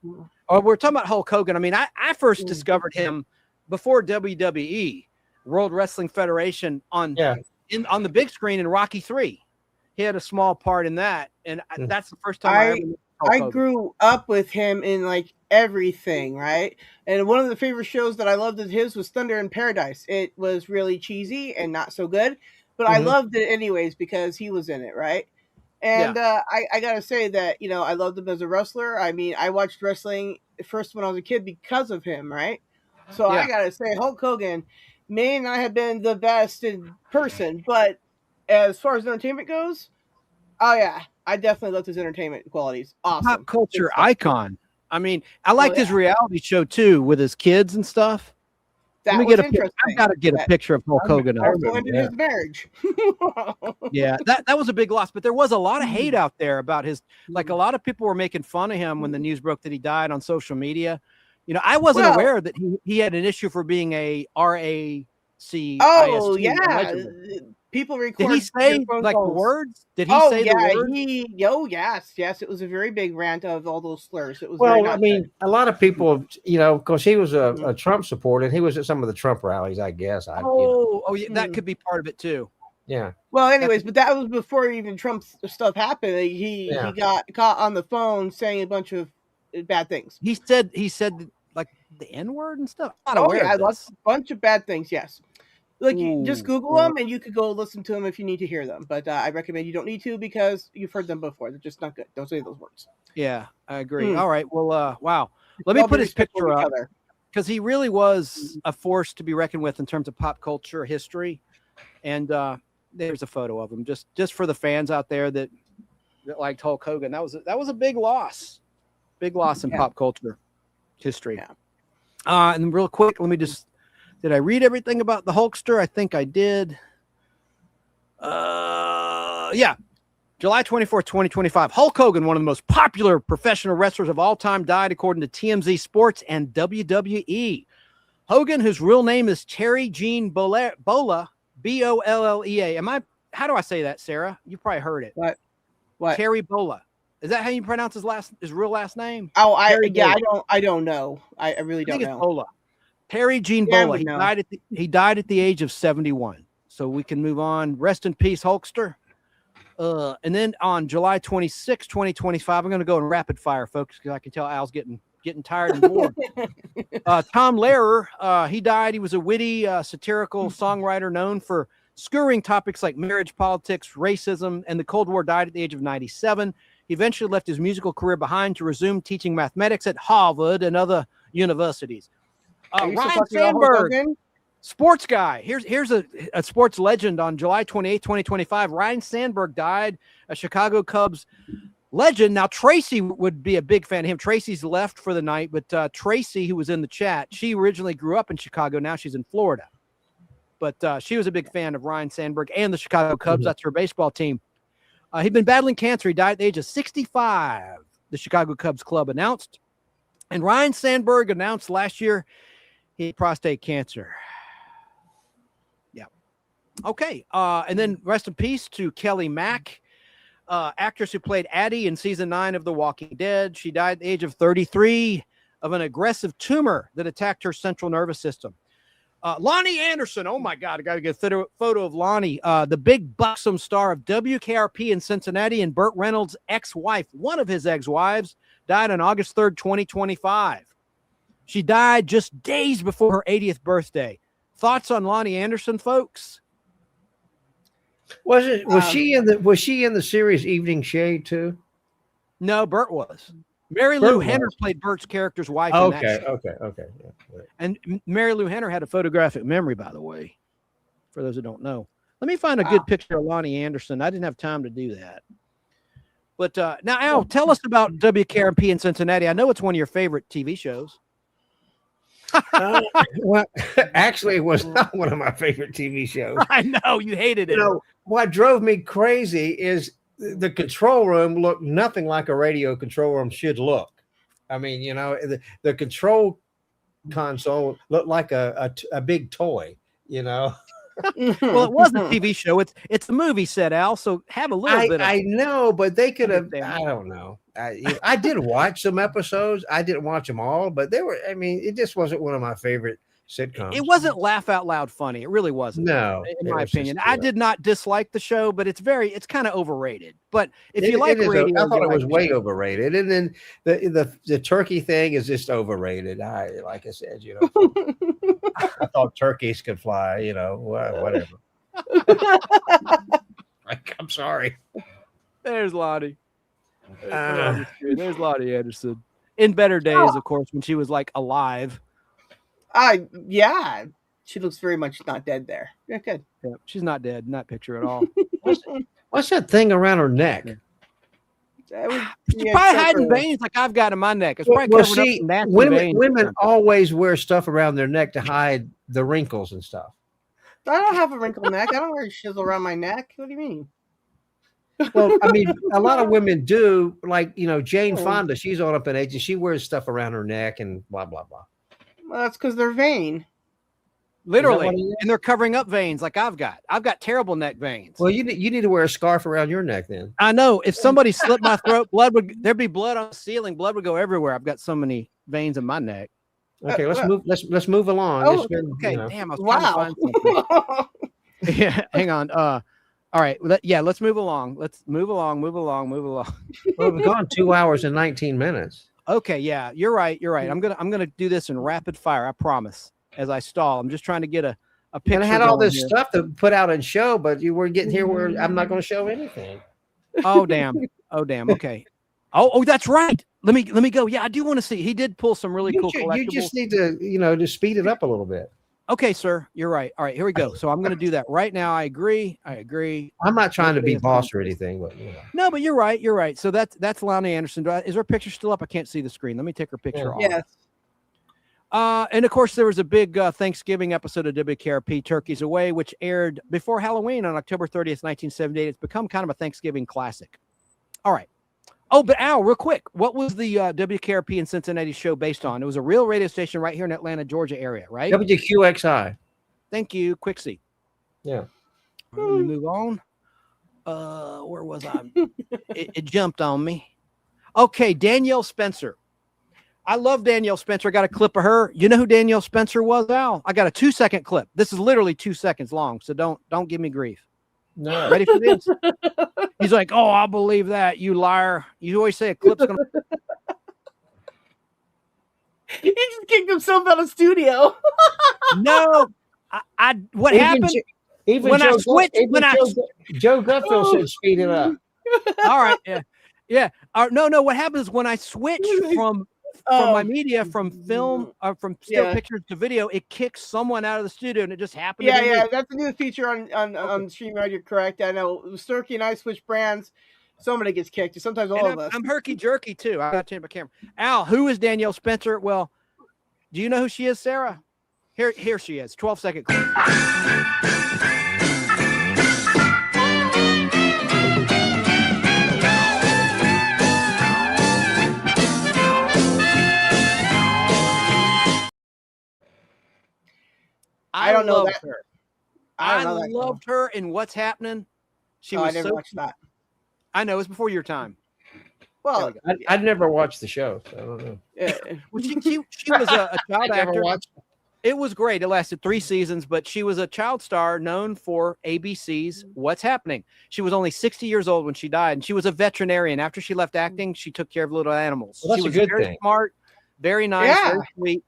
We're talking about Hulk Hogan. I mean, I first discovered him before WWE, World Wrestling Federation, on the big screen in Rocky III. He had a small part in that, and that's the first time I grew up with him in like everything, right? And one of the favorite shows that I loved of his was Thunder in Paradise. It was really cheesy and not so good, but I loved it anyways because he was in it, right? And I gotta say that, I loved him as a wrestler. I mean, I watched wrestling first when I was a kid because of him, right? So I gotta say, Hulk Hogan may not have been the best in person, but as far as entertainment goes, Oh yeah, I definitely loved his entertainment qualities. Awesome. Pop culture icon. I mean, I liked yeah. his reality show too with his kids and stuff. That Let me was get a interesting. I've got to get a picture of Hulk Hogan. Also ended his marriage. Yeah, that was a big loss, but there was a lot of hate out there about his, like a lot of people were making fun of him when the news broke that he died on social media. You know, I wasn't aware that he had an issue for being a RACIST. Oh yeah, people record. Did he say like the words? Did he say the words? Yes, it was a very big rant of all those slurs. It was Well, very I not mean, good. a lot of people, because he was a Trump supporter, and he was at some of the Trump rallies, I guess. Yeah, that could be part of it too. Yeah. Well, anyways, but that was before even Trump's stuff happened. He got caught on the phone saying a bunch of bad things. He said like the N-word and stuff. I'm not Oh aware yeah, of this. a bunch of bad things. Yes. Like, you just Google them, and you could go listen to them if you need to hear them. But I recommend you don't need to because you've heard them before. They're just not good. Don't say those words. Yeah, I agree. All right. Well, wow. Let me put his picture up because he really was a force to be reckoned with in terms of pop culture history. And there's a photo of him just for the fans out there that liked Hulk Hogan. That was a big loss in pop culture history. Yeah. And real quick, let me just. Did I read everything about the Hulkster? I think I did. Yeah. July 24th, 2025. Hulk Hogan, one of the most popular professional wrestlers of all time, died according to TMZ Sports and WWE. Hogan, whose real name is Terry Gene Bollea, B-O-L-L-E-A. How do I say that, Sarah? You probably heard it. What? Terry Bollea. Is that how you pronounce his real last name? Oh, I don't know. I really don't know. It's Bollea. Terry Gene Bollea. He died at the age of 71. So we can move on. Rest in peace, Hulkster. And then on July 26, 2025, I'm going to go in rapid fire, folks, because I can tell Al's getting tired and bored. Tom Lehrer, he died. He was a witty, satirical songwriter known for skewering topics like marriage, politics, racism, and the Cold War. Died at the age of 97. He eventually left his musical career behind to resume teaching mathematics at Harvard and other universities. Ryan Sandberg, sports guy. Here's a sports legend on July 28, 2025. Ryan Sandberg died, a Chicago Cubs legend. Now, Tracy would be a big fan of him. Tracy's left for the night, but Tracy, who was in the chat, she originally grew up in Chicago. Now she's in Florida. But she was a big fan of Ryan Sandberg and the Chicago Cubs. That's her baseball team. He'd been battling cancer. He died at the age of 65, the Chicago Cubs club announced. And Ryan Sandberg announced last year he had prostate cancer. Yeah. Okay. And then rest in peace to Kelly Mack, actress who played Addie in season 9 of The Walking Dead. She died at the age of 33 of an aggressive tumor that attacked her central nervous system. Lonnie Anderson. Oh my God. I got to get a photo of Lonnie, the big buxom star of WKRP in Cincinnati, and Burt Reynolds' ex-wife, one of his ex-wives, died on August 3rd, 2025. She died just days before her 80th birthday. Thoughts on Lonnie Anderson, folks? Was she in the series Evening Shade too? No, Burt was. Mary Lou Henner played Burt's character's wife. Okay. Yeah. And Mary Lou Henner had a photographic memory, by the way, for those who don't know. Let me find a good picture of Lonnie Anderson. I didn't have time to do that. But now, Al, tell us about WKRP in Cincinnati. I know it's one of your favorite TV shows. Well, actually, it was not one of my favorite TV shows. I know you hated it. What drove me crazy is the control room looked nothing like a radio control room should look. I mean, the control console looked like a big toy. Well, it was a TV show. It's a movie set, Al. So have a little bit of. I know, but they could have. I don't know. I did watch some episodes. I didn't watch them all, but they were. I mean, it just wasn't one of my favorite sitcoms. It wasn't laugh out loud funny. It really wasn't. No, in my opinion, I did not dislike the show, but it's kind of overrated. But if you like radio, I thought it was way overrated. And then the turkey thing is just overrated. Like I said, I thought turkeys could fly. Whatever. I'm sorry. There's Lottie. There's Lottie Anderson. In better days, of course, when she was like alive. Yeah, she looks very much not dead there. Yeah, good. Yeah, she's not dead in that picture at all. What's that thing around her neck? She's probably hiding veins like I've got in my neck. It's probably Well, covered up see, in nasty women veins. always wear stuff around their neck to hide the wrinkles and stuff. I don't have a wrinkled neck. I don't wear shizzle around my neck. What do you mean? Well, I mean, a lot of women do. Like, Jane Oh. Fonda, she's all up in age, and she wears stuff around her neck and blah, blah, blah. Well, that's because they're vain. Literally, what it is? and they're covering up veins like I've got. I've got terrible neck veins. Well, you need to wear a scarf around your neck then. I know if somebody slit my throat, there'd be blood on the ceiling. Blood would go everywhere. I've got so many veins in my neck. Okay, let's move. Let's move along. Oh, It's been, okay, damn. I was Wow. trying to find something. Yeah, hang on. All right. Let's move along. Let's move along. Well, we've gone 2 hours and 19 minutes. Okay, yeah, you're right. I'm gonna do this in rapid fire. I promise. As I stall, I'm just trying to get a picture. And I had all going this here. stuff to put out and show, but you were getting here where I'm not going to show anything. Oh damn. Okay. Oh, that's right. Let me go. Yeah, I do want to see. He did pull some really cool collectibles. You just need to, to speed it up a little bit. Okay, sir. You're right. All right, here we go. So I'm going to do that right now. I agree. I'm not trying to be boss or anything, but No, but you're right. So that's Lonnie Anderson. Is her picture still up? I can't see the screen. Let me take her picture off. Yes. And of course, there was a big Thanksgiving episode of WKRP Turkeys Away, which aired before Halloween on October 30th, 1978. It's become kind of a Thanksgiving classic. All right. Oh, but Al, real quick, what was the WKRP in Cincinnati show based on? It was a real radio station right here in Atlanta, Georgia area, right? WQXI. Thank you, Quixie. Yeah. Let me move on. Where was I? it jumped on me. Okay, Danielle Spencer. I love Danielle Spencer. I got a clip of her. You know who Danielle Spencer was, Al? I got a 2-second clip. This is literally 2 seconds long, so don't give me grief. No. Ready for this? He's like, "Oh, I'll believe that, you liar. You always say a clip's gonna." He just kicked himself out of studio. No, what happened? Even Joe Gutfield said speed it up. All right, yeah. No. What happens is when I switch from my media from film or from still pictures to video, it kicks someone out of the studio, and it just happened. Yeah. That's a new feature on StreamYard. You're correct. I know. Sturkey and I switch brands. Somebody gets kicked. Sometimes all of us. I'm herky jerky too. I got to change my camera. Al, who is Danielle Spencer? Well, do you know who she is, Sarah? Here she is. 12-second clip. I don't know loved that. her. I I don't know that loved her in What's Happening. She was I never watched that. I know, it's before your time. Well, I'd never watched the show, so I don't know. Well, she was a child never actor. watched it. It was great. It lasted 3 seasons, but she was a child star known for ABC's What's Happening. She was only 60 years old when she died, and she was a veterinarian. After she left acting, she took care of little animals. Well, that's she a was good very thing. smart, very nice, very sweet.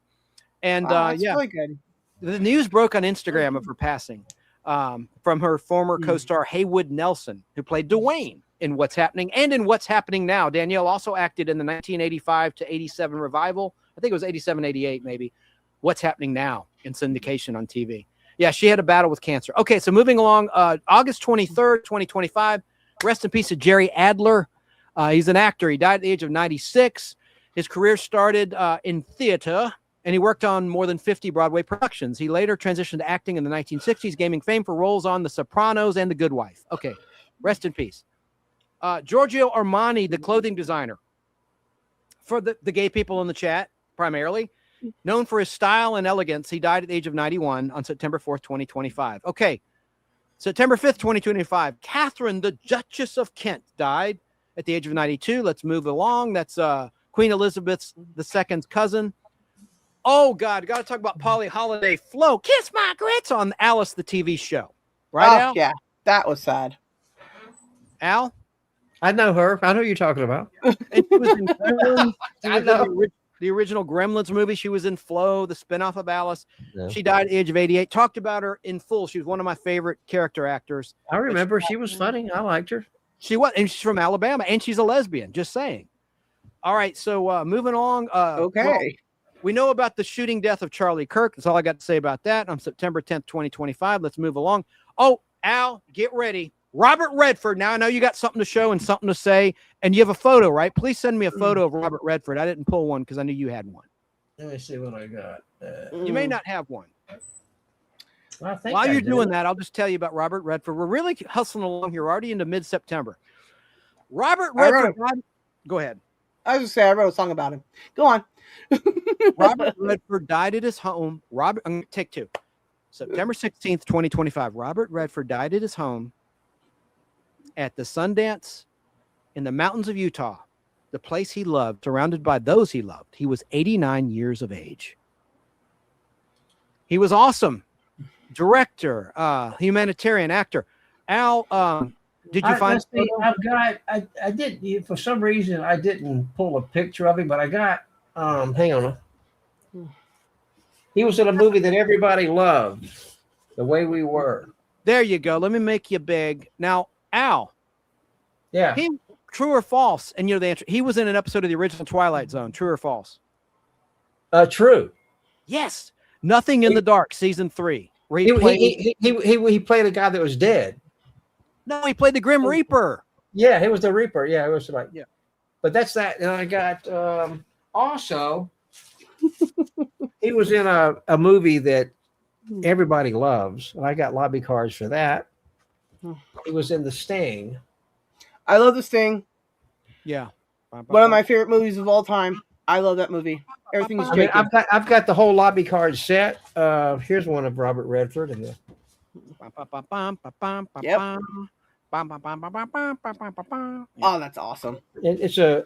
And that's really good. the news broke on Instagram of her passing from her former co-star Haywood Nelson, who played Dwayne in What's Happening and in What's Happening Now. Danielle also acted in the 1985 to 87 revival. I think it was 87, 88 maybe. What's Happening Now in syndication on TV. Yeah, she had a battle with cancer. Okay, so moving along, August 23rd, 2025. Rest in peace to Jerry Adler. He's an actor. He died at the age of 96. His career started in theater, and he worked on more than 50 Broadway productions. He later transitioned to acting in the 1960s, gaining fame for roles on The Sopranos and The Good Wife. Okay, rest in peace. Giorgio Armani, the clothing designer, for the gay people in the chat, primarily, known for his style and elegance. He died at the age of 91 on September 4th, 2025. Okay, September 5th, 2025. Catherine, the Duchess of Kent, died at the age of 92. Let's move along. That's Queen Elizabeth II's cousin. Oh, God, got to talk about Polly Holiday Flo. Kiss my grits on Alice, the TV show. Right, Al? Yeah, that was sad. Al? I know her. I know who you're talking about. And she was in Gremlins. She I was in know. the original Gremlins movie. She was in Flo, the spinoff of Alice. Yeah. She died at the age of 88. Talked about her in full. She was one of my favorite character actors. I remember she was funny. I liked her. She was, and she's from Alabama, and she's a lesbian. Just saying. All right, so moving along. Okay. well, we know about the shooting death of Charlie Kirk. That's all I got to say about that. On September 10th, 2025. Let's move along. Oh, Al, get ready. Robert Redford. Now I know you got something to show and something to say, and you have a photo, right? Please send me a photo of Robert Redford. I didn't pull one because I knew you had one. Let me see what I got. You may not have one. I think While I you're do. doing that, I'll just tell you about Robert Redford. We're really hustling along here. We're already into mid-September. Robert Redford. Go ahead. I was just say I wrote a song about him. Go on. Robert Redford died at his home. I'm going to take two. September 16th, 2025. Robert Redford died at his home at the Sundance in the mountains of Utah, the place he loved, surrounded by those he loved. He was 89 years of age. He was awesome. Director, humanitarian actor. Al, did you find? I did, for some reason, I didn't pull a picture of him, but I got, hang on. He was in a movie that everybody loved, The Way We Were. There you go. Let me make you big. Now, Al. Yeah. True or false? And you know the answer. He was in an episode of the original Twilight Zone. True or false? True. Yes. Nothing in the Dark, season 3. Where he played a guy that was dead. No, he played the Grim Reaper. Yeah, he was the Reaper. Yeah, it was like, yeah. But that's that. And I got also he was in a movie that everybody loves, and I got lobby cards for that. He was in The Sting. I love The Sting. Yeah. One of my favorite movies of all time. I love that movie. Everything is taken. I've got the whole lobby card set. Here's one of Robert Redford. And Yep. Oh, that's awesome. It's a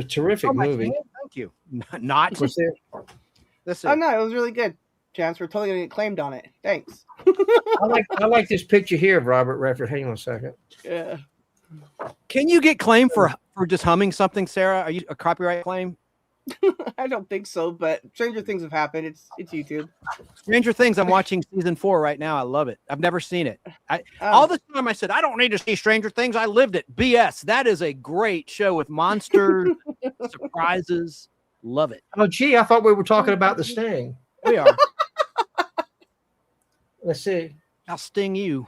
terrific movie. Thank you. Not. Oh no, it was really good. Chance, we're totally gonna get claimed on it. Thanks. I like this picture here of Robert Redford. Hang on a second. Yeah. Can you get claimed for just humming something, Sarah? Are you a copyright claim? I don't think so, but stranger things have happened. It's YouTube. Stranger Things. I'm watching season 4 right now. I love it. I've never seen it. All the time I said I don't need to see Stranger Things. I lived it. BS. That is a great show with monsters, surprises. Love it. Oh, gee, I thought we were talking about The Sting. We are. Let's see. I'll sting you.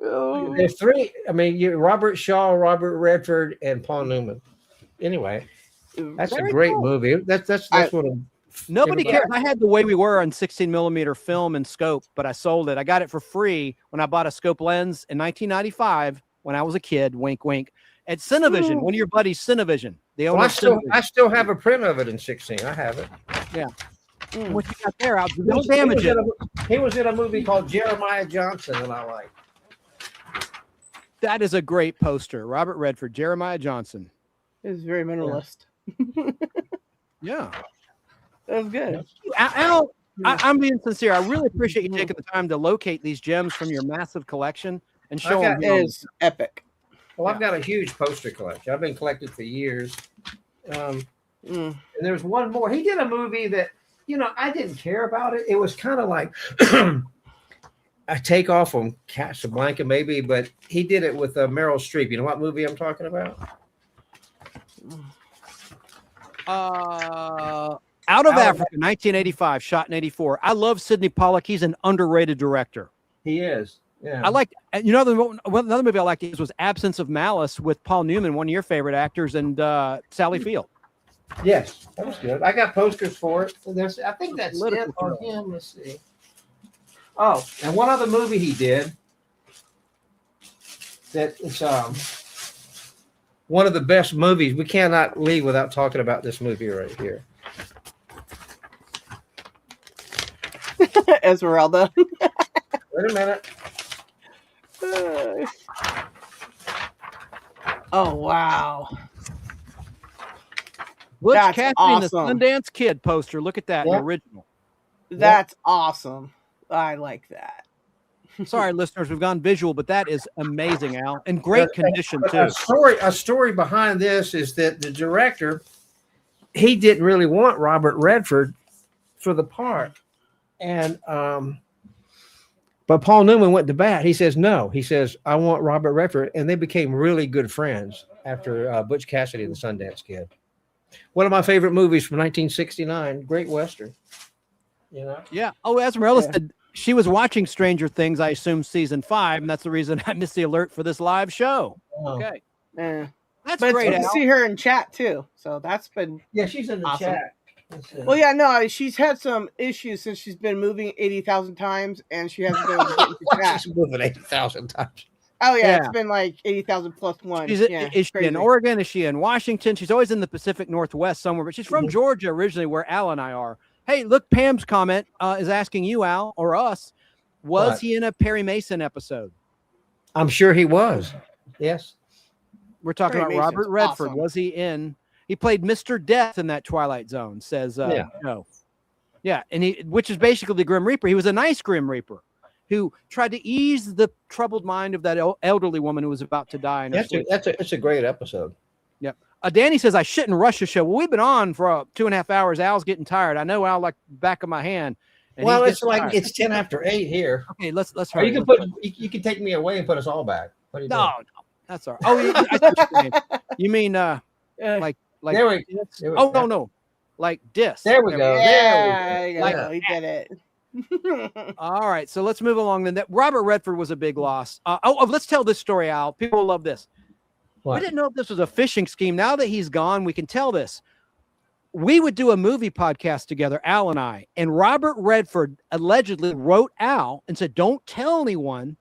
There's three. I mean, Robert Shaw, Robert Redford, and Paul Newman. Anyway, that's a great movie. That's what nobody cares. I had The Way We Were on 16mm film and scope, but I sold it. I got it for free when I bought a scope lens in 1995 when I was a kid. Wink, wink. At Cinevision, one of your buddies, Cinevision. I still have a print of it in 16. I have it. Yeah. What you got there? Don't damage it. He was in a movie called Jeremiah Johnson, and I like. That is a great poster. Robert Redford, Jeremiah Johnson. It was very minimalist. Yeah. That was good. Al, I'm being sincere. I really appreciate you taking the time to locate these gems from your massive collection and show them. It is epic. Well, I've got a huge poster collection. I've been collecting for years. And there's one more. He did a movie that, I didn't care about it. It was kind of like a takeoff on Casablanca, maybe, but he did it with Meryl Streep. You know what movie I'm talking about? Out of Africa, 1985, shot in 84. I love Sidney Pollack. He's an underrated director. He is. Yeah. I like, another movie I liked was Absence of Malice with Paul Newman, one of your favorite actors, and Sally Field. Yes, that was good. I got posters for it. I think that's it on him. Let's see. Oh, and one other movie he did that is one of the best movies. We cannot leave without talking about this movie right here. Esmeralda. Wait a minute. Oh, wow. Butch That's Cassidy awesome. and the Sundance Kid poster. Look at that, the original. That's awesome. I like that. Sorry, listeners, we've gone visual, but that is amazing, Al. In great condition, too. A story behind this is that the director, he didn't really want Robert Redford for the part. And but Paul Newman went to bat. He says, no. He says, I want Robert Redford. And they became really good friends after Butch Cassidy and the Sundance Kid. One of my favorite movies from 1969, Great Western. Yeah. Oh, Esmeralda said she was watching Stranger Things, I assume season 5, and that's the reason I missed the alert for this live show. Oh. Okay. Yeah. That's But great, it's good to Al. see her in chat too. So that's been she's in the awesome. chat. Well, yeah, no, she's had some issues since she's been moving 80,000 times, and she hasn't been able to get into chat. She's moving 80,000 times. Oh yeah, Yeah. it's been like 80,000 plus one. Is she crazy. in Oregon? Is she in Washington? She's always in the Pacific Northwest somewhere, but she's from Georgia originally, where Al and I are. Hey, look, Pam's comment is asking you, Al, or us, was What? he in a Perry Mason episode? I'm sure he was. Yes. We're talking Perry about Mason's Robert Redford. awesome. Was he in? He played Mr. Death in that Twilight Zone, says Yeah. no. Yeah, and which is basically the Grim Reaper. He was a nice Grim Reaper who tried to ease the troubled mind of that elderly woman who was about to die. In her sleep. It's a great episode. Yep. Danny says I shouldn't rush the show. Well, we've been on for 2.5 hours. Al's getting tired. I know Al like the back of my hand. and Well, he's it's getting like tired. it's 10 after 8 here. Okay, let's Or hurry. you can you can take me away and put us all back. What are you No, doing? that's all right. Oh, I see what you're saying. You mean like There we discs? there we Oh go. no, like discs. There we go. Yeah, you Like go. We did it. All right, so let's move along. Then Robert Redford was a big loss. Let's tell this story, Al. People will love this. What? We didn't know if this was a phishing scheme. Now that he's gone, we can tell this. We would do a movie podcast together, Al and I, and Robert Redford allegedly wrote Al and said, "Don't tell anyone,"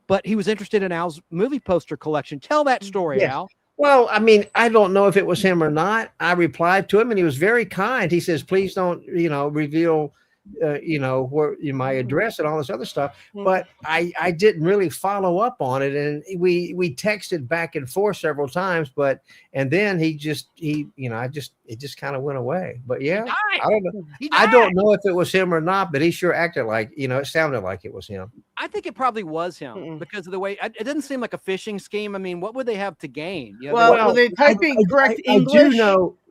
but he was interested in Al's movie poster collection. Tell that story, Yes. Al. Well, I mean, I don't know if it was him or not. I replied to him, and he was very kind. He says, "Please don't, reveal, where my address and all this other stuff." But I didn't really follow up on it, and we texted back and forth several times. And then it just kind of went away. But yeah, I don't know. I don't know if it was him or not, but he sure acted like it sounded like it was him. I think it probably was him because of the way it didn't seem like a phishing scheme. I mean, what would they have to gain? You know, Well, were they typing correct English?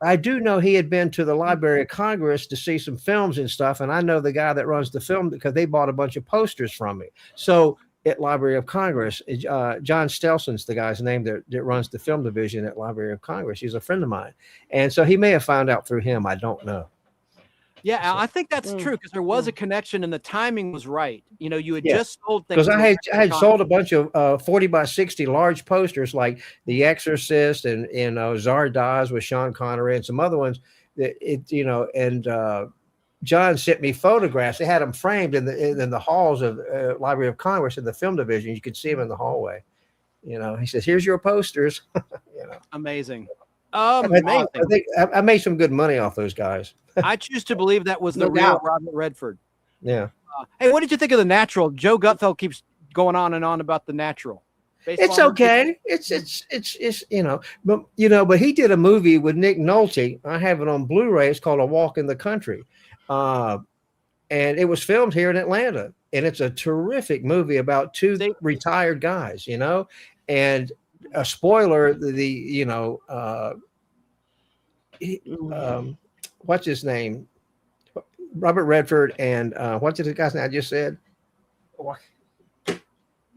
I do know he had been to the Library of Congress to see some films and stuff, and I know the guy that runs the film because they bought a bunch of posters from me. So at Library of Congress, John Stelson's the guy's name that runs the film division at Library of Congress. He's a friend of mine, and so he may have found out through him. I don't know. Yeah, Al, I think that's true because there was a connection and the timing was right. You had Yeah. just sold things. Because I had sold a bunch of 40 by 60 large posters like The Exorcist and Zardoz with Sean Connery and some other ones. John sent me photographs. They had them framed in the halls of Library of Congress in the film division. You could see them in the hallway. He says, "Here's your posters." Amazing. I think I made some good money off those guys. I choose to believe that was the No real doubt. Robert Redford. Yeah. Hey, what did you think of The Natural? Joe Gutfeld keeps going on and on about The Natural. It's okay. It's but he did a movie with Nick Nolte. I have it on Blu-ray. It's called A Walk in the Country. And it was filmed here in Atlanta. And it's a terrific movie about two retired guys, and a spoiler, what's his name? Robert Redford and what's the guy's name I just said?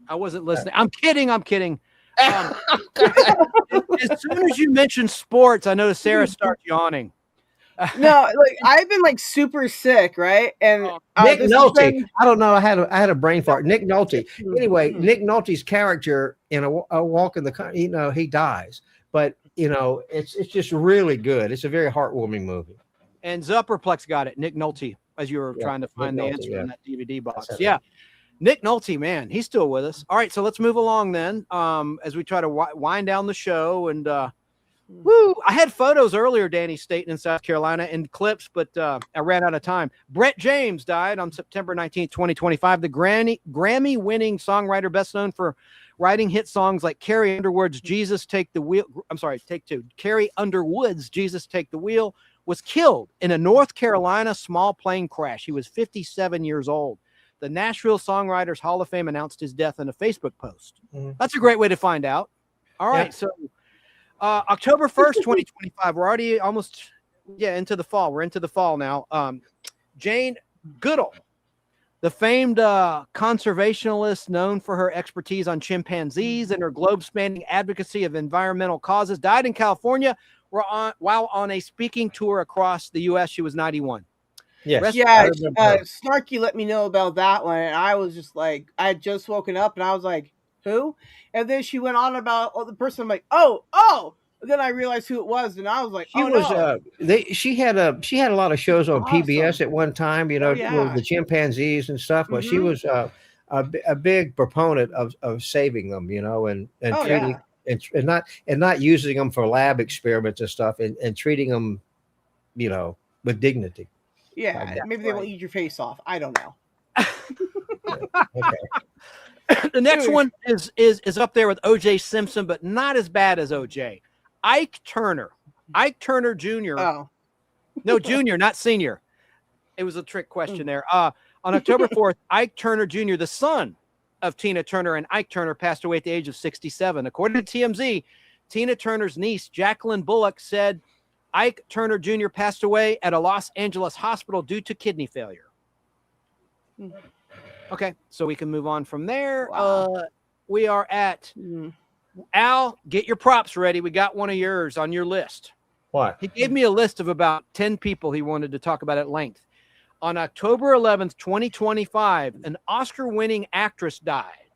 I wasn't listening. I'm kidding. As soon as you mentioned sports, I noticed Sara starts yawning. No, I've been super sick, right? And Nick this has Nolte. been- I don't know. I had a brain fart. Nick Nolte. Anyway, Nick Nolte's character in a Walk in the Country, he dies. But it's just really good. It's a very heartwarming movie. And Zupperplex got it. Nick Nolte, as you were trying to find the answer in that DVD box. Yeah. Nick Nolte, man, he's still with us. All right, so let's move along then as we try to wind down the show. And I had photos earlier, Danny, Staten in South Carolina, and clips, but I ran out of time. Brett James died on September 19th, 2025. The Grammy-winning songwriter, best known for writing hit songs like Carrie Underwood's Jesus Take the Wheel. I'm sorry, take two. Carrie Underwood's Jesus Take the Wheel was killed in a North Carolina small plane crash. He was 57 years old. The Nashville Songwriters Hall of Fame announced his death in a Facebook post. That's a great way to find out. All right, so October 1st, 2025. We're already almost into the fall. We're into the fall now. Jane Goodall, the famed conservationalist known for her expertise on chimpanzees and her globe-spanning advocacy of environmental causes, died in California while on a speaking tour across the U.S. She was 91. Yes. Yeah, Snarky let me know about that one, and I was just like, I had just woken up, and I was like, who? And then she went on about the person. I'm like, oh. And then I realized who it was, and I was like, She oh was no. she had a lot of shows on PBS at one time, you know, yeah. the chimpanzees and stuff, but she Mhm. was a big proponent of saving them, you know, and Oh, treating and not using them for lab experiments and stuff, and treating them, you know, with dignity. Yeah, maybe they won't eat your face off. I don't know. Okay. The next one is up there with O.J. Simpson, but not as bad as O.J. Ike Turner Jr. Oh, no, Jr., not senior. It was a trick question there. On October 4th, Ike Turner Jr., the son of Tina Turner and Ike Turner, passed away at the age of 67. According to TMZ, Tina Turner's niece, Jacqueline Bullock, said Ike Turner Jr. passed away at a Los Angeles hospital due to kidney failure. Okay, so we can move on from there. We are at Al. Get your props ready. We got one of yours on your list. What? He gave me a list of about 10 people he wanted to talk about at length. On October 11th, 2025, an Oscar-winning actress died.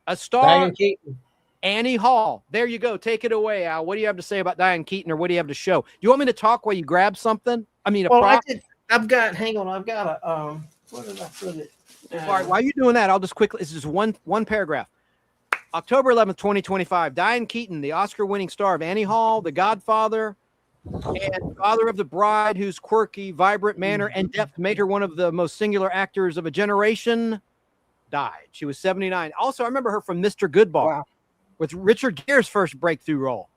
A star, Diane Keaton. Annie Hall. There you go. Take it away, Al. What do you have to say about Diane Keaton, or what do you have to show? Do you want me to talk while you grab something? I mean, a prop? I've got a where did I put it? All right, while you're doing that, I'll just quickly, it's just one paragraph. October 11th, 2025, Diane Keaton, the Oscar-winning star of Annie Hall, The Godfather, and Father of the Bride, whose quirky, vibrant manner and depth made her one of the most singular actors of a generation, died. She was 79. Also, I remember her from Mr. Goodbar with Richard Gere's first breakthrough role.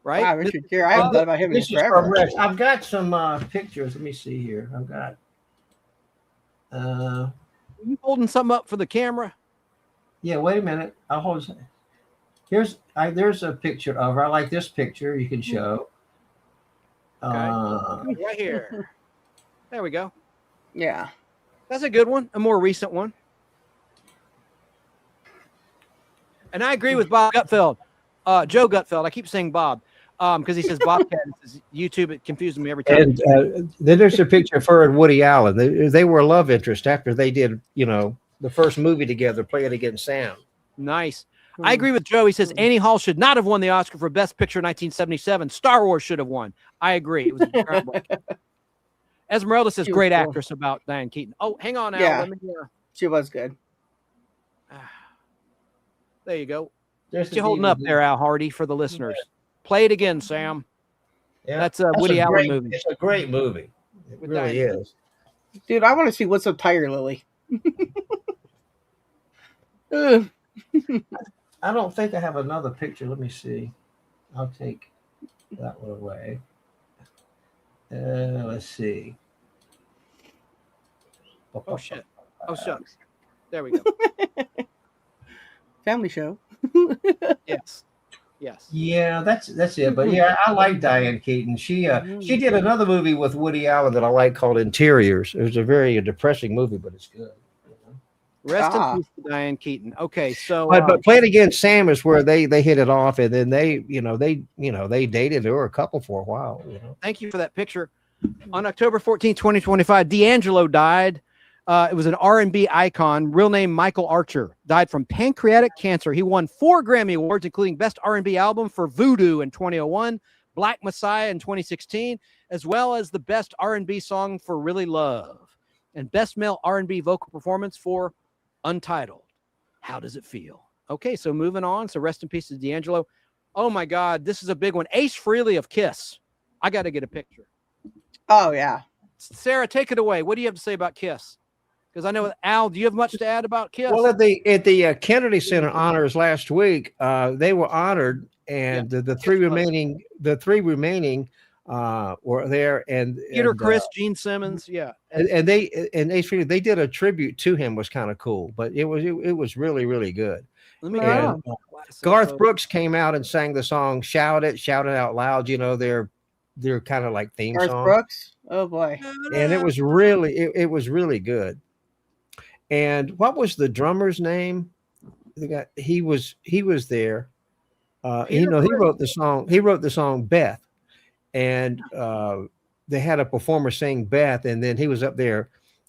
Right? Wow, Richard Gere. I haven't thought about him in forever. I've got some pictures. Let me see here. I've got. Are you holding something up for the camera? Yeah, wait a minute. I'll hold. There's a picture of her. I like this picture. You can show. Okay. Right here. There we go. Yeah. That's a good one. A more recent one. And I agree with Bob Gutfeld. Joe Gutfeld. I keep saying Bob because he says Bobcat. YouTube, it confuses me every time. And then there's a picture of her and Woody Allen. They were a love interest after they did, you know, the first movie together, Play It Again Sam. Nice. I agree with Joe. He says Annie Hall should not have won the Oscar for Best Picture in 1977. Star Wars should have won. I agree. It was groundbreaking. Esmeralda says great actress about Diane Keaton. Oh, hang on, Al. Yeah. Let me hear. She was good. There you go. There's What you holding up there, Al Hardee, for the listeners? Play it again, Sam. Yeah, that's a Woody Allen movie. It's a great movie. It With really Diane. is. Dude, I want to see What's Up Tiger Lily. I don't think I have another picture. Let me see. I'll take that one away. Let's see. Oh, shit. Oh, shucks. There we go. Family show. Yes. Yes. Yeah, that's it. But yeah, I like Diane Keaton. She did another movie with Woody Allen that I like called Interiors. It was a very depressing movie, but it's good. Rest in peace to Diane Keaton. Okay, so but Play It Again Sam is where they hit it off, and then they dated. They were a couple for a while. You know. Thank you for that picture. On October 14, 2025, D'Angelo died. It was an R&B icon, real name Michael Archer, died from pancreatic cancer. He won 4 Grammy Awards, including Best R&B Album for Voodoo in 2001, Black Messiah in 2016, as well as the Best R&B Song for Really Love, and Best Male R&B Vocal Performance for Untitled. How does it feel? Okay, so moving on. So rest in peace to D'Angelo. Oh my God, this is a big one. Ace Frehley of Kiss. I got to get a picture. Oh yeah. Sarah, take it away. What do you have to say about Kiss? Because I know, Al, do you have much to add about Kiss? Well, at the Kennedy Center honors last week, they were honored, and the three remaining were there, and Peter Criss, Gene Simmons, yeah, and they did a tribute to him, was kind of cool, but it was really, really good. Let me and, Garth Brooks came out and sang the song Shout It Out Loud. You know, they're kind of like theme Garth song. Brooks? Oh boy. And it was really good. And what was the drummer's name? He was there. He wrote the song. He wrote the song Beth, and they had a performer sing Beth, and then he was up there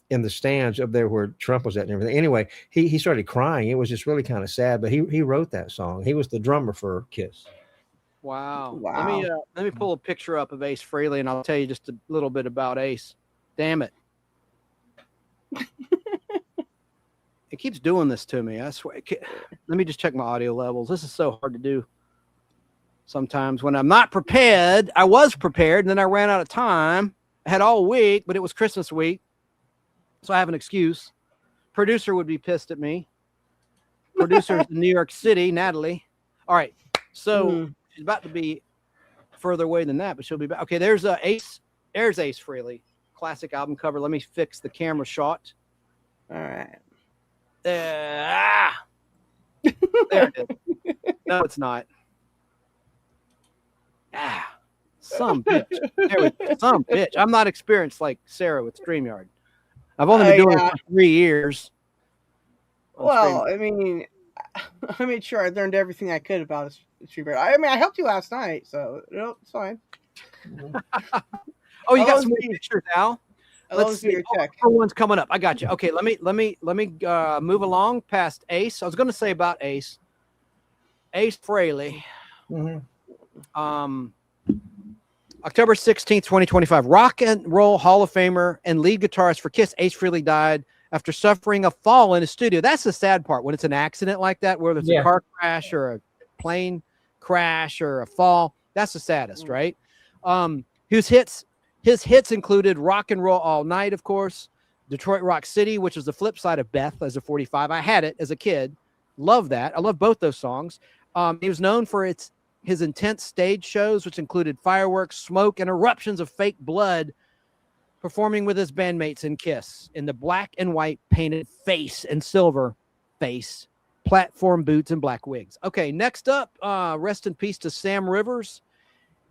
in the stands up there where Trump was at and everything. Anyway, he started crying. It was just really kind of sad, but he wrote that song. He was the drummer for Kiss. Wow. Wow. Let me pull a picture up of Ace Frehley, and I'll tell you just a little bit about Ace. Damn it. It keeps doing this to me. I swear. Let me just check my audio levels. This is so hard to do. Sometimes when I'm not prepared, I was prepared, and then I ran out of time. I had all week, but it was Christmas week, so I have an excuse. Producer would be pissed at me. Producer's in New York City, Natalie. All right, so she's about to be further away than that, but she'll be back. Okay, there's Ace. There's Ace Frehley, classic album cover. Let me fix the camera shot. All right. There it is. No, it's not. Some bitch. Some bitch. I'm not experienced like Sara with StreamYard. I've only been doing it for 3 years. Well, I mean, I made sure I learned everything I could about StreamYard. I mean, I helped you last night, so it's fine. Oh, you got some pictures now. Let's see your check. One's coming up. I got you. Okay, let me move along past Ace. I was going to say about Ace Frehley. October 16th, 2025. Rock and Roll Hall of Famer and lead guitarist for Kiss, Ace Frehley died after suffering a fall in his studio. That's the sad part when it's an accident like that, whether it's a car crash or a plane crash or a fall. That's the saddest, right? His hits included Rock and Roll All Night, of course, Detroit Rock City, which is the flip side of Beth as a 45. I had it as a kid. Love that. I love both those songs. He was known for his intense stage shows, which included fireworks, smoke, and eruptions of fake blood, performing with his bandmates in Kiss in the black and white painted face and silver face, platform boots, and black wigs. Okay, next up, rest in peace to Sam Rivers.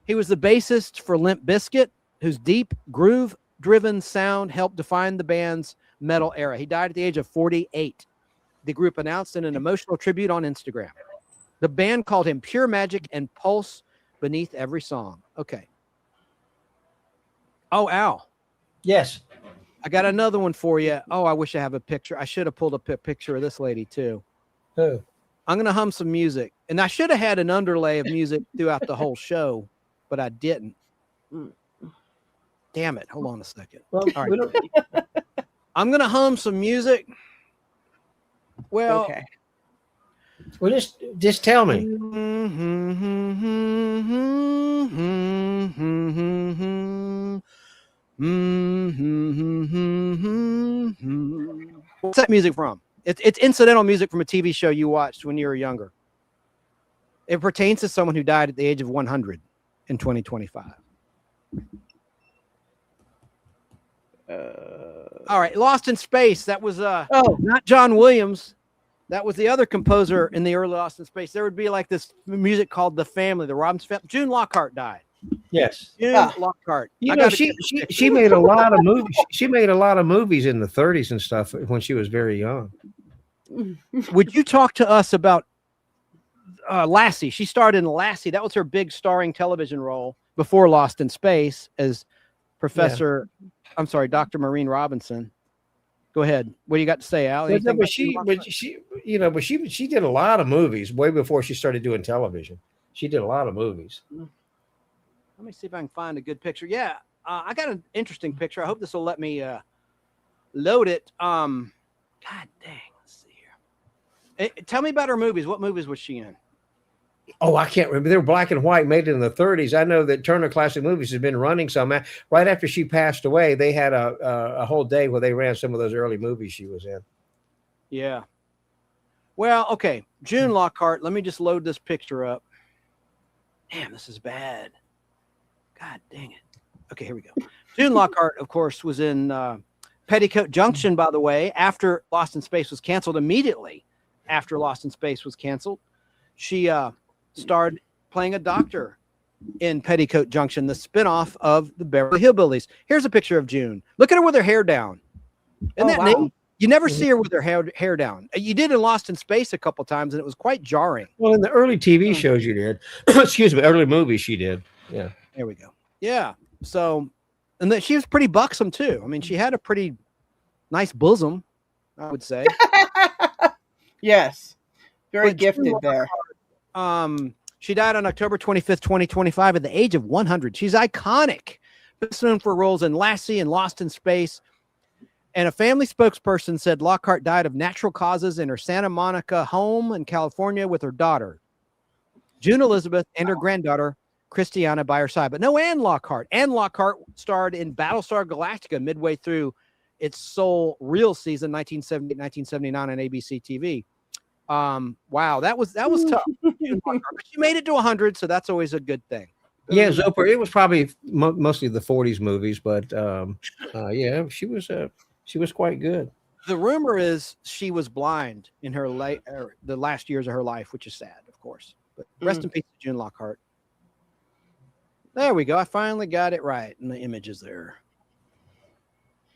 He was the bassist for Limp Bizkit, whose deep, groove-driven sound helped define the band's metal era. He died at the age of 48. The group announced in an emotional tribute on Instagram. The band called him Pure Magic and Pulse beneath every song. Okay. Oh, Al. Yes. I got another one for you. Oh, I wish I have a picture. I should have pulled a picture of this lady, too. Who? I'm going to hum some music. And I should have had an underlay of music throughout the whole show, but I didn't. Damn it. Hold on a second. Well, all right. I'm going to hum some music. Well, okay. Well, just tell me. What's that music from? It's incidental music from a TV show you watched when you were younger. It pertains to someone who died at the age of 100 in 2025. All right, Lost in Space. That was not John Williams. That was the other composer in the early Lost in Space. There would be like this music called The Family, the Robbins family. June Lockhart died. Yes. June Lockhart. You know, she made a lot of movies. She made a lot of movies in the 30s and stuff when she was very young. Would you talk to us about Lassie? She starred in Lassie. That was her big starring television role before Lost in Space as Professor. Yeah. I'm sorry, Dr. Maureen Robinson. Go ahead. What do you got to say, Al? But she did a lot of movies way before she started doing television. She did a lot of movies. Let me see if I can find a good picture. Yeah, I got an interesting picture. I hope this will let me load it. God dang. Let's see here. Tell me about her movies. What movies was she in? Oh, I can't remember. They were black and white, made in the 30s. I know that Turner Classic Movies has been running some. Right after she passed away, they had a whole day where they ran some of those early movies she was in. Yeah. Well, okay. June Lockhart. Let me just load this picture up. Damn, this is bad. God dang it. Okay, here we go. June Lockhart, of course, was in Petticoat Junction, by the way, after Lost in Space was canceled. Immediately after Lost in Space was canceled, she starred playing a doctor in Petticoat Junction, the spinoff of the Beverly Hillbillies. Here's a picture of June. Look at her with her hair down. Isn't that neat? You never see her with her hair down. You did in Lost in Space a couple times, and it was quite jarring. Well, in the early TV shows you did. Excuse me, early movies she did. Yeah. There we go. Yeah. So And that she was pretty buxom too. I mean, she had a pretty nice bosom, I would say. Yes. Very But June gifted there. She died on October 25th, 2025 at the age of 100. She's iconic. Best known for roles in Lassie and Lost in Space. And a family spokesperson said Lockhart died of natural causes in her Santa Monica home in California with her daughter, June Elizabeth, and her granddaughter, Christiana, by her side. But no Anne Lockhart. Anne Lockhart starred in Battlestar Galactica midway through its sole real season, 1978-1979 on ABC TV. Wow, that was tough. But she made it to 100, so that's always a good thing. Yeah, Zoper. It was probably mostly the 40s movies, but yeah, she was quite good. The rumor is she was blind in her the last years of her life, which is sad, of course. But rest in peace to June Lockhart. There we go. I finally got it right, and the image is there.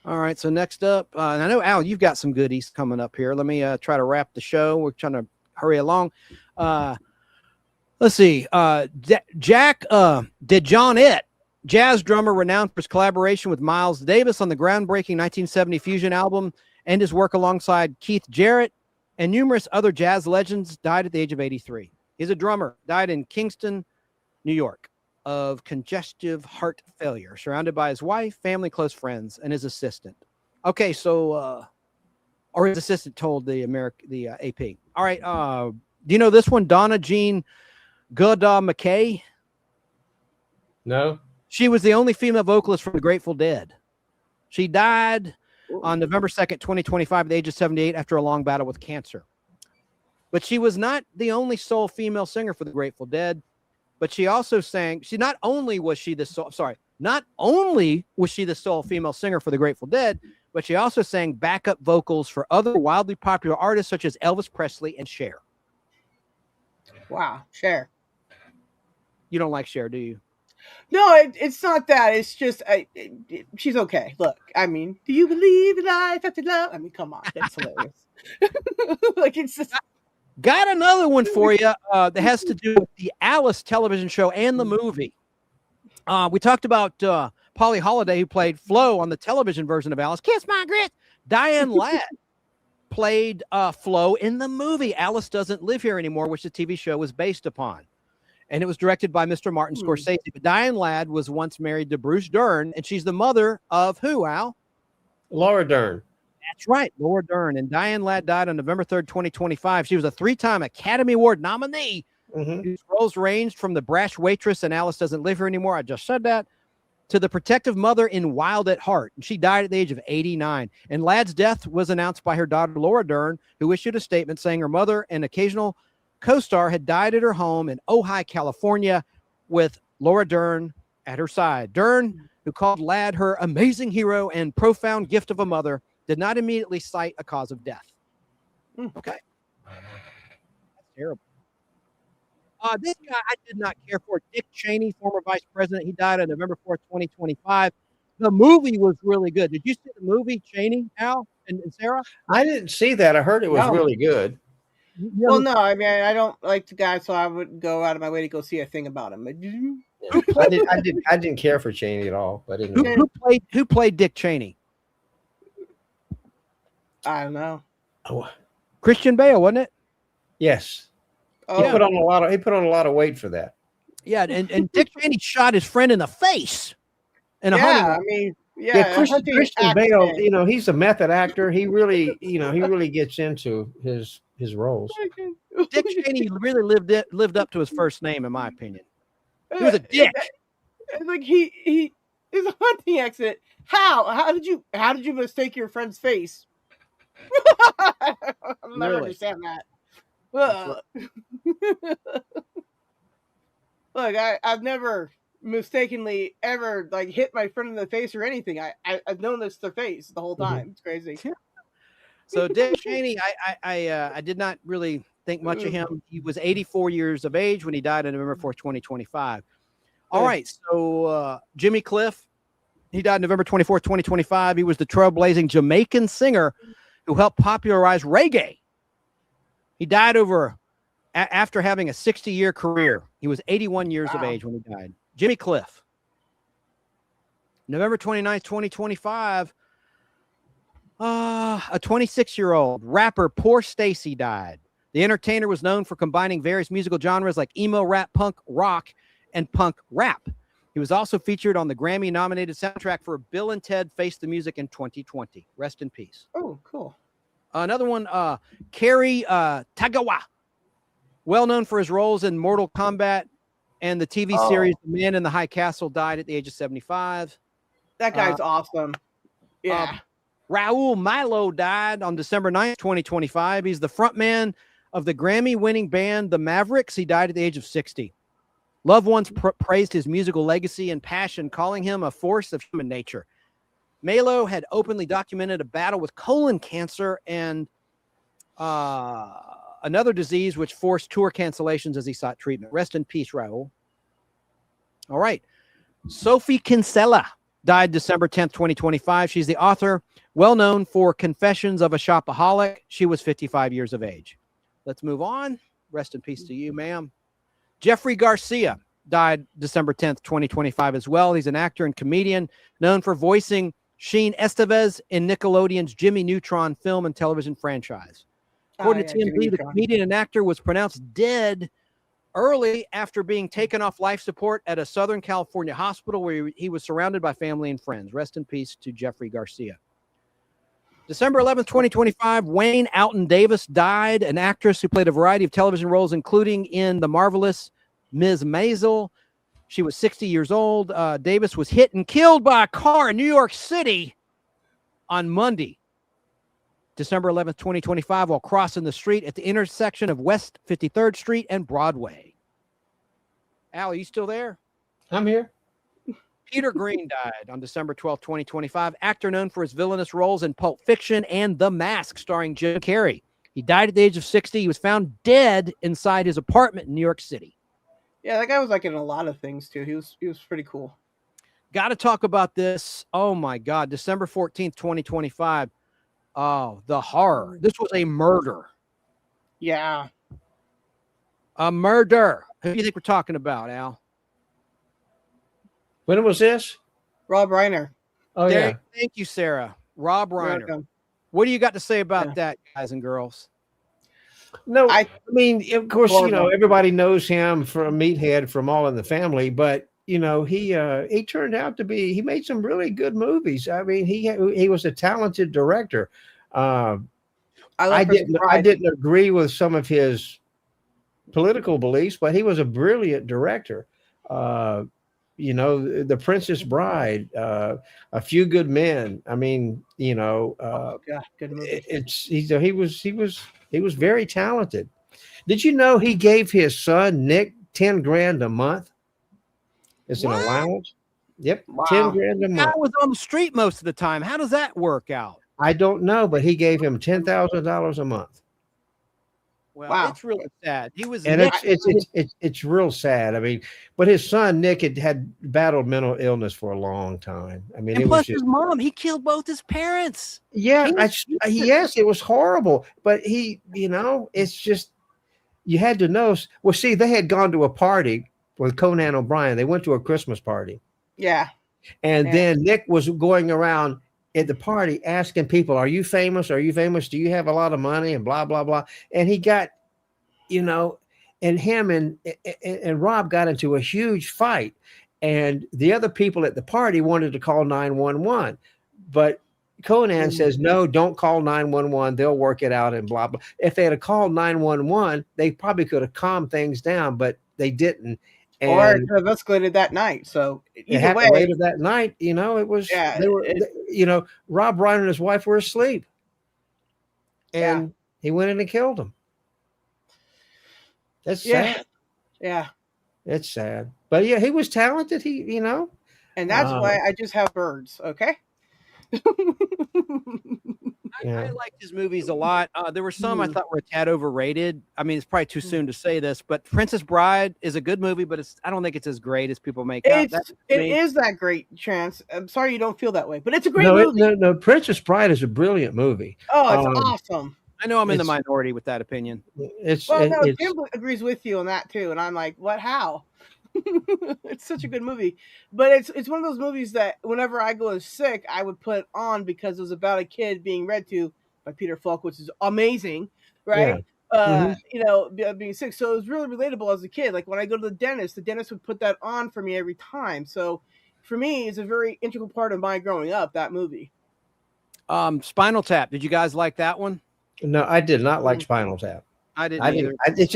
All right, so next up, and I know, Al, you've got some goodies coming up here. Let me try to wrap the show. We're trying to hurry along. Let's see. Jack DeJohnette, jazz drummer renowned for his collaboration with Miles Davis on the groundbreaking 1970 Fusion album and his work alongside Keith Jarrett and numerous other jazz legends, died at the age of 83. He's a drummer, died in Kingston, New York, of congestive heart failure, surrounded by his wife, family, close friends, and his assistant. Okay, so, or his assistant told the AP. All right, do you know this one, Donna Jean Goda McKay? No. She was the only female vocalist from the Grateful Dead. She died on November 2nd, 2025, at the age of 78 after a long battle with cancer. But she was not the only sole female singer for the Grateful Dead. But she also sang, not only was she the sole female singer for the Grateful Dead, but she also sang backup vocals for other wildly popular artists such as Elvis Presley and Cher. Wow, Cher. You don't like Cher, do you? No, it's not that. It's just she's okay. Look, I mean, do you believe in life after love? I mean, come on, that's hilarious. Like, it's just. Got another one for you that has to do with the Alice television show and the movie. We talked about Polly Holiday, who played Flo on the television version of Alice. Kiss my grits. Diane Ladd played Flo in the movie Alice Doesn't Live Here Anymore, which the TV show was based upon. And it was directed by Mr. Martin Scorsese. But Diane Ladd was once married to Bruce Dern, and she's the mother of who, Al? Laura Dern. That's right, Laura Dern. And Diane Ladd died on November 3rd, 2025. She was a 3-time Academy Award nominee. Whose roles ranged from the brash waitress in Alice Doesn't Live Here Anymore, I just said that, to the protective mother in Wild at Heart. And she died at the age of 89. And Ladd's death was announced by her daughter, Laura Dern, who issued a statement saying her mother and occasional co-star had died at her home in Ojai, California, with Laura Dern at her side. Dern, who called Ladd her amazing hero and profound gift of a mother, did not immediately cite a cause of death. Okay. That's terrible. This guy I did not care for, Dick Cheney, former vice president. He died on November 4th, 2025. The movie was really good. Did you see the movie, Cheney, Al and Sarah? I didn't see that. I heard it was really good. Well, no, I mean, I don't like the guy, so I wouldn't go out of my way to go see a thing about him. I didn't care for Cheney at all. But who played Dick Cheney? I don't know. Oh. Christian Bale, wasn't it? Yes. Oh. He put on a lot of weight for that. Yeah, and Dick Cheney shot his friend in the face. I mean, Christian Bale, you know, he's a method actor. He really gets into his roles. Dick Cheney really lived up to his first name, in my opinion. He was a dick. Like he is a hunting accident. How did you mistake your friend's face? I'll never understand that. Look, I've never mistakenly ever like hit my friend in the face or anything. I've known this their face the whole time. It's crazy. So Dick Cheney, I did not really think much of him. He was 84 years of age when he died on November 4th, 2025. All right, so Jimmy Cliff, he died November 24th, 2025. He was the trailblazing Jamaican singer who helped popularize reggae. He died after having a 60-year career. He was 81 years of age when he died. Jimmy Cliff. November 29th, 2025, a 26-year-old rapper, Poor Stacy, died. The entertainer was known for combining various musical genres like emo, rap, punk, rock, and punk rap. He was also featured on the Grammy-nominated soundtrack for Bill and Ted Face the Music in 2020. Rest in peace. Oh, cool. Another one, Kerry Tagawa, well known for his roles in Mortal Kombat and the TV series The Man in the High Castle, died at the age of 75. That guy's awesome. Yeah. Raul Milo died on December 9th, 2025. He's the frontman of the Grammy-winning band The Mavericks. He died at the age of 60. Loved ones praised his musical legacy and passion, calling him a force of human nature. Malo had openly documented a battle with colon cancer and another disease which forced tour cancellations as he sought treatment. Rest in peace, Raul. All right. Sophie Kinsella died December 10th, 2025. She's the author, well known for Confessions of a Shopaholic. She was 55 years of age. Let's move on. Rest in peace to you, ma'am. Jeffrey Garcia died December 10th, 2025 as well. He's an actor and comedian known for voicing Sheen Estevez in Nickelodeon's Jimmy Neutron film and television franchise. According to TMZ, the comedian and actor was pronounced dead early after being taken off life support at a Southern California hospital where he was surrounded by family and friends. Rest in peace to Jeffrey Garcia. December 11th, 2025, Wayne Alton Davis died, an actress who played a variety of television roles, including in The Marvelous Ms. Maisel. She was 60 years old. Davis was hit and killed by a car in New York City on Monday, December 11th, 2025, while crossing the street at the intersection of West 53rd Street and Broadway. Al, are you still there? I'm here. Peter Green died on December 12th, 2025. Actor known for his villainous roles in Pulp Fiction and The Mask, starring Jim Carrey. He died at the age of 60. He was found dead inside his apartment in New York City. Yeah, that guy was like in a lot of things too. He was pretty cool. Got to talk about this. Oh my God. December 14th, 2025. Oh, the horror. This was a murder. Yeah. A murder. Who do you think we're talking about, Al? When was this? Rob Reiner. Oh, yeah. Thank you, Sarah. Rob Reiner. What do you got to say about that, guys and girls? No, I mean, of course, you know, everybody knows him from Meathead, from All in the Family, but you know, he turned out to be, he made some really good movies. I mean, he was a talented director. I didn't agree with some of his political beliefs, but he was a brilliant director. You know, The Princess Bride, A Few Good Men. I mean, you know, good movie. He was very talented. Did you know he gave his son Nick $10,000 a month as an allowance? Yep, wow. $10,000 a month. I was on the street most of the time. How does that work out? I don't know, but he gave him $10,000 a month. Well, wow. It's really sad. He was, and it's real sad. I mean, but his son Nick had battled mental illness for a long time. I mean, and plus his mom, he killed both his parents. Yeah, yes, it was horrible. But he, you know, it's just you had to know. Well, see, they had gone to a party with Conan O'Brien. They went to a Christmas party. Yeah, and then Nick was going around at the party asking people, "Are you famous? Are you famous? Do you have a lot of money?" And blah blah blah. And he got, you know, and him and Rob got into a huge fight. And the other people at the party wanted to call 911, but Conan says, "No, don't call 911. They'll work it out." And blah blah. If they had called 911, they probably could have calmed things down, but they didn't. And or it could have escalated that night. So it happened later that night. You know, it was, you know, Rob Reiner and his wife were asleep. And he went in and killed them. That's sad. Yeah. It's sad. But yeah, he was talented. He, you know. And that's why I just have birds. Okay. I liked his movies a lot. There were some I thought were a tad overrated. I mean, it's probably too soon to say this, but Princess Bride is a good movie, but I don't think it's as great as people make out. It is that great, Chance. I'm sorry you don't feel that way, but it's a great movie. No, Princess Bride is a brilliant movie. Oh, it's awesome. I know I'm in the minority with that opinion. Jim agrees with you on that too, and I'm like, what? How? It's such a good movie, but it's one of those movies that whenever I go sick, I would put on because it was about a kid being read to by Peter Falk, which is amazing, Yeah. right? Being sick, so it was really relatable as a kid. Like when I go to the dentist would put that on for me every time. So for me, it's a very integral part of my growing up. That movie. Spinal Tap. Did you guys like that one? No, I did not like Spinal Tap. I didn't either. It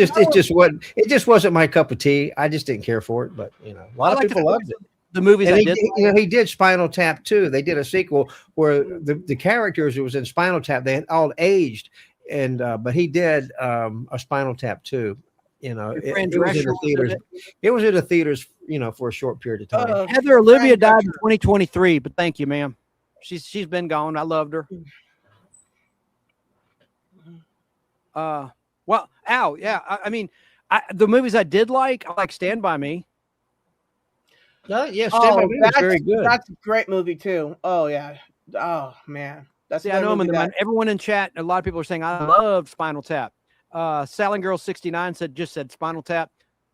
just wasn't my cup of tea. I just didn't care for it. But a lot of people loved it. The movies and I he, did. he did Spinal Tap too. They did a sequel where the characters who was in Spinal Tap, they had all aged, and but he did a Spinal Tap too. It was in the theaters. It was in the theaters, for a short period of time. Heather Olivia died in 2023, but thank you, ma'am. She's been gone. I loved her. Well, yeah. I mean, the movies I did like, I like Stand By Me. Stand By Me was very good. That's a great movie too. Oh yeah. Oh man. I know everyone in chat, a lot of people are saying I love Spinal Tap. Sally Girl 69 said Spinal Tap.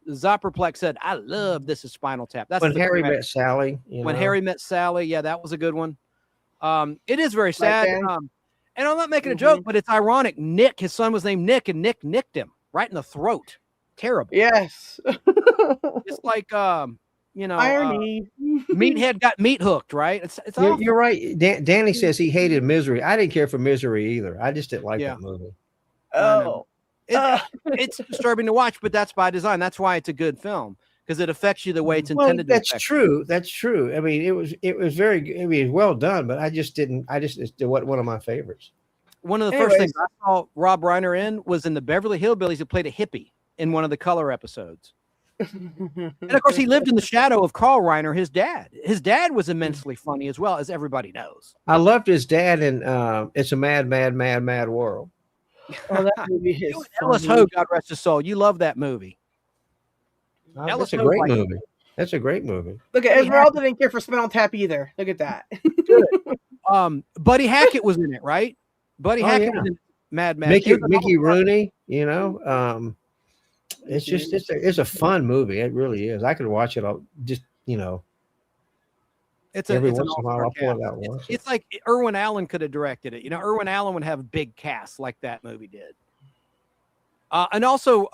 Zopperplex said I love This Is Spinal Tap. That's When Harry Met Sally. When Harry Met Sally, yeah, that was a good one. It is very sad. And I'm not making a joke, but it's ironic. Nick, his son was named Nick, and Nick nicked him right in the throat. Terrible. Yes. It's like irony. Meathead got meat hooked, right? It's You're right. Danny says he hated Misery. I didn't care for Misery either. I just didn't like that movie. Oh. It's disturbing to watch, but that's by design. That's why it's a good film, because it affects you the way it's intended to. That's true. That's true. I mean, it was very good. I mean, well done, but it wasn't one of my favorites. One of the first things I saw Rob Reiner in was in the Beverly Hillbillies. Who played a hippie in one of the Color episodes. And of course, he lived in the shadow of Carl Reiner, his dad. His dad was immensely funny as well, as everybody knows. I loved his dad in It's a Mad, Mad, Mad, Mad World. Oh, that movie is Ellis Ho, God rest his soul. You love that movie. That's a great movie. That's a great movie. Look at Esmeralda didn't care for Spinal Tap either. Look at that. Buddy Hackett was in it, right? Buddy Hackett was in Mad Mad. Mickey Rooney, it's just it's a fun movie. It really is. I could watch it all every once in a while. I'll pull it out and watch it. It's like Irwin Allen could have directed it. Irwin Allen would have a big cast like that movie did. And also,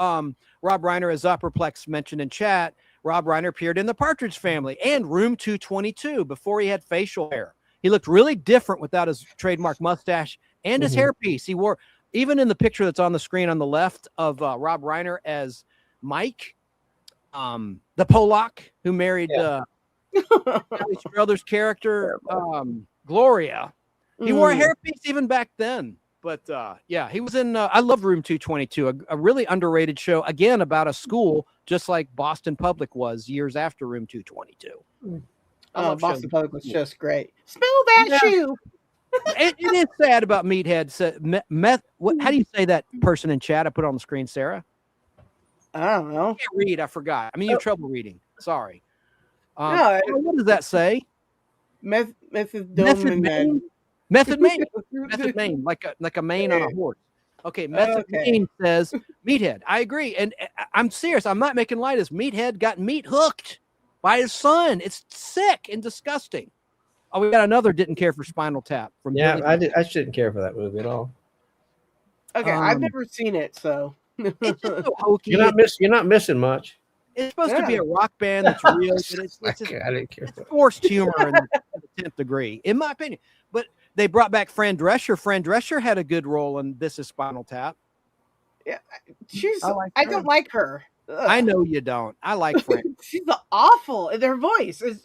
Rob Reiner, as Zopperplex mentioned in chat, Rob Reiner appeared in The Partridge Family and Room 222 before he had facial hair. He looked really different without his trademark mustache and his hairpiece. He wore, even in the picture that's on the screen on the left of Rob Reiner as Mike, the Polak who married Streller's character, Gloria. He wore a hairpiece even back then. But he was in. I love Room 222, a really underrated show. Again, about a school, just like Boston Public was years after Room 222. Boston Public was just great. Smell that shoe. It is sad about Meathead. How do you say that person in chat? I put it on the screen, Sarah. I don't know. I can't read. I forgot. You have trouble reading. Sorry. No, what does that say? Method Main. Method Main, like a mane on a horse. Okay, Method Main says Meathead. I agree, and I'm serious. I'm not making light of this. Meathead got meat hooked by his son. It's sick and disgusting. Oh, we got another didn't care for Spinal Tap from Billy. I shouldn't care for that movie at all. Okay, I've never seen it, so it's just so hokey. You're not missing much. It's supposed to be a rock band that's real. But I didn't care. It's forced humor in the 10th degree, in my opinion. But they brought back Fran Drescher. Fran Drescher had a good role in This Is Spinal Tap. Yeah, I don't like her. Ugh. I know you don't. I like Fran. She's awful. Their voice is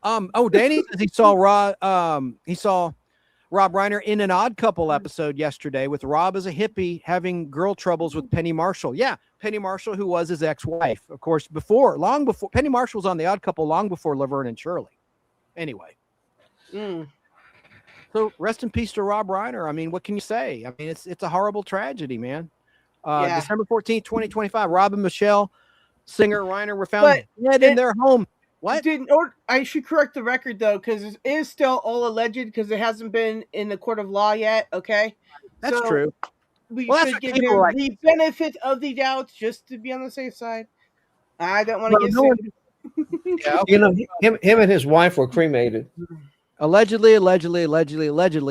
Danny says he saw Rob Reiner in an Odd Couple episode yesterday with Rob as a hippie having girl troubles with Penny Marshall. Yeah, Penny Marshall, who was his ex-wife, of course, long before Penny Marshall was on the Odd Couple, long before Laverne and Shirley. Anyway. So rest in peace to Rob Reiner. I mean, what can you say? I mean, it's a horrible tragedy, man. December 14th, 2025, Rob and Michelle, singer Reiner, were found dead in their home. What? I should correct the record though, because it is still all alleged because it hasn't been in the court of law yet. Okay, that's true. We should give him the benefit of the doubt just to be on the safe side. I don't want to get no sued. Yeah, You know, him and his wife were cremated. Allegedly.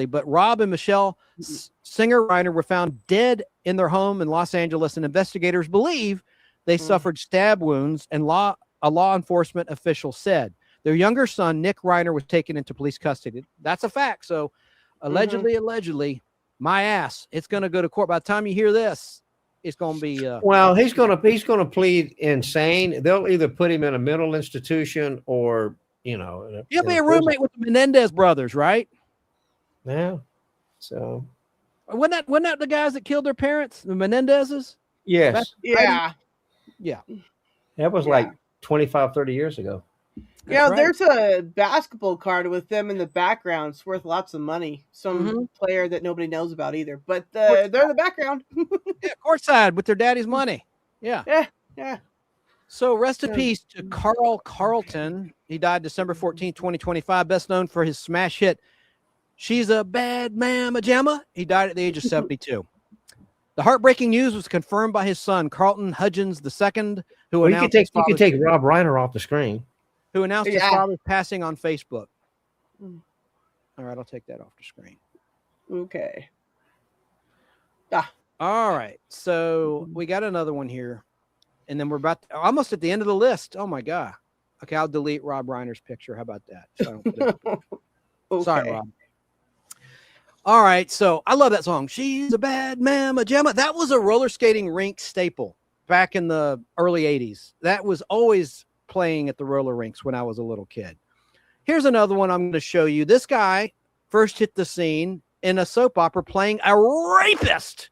But Rob and Michelle Singer Reiner were found dead in their home in Los Angeles, and investigators believe they suffered stab wounds, and a law enforcement official said their younger son, Nick Reiner, was taken into police custody. That's a fact. So allegedly, my ass, it's going to go to court. By the time you hear this, it's going to be Well, he's gonna plead insane. They'll either put him in a mental institution or he'll be a roommate with the Menendez brothers, right? Yeah. So wasn't that the guys that killed their parents, the Menendezes? yes. Yeah. Yeah. That was like 25, 30 years ago. Yeah, there's a basketball card with them in the background. It's worth lots of money. Some player that nobody knows about either, but they're in the background. Yeah, courtside with their daddy's money. Yeah. Yeah. So rest in peace to Carl Carlton. He died December 14, 2025, best known for his smash hit, She's a Bad Mama Jamma. He died at the age of 72. The heartbreaking news was confirmed by his son, Carlton Hudgens II, who announced you can take Rob Reiner off the screen. Who announced his father's passing on Facebook. All right, I'll take that off the screen. Okay. All right, so we got another one here, and then we're almost at the end of the list. Oh my God. Okay, I'll delete Rob Reiner's picture. How about that? So I don't put it Okay. Sorry, Rob. All right, so I love that song. She's a Bad Mama Jamma. That was a roller skating rink staple back in the early 80s. That was always playing at the roller rinks when I was a little kid. Here's another one I'm going to show you. This guy first hit the scene in a soap opera playing a rapist.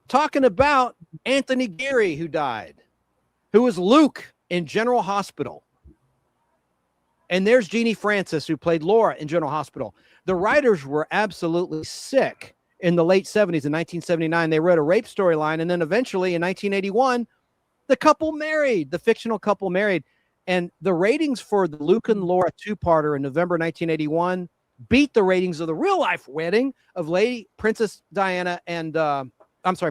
Talking about Anthony Geary, who died, who was Luke in General Hospital. And there's Jeannie Francis, who played Laura in General Hospital. The writers were absolutely sick in the late 70s. In 1979, they wrote a rape storyline. And then eventually in 1981, the fictional couple married. And the ratings for the Luke and Laura two-parter in November 1981 beat the ratings of the real-life wedding of Lady Princess Diana and,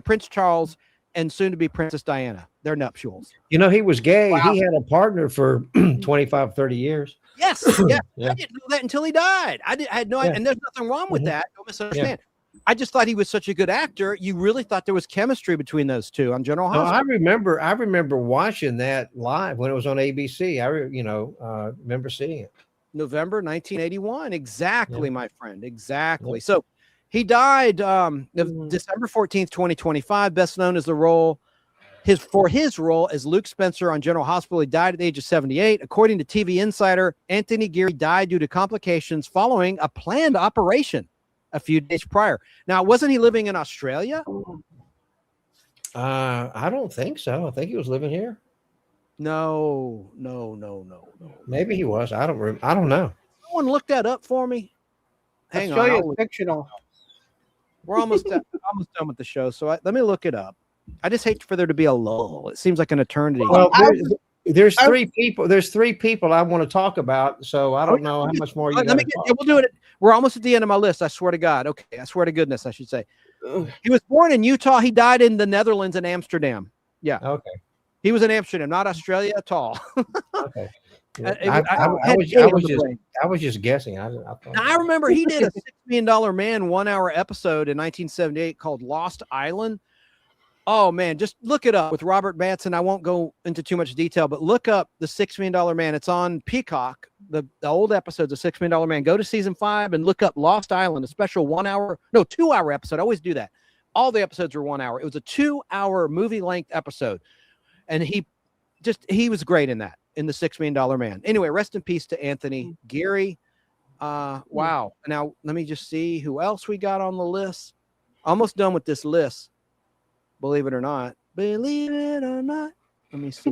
Prince Charles and soon-to-be Princess Diana, their nuptials. You know, he was gay. Wow. He had a partner for 25, 30 years. Yes. Yeah. I didn't know that until he died. I had no idea. And there's nothing wrong with that. Don't misunderstand. I just thought he was such a good actor. You really thought there was chemistry between those two on General Hospital. I remember watching that live when it was on ABC. I remember seeing it. November 1981. Exactly, my friend. Exactly. So he died December 14th, 2025, best known as his role as Luke Spencer on General Hospital. He died at the age of 78. According to TV Insider, Anthony Geary died due to complications following a planned operation a few days prior. Now, wasn't he living in Australia? I don't think so. I think he was living here. No. Maybe he was. I don't know. Someone look that up for me. Hang on. Australia is fictional. We're almost done with the show, so let me look it up. I just hate for there to be a lull. It seems like an eternity. Well, there's three people. There's three people I want to talk about, so I don't know how much more you. We'll do it. We're almost at the end of my list. I swear to God. Okay, I swear to goodness, I should say. He was born in Utah. He died in the Netherlands in Amsterdam. Yeah. Okay. He was in Amsterdam, not Australia at all. Okay. I was just guessing. I remember he did a $6 Million Man 1 hour episode in 1978 called Lost Island. Oh man, just look it up with Robert Manson. I won't go into too much detail, but look up the $6 Million Man. It's on Peacock. The old episodes of $6 Million Man. Go to season 5 and look up Lost Island, a special 2 hour episode. I always do that. All the episodes were 1 hour. It was a 2 hour movie length episode. And he was great in that, in the $6 Million Man. Anyway, rest in peace to Anthony Geary. Wow. Now let me just see who else we got on the list. Almost done with this list. Believe it or not. Let me see.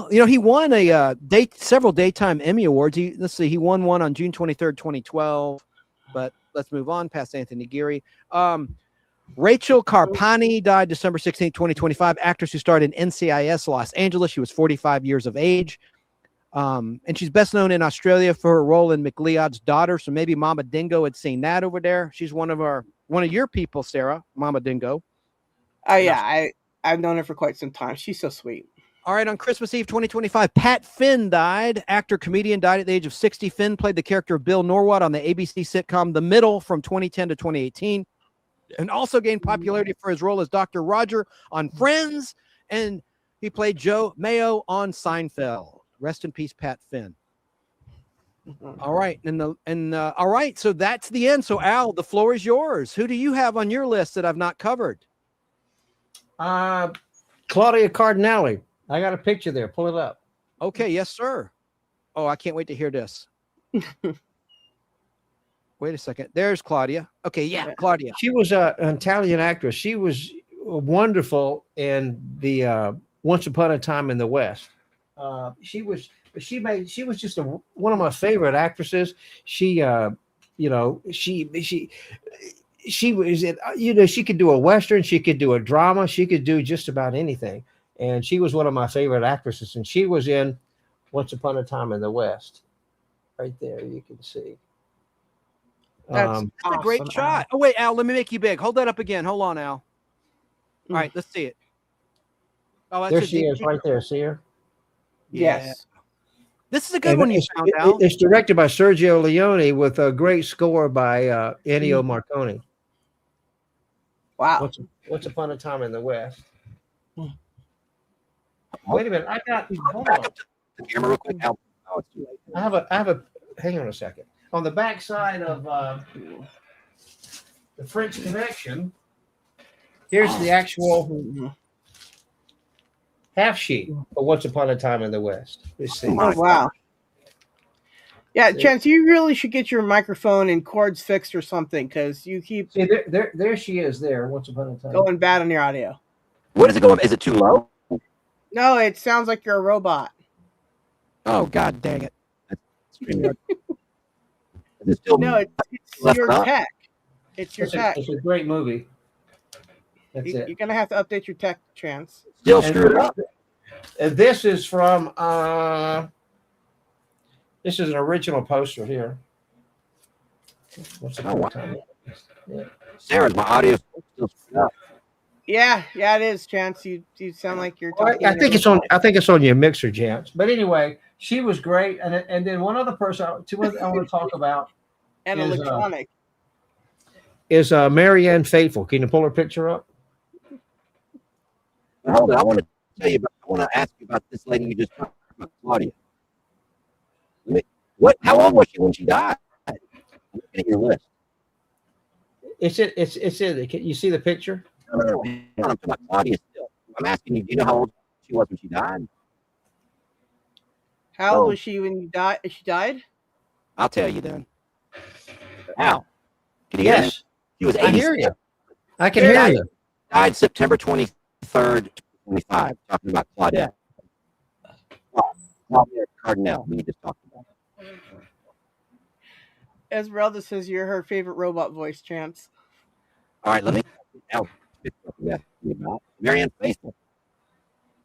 He won several daytime Emmy Awards. He won one on June 23rd, 2012. But let's move on past Anthony Geary. Rachel Carpani died December 16th, 2025. Actress who starred in NCIS Los Angeles. She was 45 years of age. And she's best known in Australia for her role in McLeod's Daughter. So maybe Mama Dingo had seen that over there. She's one of your people, Sarah, Mama Dingo. I've known her for quite some time. She's so sweet. All right, on Christmas Eve 2025, Pat Finn died. Actor, comedian, died at the age of 60. Finn played the character of Bill Norwood on the ABC sitcom The Middle from 2010 to 2018, and also gained popularity for his role as Dr. Roger on Friends, and he played Joe Mayo on Seinfeld. Rest in peace, Pat Finn. All right, all right, so that's the end. So Al, the floor is yours. Who do you have on your list that I've not covered? Claudia Cardinale. I got a picture there. Pull it up. Okay, yes, sir. Oh, I can't wait to hear this. Wait a second. There's Claudia. Okay, yeah, Claudia. She was an Italian actress. She was wonderful in the Once Upon a Time in the West. She was just one of my favorite actresses. She was, she could do a Western, she could do a drama, she could do just about anything. And she was one of my favorite actresses. And she was in Once Upon a Time in the West. Right there, you can see. That's a great shot. Oh, wait, Al, let me make you big. Hold that up again. Hold on, Al. All right, let's see it. Oh, that's there she is right there. See her? Yes. This is a good one you found out. It's directed by Sergio Leone with a great score by Ennio Morricone. Wow. Once Upon a Time in the West. Wait a minute. Hold on. I have a hang on a second. On the back side of the French Connection, here's the actual half sheet of Once Upon a Time in the West. Let's see. Oh, wow. Yeah, Chance, you really should get your microphone and cords fixed or something, because you keep there she is there, Once Upon a Time. Going bad on your audio. What is it going? Is it too low? No, it sounds like you're a robot. Oh, God dang it. No, it's your tech. It's your tech. It's a great movie. You're going to have to update your tech, Chance. Still screwed up. And this is from this is an original poster here. Sarah, my audio is still screwed up. Yeah, it is, Chance. You sound like you're talking. I think it's on your mixer, Chance. But anyway, she was great. And then one other person, I want to talk about and electronic is Marianne Faithfull. Can you pull her picture up? Hold on, I want to ask you about this lady you just talked about, Claudia. How old was she when she died? I'm looking at your list. It's in. Can you see the picture? No. I'm talking about Claudia still. I'm asking you, do you know how old she was when she died? How old was she when she died? I'll tell you then. Al, can you hear me? She was 80. I hear you. I can hear you. Died September 23rd, 25. Talking about Claudia. Claudia Cardinale, we just talked about. Esmeralda says you're her favorite robot voice, Chance. All right, let me. Marianne Faithfull.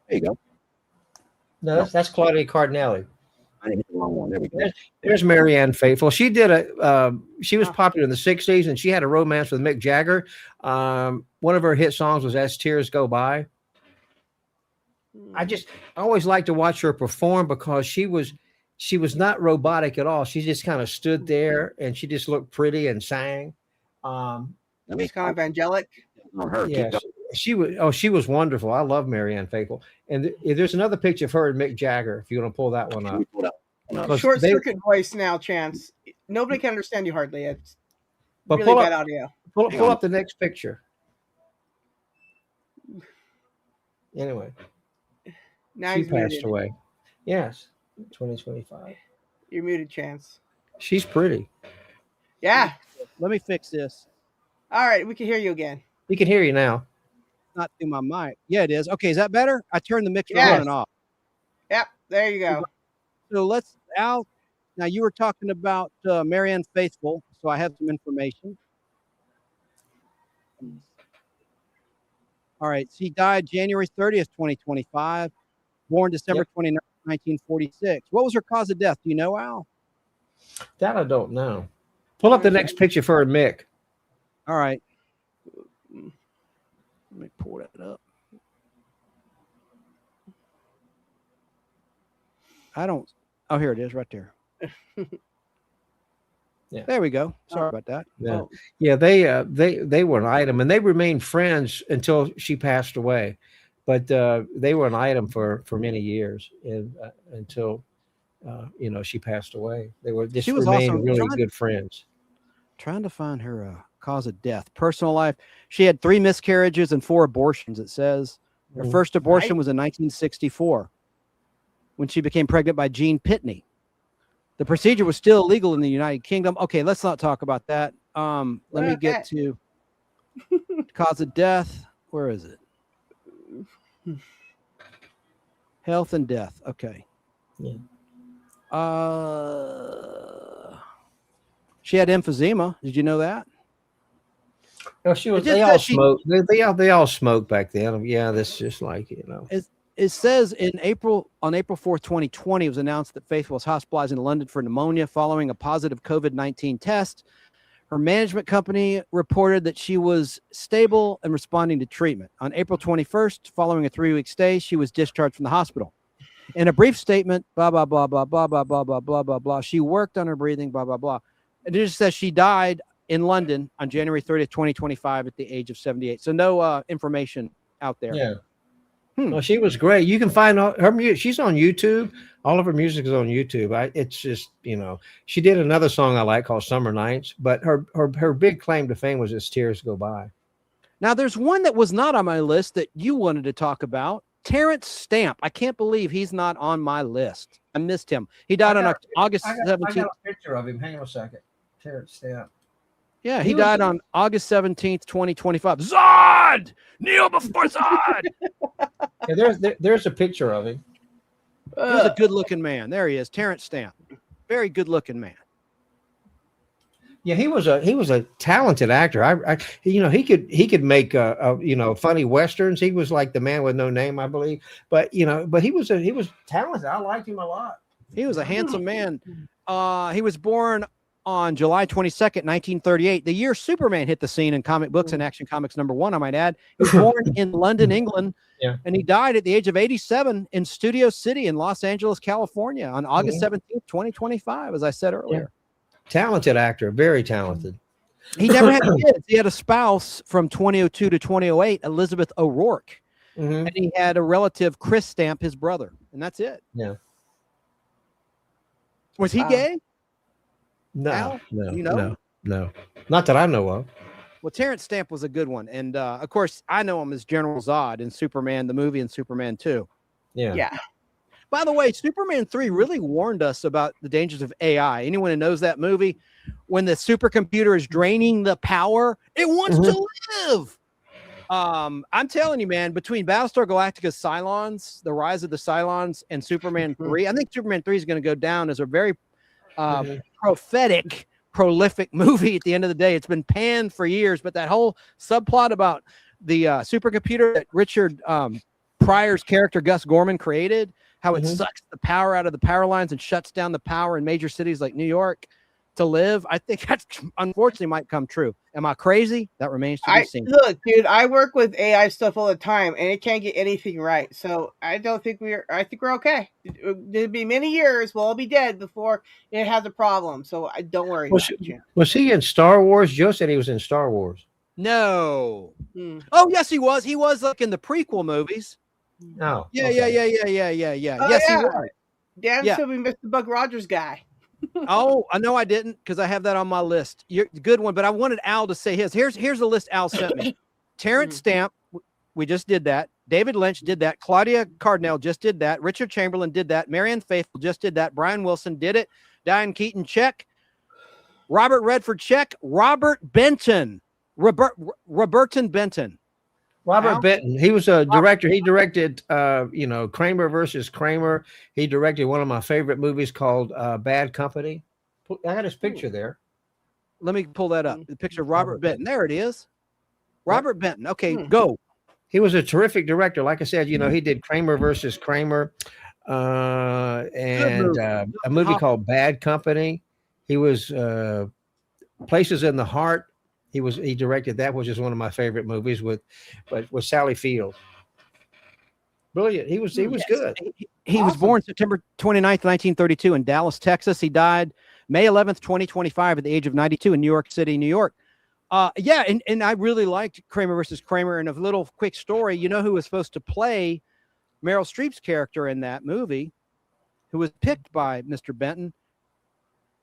There you go. No, that's Claudia Cardinale. I didn't hit the wrong one. There we go. There's Marianne Faithfull. She did she was popular in the 60s, and she had a romance with Mick Jagger. One of her hit songs was As Tears Go By. I always liked to watch her perform because she was not robotic at all. She just kind of stood there and she just looked pretty and sang. She's kind of angelic. On her. Yeah, she was wonderful. I love Marianne Faithfull. And there's another picture of her and Mick Jagger, if you want to pull that one up. Short circuit voice now, Chance. Nobody can understand you hardly. It's really bad audio. Pull up the next picture. Anyway. Now she passed away. Yes. 2025. You're muted, Chance. She's pretty. Yeah. Let me fix this. All right, we can hear you again. We can hear you now. Not through my mic. Yeah, it is. Okay, is that better? I turned the mixer on and off. Yep, there you go. So Al, now you were talking about Marianne Faithfull, so I have some information. All right, she died January 30th, 2025, born December 29th, 1946. What was her cause of death? Do you know, Al? That I don't know. Pull up the next picture for her, Mick. All right. Let me pull that up. I don't. Oh, here it is, right there. Yeah. There we go. Sorry about that. Yeah, Oh, yeah. They were an item, and they remained friends until she passed away. But they were an item for many years, and until she passed away. They were just she was also remained really good friends. trying to find her cause of death. Personal life. She had 3 miscarriages and 4 abortions. It says her first abortion was in 1964 when she became pregnant by Jean Pitney. The procedure was still illegal in the United Kingdom. Okay, let's not talk about that. Let me get to cause of death. Where is it? Health and death. Okay. Yeah. She had emphysema. Did you know that? No, she was. They all smoked. They all smoked back then. Yeah, that's just like It says on April 4th, 2020, it was announced that Faith was hospitalized in London for pneumonia following a positive COVID-19 test. Her management company reported that she was stable and responding to treatment. On April 21st, following a 3-week stay, she was discharged from the hospital. In a brief statement, blah, blah, blah, blah, blah, blah, blah, blah, blah, blah, blah. She worked on her breathing, blah, blah, blah. And it just says she died in London on January 30th, 2025 at the age of 78. So no information out there. Yeah. Well, she was great. You can find her music. She's on YouTube. All of her music is on YouTube. It's just, she did another song I like called Summer Nights, but her big claim to fame was As Tears Go By. Now, there's one that was not on my list that you wanted to talk about. Terrence Stamp. I can't believe he's not on my list. I missed him. He died on August 17th. I got a picture of him. Hang on a second. Terrence Stamp. Yeah, he died on August 17th, 2025. Zod! Kneel before Zod! Yeah, there's a picture of him. He was a good-looking man. There he is, Terrence Stamp. Very good-looking man. Yeah, he was a talented actor. He could make funny westerns. He was like the man with no name, I believe. But he was talented. I liked him a lot. He was a handsome man. He was born on July 22nd, 1938, the year Superman hit the scene in comic books and Action Comics #1, I might add. He was born in London, England, and he died at the age of 87 in Studio City in Los Angeles, California on August 17th, 2025, as I said earlier. Talented actor, very talented. He never had kids. He had a spouse from 2002 to 2008, Elizabeth O'Rourke, and he had a relative, Chris Stamp, his brother, and that's it. Yeah. Was he gay? No, Al? no. Not that I know of. Well, Terrence Stamp was a good one. And, of course, I know him as General Zod in Superman, the movie, and Superman 2. Yeah. By the way, Superman 3 really warned us about the dangers of AI. Anyone who knows that movie, when the supercomputer is draining the power, it wants to live. I'm telling you, man, between Battlestar Galactica's Cylons, the rise of the Cylons, and Superman 3, I think Superman 3 is going to go down as a very prophetic, prolific movie at the end of the day. It's been panned for years, but that whole subplot about the supercomputer that Richard Pryor's character Gus Gorman created, how it sucks the power out of the power lines and shuts down the power in major cities like New York to live, I think that unfortunately might come true. Am I crazy? That remains to be seen. Look, dude, I work with AI stuff all the time, and it can't get anything right. So I think we're okay. There'll be many years we'll all be dead before it has a problem. So I don't worry. Was he in Star Wars? Joe said he was in Star Wars. No. Oh, yes, he was. He was like in the prequel movies. Oh, yeah. Oh, Yes, he was. Damn, so we missed the Buck Rogers guy. Oh, I know I didn't because I have that on my list. You're a good one, but I wanted Al to say his. Here's the list Al sent me. Terrence Stamp, we just did that. David Lynch did that. Claudia Cardinale just did that. Richard Chamberlain did that. Marianne Faithfull just did that. Brian Wilson did it. Diane Keaton, check. Robert Redford, check. Robert Benton. Roberton Benton. Robert Benton. He was a director. He directed, Kramer versus Kramer. He directed one of my favorite movies called Bad Company. I got his picture there. Let me pull that up. The picture of Robert Benton. There it is. Robert Benton. Okay, go. He was a terrific director. Like I said, he did Kramer versus Kramer and a movie called Bad Company. He was Places in the Heart. He directed that, which is one of my favorite movies with Sally Field. Brilliant. He was good. He was born September 29th, 1932 in Dallas, Texas. He died May 11th, 2025 at the age of 92 in New York City, New York. Yeah, and I really liked Kramer versus Kramer. And a little quick story, you know who was supposed to play Meryl Streep's character in that movie, who was picked by Mr. Benton?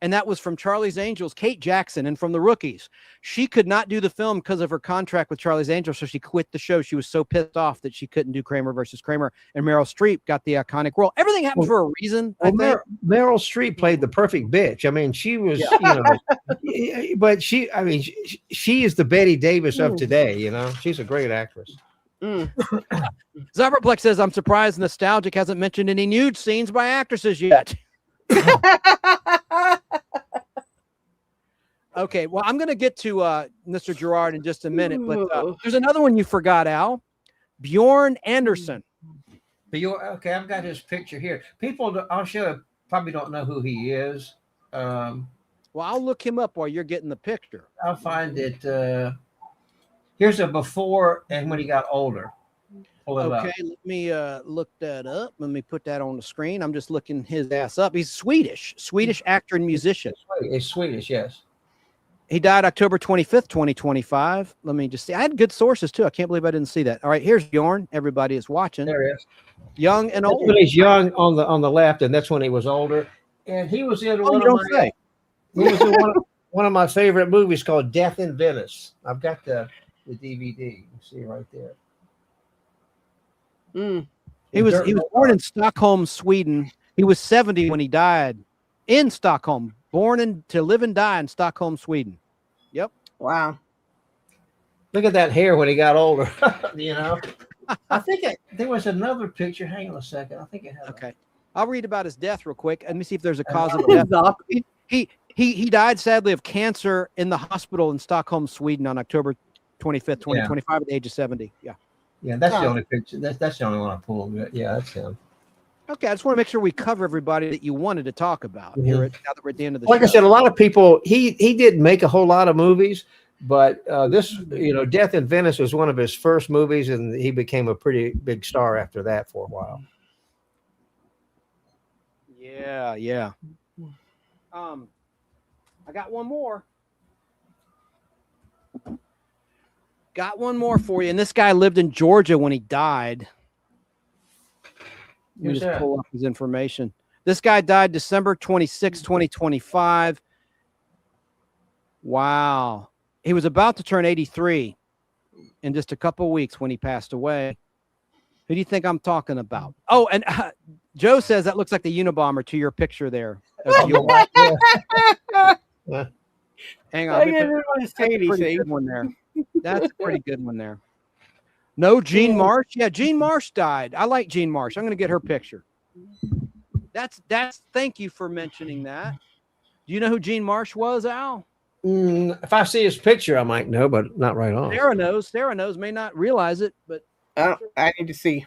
And that was from Charlie's Angels, Kate Jackson, and from The Rookies. She could not do the film because of her contract with Charlie's Angels, so she quit the show. She was so pissed off that she couldn't do Kramer versus Kramer, and Meryl Streep got the iconic role. Everything happened for a reason. Well, Meryl Streep played the perfect bitch. I mean, she was, but she is the Betty Davis of today. You know, she's a great actress. Zyberplex says, I'm surprised Nostalgic hasn't mentioned any nude scenes by actresses yet. Okay, well, I'm going to get to Mr. Gerard in just a minute, but there's another one you forgot, Al. Bjorn Anderson. Okay, I've got his picture here. People, I'll show, probably don't know who he is. Well, I'll look him up while you're getting the picture. I'll find it. Here's a before and when he got older. Okay, let me look that up. Let me put that on the screen. I'm just looking his ass up. He's Swedish actor and musician. He's Swedish, yes. He died October 25th, 2025. Let me just see. I had good sources too. I can't believe I didn't see that. All right, here's Bjorn. Everybody is watching. There he is. Young and old. When he's young on the left, and that's when he was older. And he was in he was in one of my favorite movies called Death in Venice. I've got the DVD. You see it right there. He was born in Stockholm, Sweden. He was 70 when he died in Stockholm. Born to live and die in Stockholm, Sweden. Yep. Wow. Look at that hair when he got older. You know. I think there was another picture. Hang on a second. I think it had. Okay. I'll read about his death real quick. Let me see if there's a cause of death. He died sadly of cancer in the hospital in Stockholm, Sweden on October 25th, 2025 at the age of 70. Yeah. Yeah, that's the only picture. That's the only one I pulled. Yeah, that's him. Okay, I just want to make sure we cover everybody that you wanted to talk about here. Now that we're at the end of the show. I said, a lot of people. He didn't make a whole lot of movies, but this, Death in Venice was one of his first movies, and he became a pretty big star after that for a while. Yeah. I got one more. Got one more for you. And this guy lived in Georgia when he died. Let me just pull up his information. This guy died December 26, 2025. Wow. He was about to turn 83 in just a couple of weeks when he passed away. Who do you think I'm talking about? Oh, and Joe says that looks like the Unabomber to your picture there. Hang on. That's a pretty good one there. That's a pretty good one there. No, Jean Marsh. Yeah, Jean Marsh died. I like Jean Marsh. I'm going to get her picture. That's. Thank you for mentioning that. Do you know who Jean Marsh was, Al? If I see his picture, I might know, but not right on. Sara knows. Sara knows. May not realize it, but I need to see.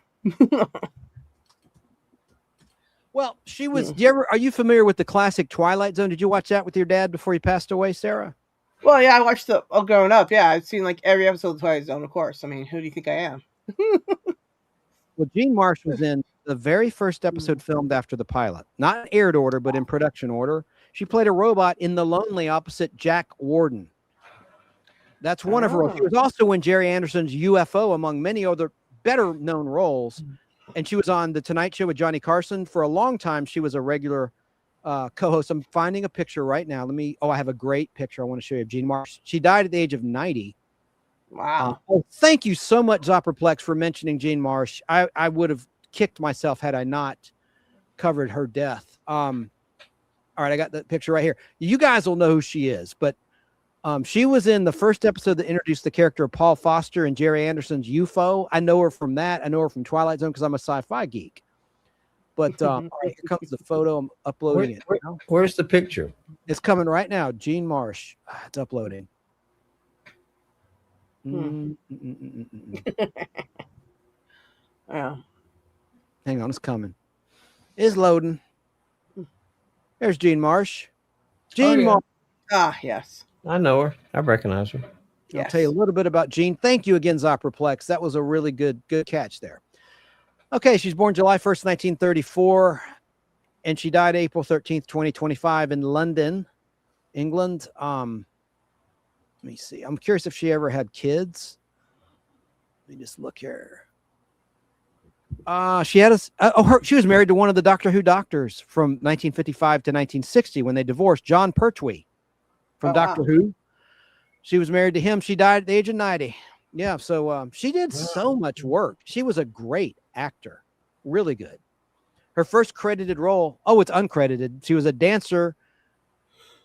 Well, she was. Are you familiar with the classic Twilight Zone? Did you watch that with your dad before he passed away, Sara? Well, yeah, I watched growing up. Yeah, I've seen like every episode of Twilight Zone, of course. I mean, who do you think I am? Well, Jean Marsh was in the very first episode filmed after the pilot, not in aired order, but in production order. She played a robot in The Lonely opposite Jack Warden. That's one of her roles. She was also in Jerry Anderson's UFO, among many other better known roles. And she was on The Tonight Show with Johnny Carson. For a long time, she was a regular co-host. I'm finding a picture right now. I have a great picture I want to show you of Jean Marsh. She died at the age of 90. Wow. Thank you so much, Zopperplex, for mentioning Jean Marsh. I would have kicked myself had I not covered her death. All right, I got the picture right here. You guys will know who she is, but she was in the first episode that introduced the character of Paul Foster and Jerry Anderson's UFO. I know her from that. I know her from Twilight Zone because I'm a sci-fi geek. But all right, here comes the photo. I'm uploading it. Where's the picture? It's coming right now. Jean Marsh. It's uploading. Yeah. Hang on, it's coming. It's loading. There's Jean Marsh. Jean Marsh. Ah, yes. I know her. I recognize her. I'll tell you a little bit about Jean. Thank you again, Zopperplex. That was a really good catch there. Okay, she's born July 1st, 1934, and she died April 13th, 2025 in London, England. Let me see. I'm curious if she ever had kids. Let me just look here. She had she was married to one of the Doctor Who doctors from 1955 to 1960 when they divorced, John Pertwee from Doctor Who. She was married to him. She died at the age of 90. Yeah, so she did so much work. She was a great actor, really good. Her first credited role, it's uncredited. She was a dancer.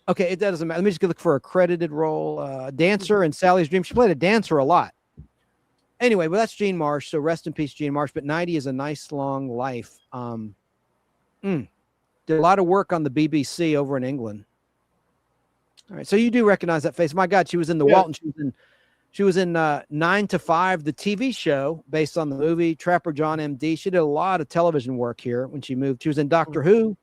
Okay, it doesn't matter. Let me just look for a credited role. Dancer in Sally's Dream. She played a dancer a lot. Anyway, well, that's Jean Marsh. So rest in peace, Jean Marsh. But 90 is a nice long life. Did a lot of work on the BBC over in England. All right, so you do recognize that face. My God, she was in The Walton. She was in 9 to 5, the TV show based on the movie Trapper John M.D. She did a lot of television work here when she moved. She was in Doctor Who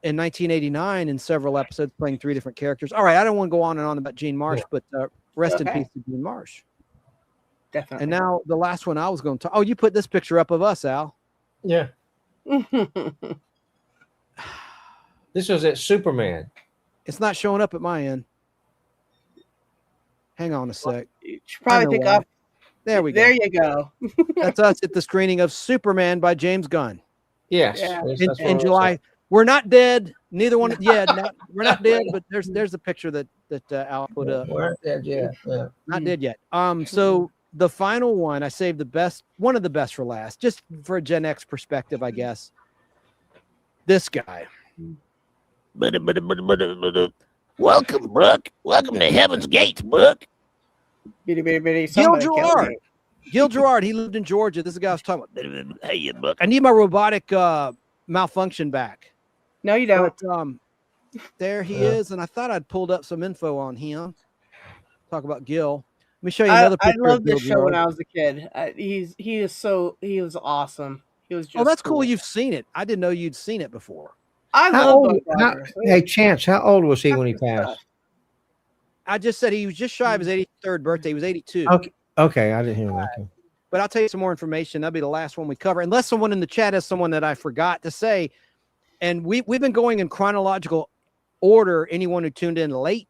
in 1989 in several episodes, playing 3 different characters. All right, I don't want to go on and on about Jean Marsh, but rest in peace to Jean Marsh. Definitely. And now the last one I was going to talk. Oh, you put this picture up of us, Al. Yeah. This was at Superman. It's not showing up at my end. Hang on a sec. You should probably pick up. There we go. There you go. That's us at the screening of Superman by James Gunn. Yes. Yeah. In July. We're not dead. Neither one. Yeah, we're not dead. But there's a picture that Al put up. We're not dead yet. Yeah. Not dead yet. So the final one, I saved one of the best for last, just for a Gen X perspective, I guess. This guy. Welcome, Brooke. Welcome to Heaven's Gates, Brooke. Gil Gerard. Gil Gerard. He lived in Georgia. This is the guy I was talking about. Hey, Brooke. I need my robotic malfunction back. No, you don't. But, there he is, and I thought I'd pulled up some info on him. Talk about Gil. Let me show you another picture. I loved this show when I was a kid. He was awesome. He was just that's cool. You've seen it. I didn't know you'd seen it before. Hey, Chance, how old was he when he passed? I just said he was just shy of his 83rd birthday. He was 82. Okay, I didn't hear that. But I'll tell you some more information. That'll be the last one we cover, unless someone in the chat has someone that I forgot to say. And we've been going in chronological order. Anyone who tuned in late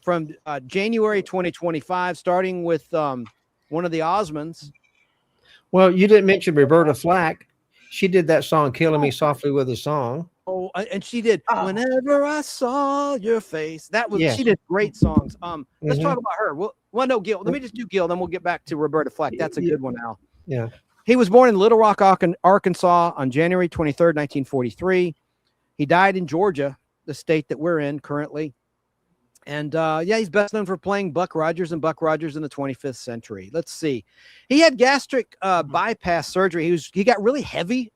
from January 2025, starting with one of the Osmonds. Well, you didn't mention Roberta Flack. She did that song "Killing Me Softly with a Song." Oh, and she did "Whenever I Saw Your Face." That was she did great songs. Let's talk about her. Well, no, Gil. Let me just do Gil, then we'll get back to Roberta Flack. That's a good one, Al. Yeah. He was born in Little Rock, Arkansas, on January 23rd, 1943. He died in Georgia, the state that we're in currently. And he's best known for playing Buck Rogers and Buck Rogers in the 25th Century. Let's see. He had gastric bypass surgery. He got really heavy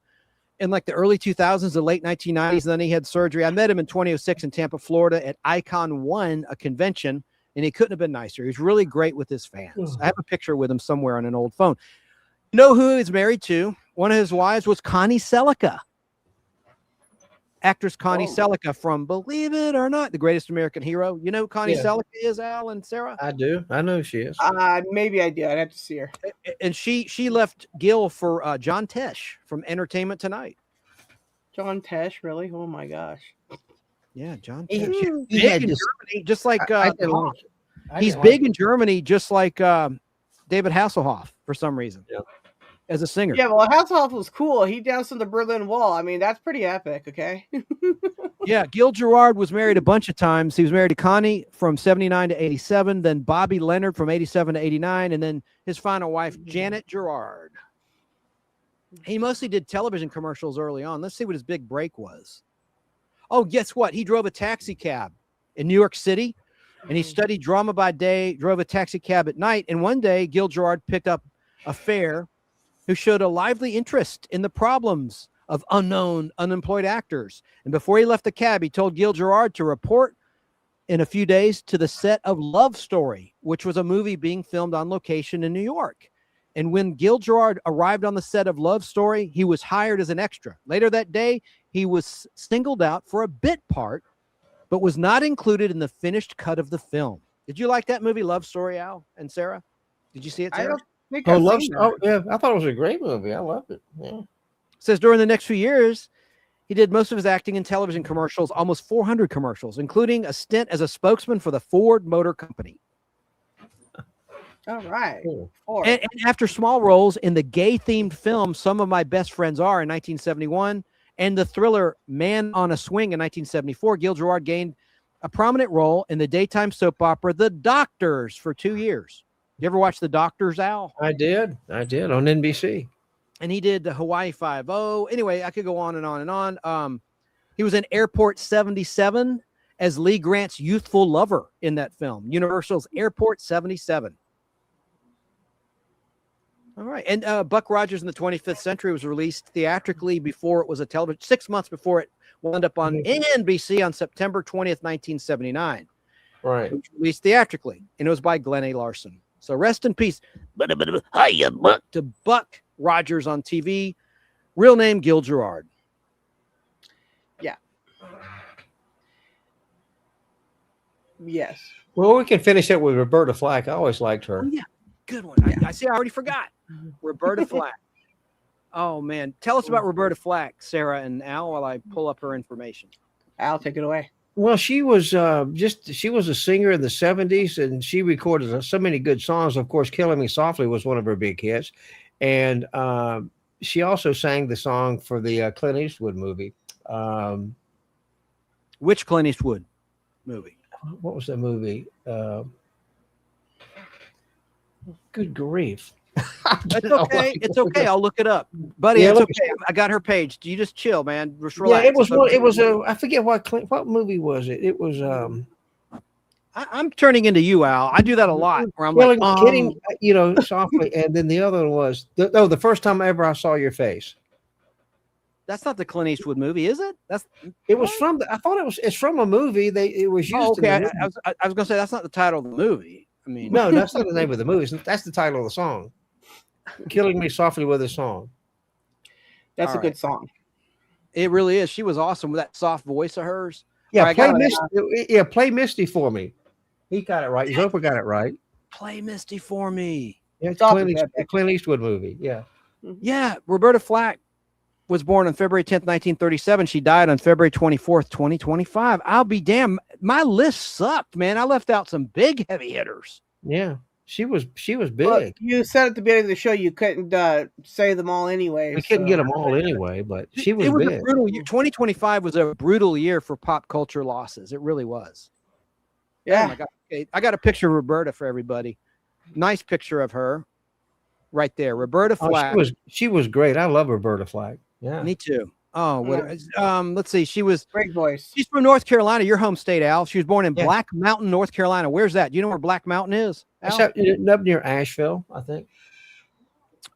in like the early 2000s, the late 1990s, and then he had surgery. I met him in 2006 in Tampa, Florida at Icon 1, a convention, and he couldn't have been nicer. He was really great with his fans. I have a picture with him somewhere on an old phone. You know who he's married to? One of his wives was Connie Selica. Actress Connie Selica from Believe It or Not, The Greatest American Hero. You know who Connie Selica is, Al and Sarah? I do. I know who she is. Maybe I do. I'd have to see her. And she left Gil for John Tesh from Entertainment Tonight. John Tesh, really? Oh my gosh. Yeah, John He- Tesh. he Big had in this- Germany, just like I he's didn't big like in Germany, just like David Hasselhoff for some reason. Yeah. As a singer. Yeah, well, Hasselhoff was cool. He danced on the Berlin Wall. I mean, that's pretty epic, okay? Yeah, Gil Gerard was married a bunch of times. He was married to Connie from 79 to 87, then Bobby Leonard from 87 to 89, and then his final wife, Janet Gerard. He mostly did television commercials early on. Let's see what his big break was. Oh, guess what? He drove a taxi cab in New York City, and he studied drama by day, drove a taxi cab at night, and one day, Gil Gerard picked up a fare who showed a lively interest in the problems of unemployed actors. And before he left the cab, he told Gil Gerard to report in a few days to the set of Love Story, which was a movie being filmed on location in New York. And when Gil Gerard arrived on the set of Love Story, he was hired as an extra. Later that day, he was singled out for a bit part, but was not included in the finished cut of the film. Did you like that movie, Love Story, Al and Sarah? Did you see it, I Sarah? don't think Oh, I've love. seen that. Oh, yeah. I thought it was a great movie. I loved it. Yeah. Says during the next few years, he did most of his acting in television commercials, almost 400 commercials, including a stint as a spokesman for the Ford Motor Company. All right. And after small roles in the gay-themed film Some of My Best Friends Are in 1971 and the thriller Man on a Swing in 1974, Gil Gerard gained a prominent role in the daytime soap opera The Doctors for 2 years. You ever watch The Doctors, Al? I did on NBC. And he did the Hawaii Five-0. Anyway, I could go on and on and on. He was in Airport 77 as Lee Grant's youthful lover in that film, Universal's Airport 77. All right. And Buck Rogers in the 25th Century was released theatrically before it was a television, 6 months before it wound up on NBC on September 20th, 1979. Right. It was released theatrically, and it was by Glenn A. Larson. So rest in peace. Hiya, Buck. To Buck Rogers on TV. Real name, Gil Gerard. Yeah. Yes. Well, we can finish it with Roberta Flack. I always liked her. Oh, yeah. Good one. I see. I already forgot. Roberta Flack. Oh, man. Tell us about Roberta Flack, Sarah and Al, while I pull up her information. Al, take it away. Well, she was she was a singer in the 70s, and she recorded so many good songs. Of course, Killing Me Softly was one of her big hits. And she also sang the song for the Clint Eastwood movie. Which Clint Eastwood movie? What was that movie? Good grief. That's okay. It's okay. I'll look it up, buddy. Yeah, it's look- okay. I got her page. You just chill, man. Just Yeah, relax. it was It's one. okay. It was a. I forget what movie was it. It was I'm turning into you, Al. I do that a lot. Where I'm Killing, like, Kidding, softly, and then the other one was the first time ever I saw your face. That's not the Clint Eastwood movie, is it? It was from. I thought it's from a movie. It was used. Oh, okay. In the movie. I was gonna say that's not the title of the movie. I mean, No, that's not the name of the movie. That's the title of the song. Killing Me Softly with a Song. That's All a good right. song. It really is. She was awesome with that soft voice of hers. Yeah, All right, play Misty for me. He got it right. Zopa got it right. Play Misty for me. Yeah, it's Stop Clint, it, Eastwood, Clint Eastwood movie. Yeah. Yeah, Roberta Flack was born on February 10th, 1937. She died on February 24th, 2025. I'll be damned. My list sucked, man. I left out some big heavy hitters. Yeah. She was big. Well, you said at the beginning of the show you couldn't say them all anyway. We couldn't get them all anyway, but she was It was big. a brutal year. 2025 was a brutal year for pop culture losses. It really was. Yeah. Oh my God. Okay, I got a picture of Roberta for everybody. Nice picture of her right there. Roberta Flack. She was great. I love Roberta Flack. Yeah. Me too. Oh, let's see. She was great voice. She's from North Carolina, your home state, Al. She was born in Yeah. Black Mountain, North Carolina. Where's that? Do you know where Black Mountain is? It's Al? up near Asheville, I think.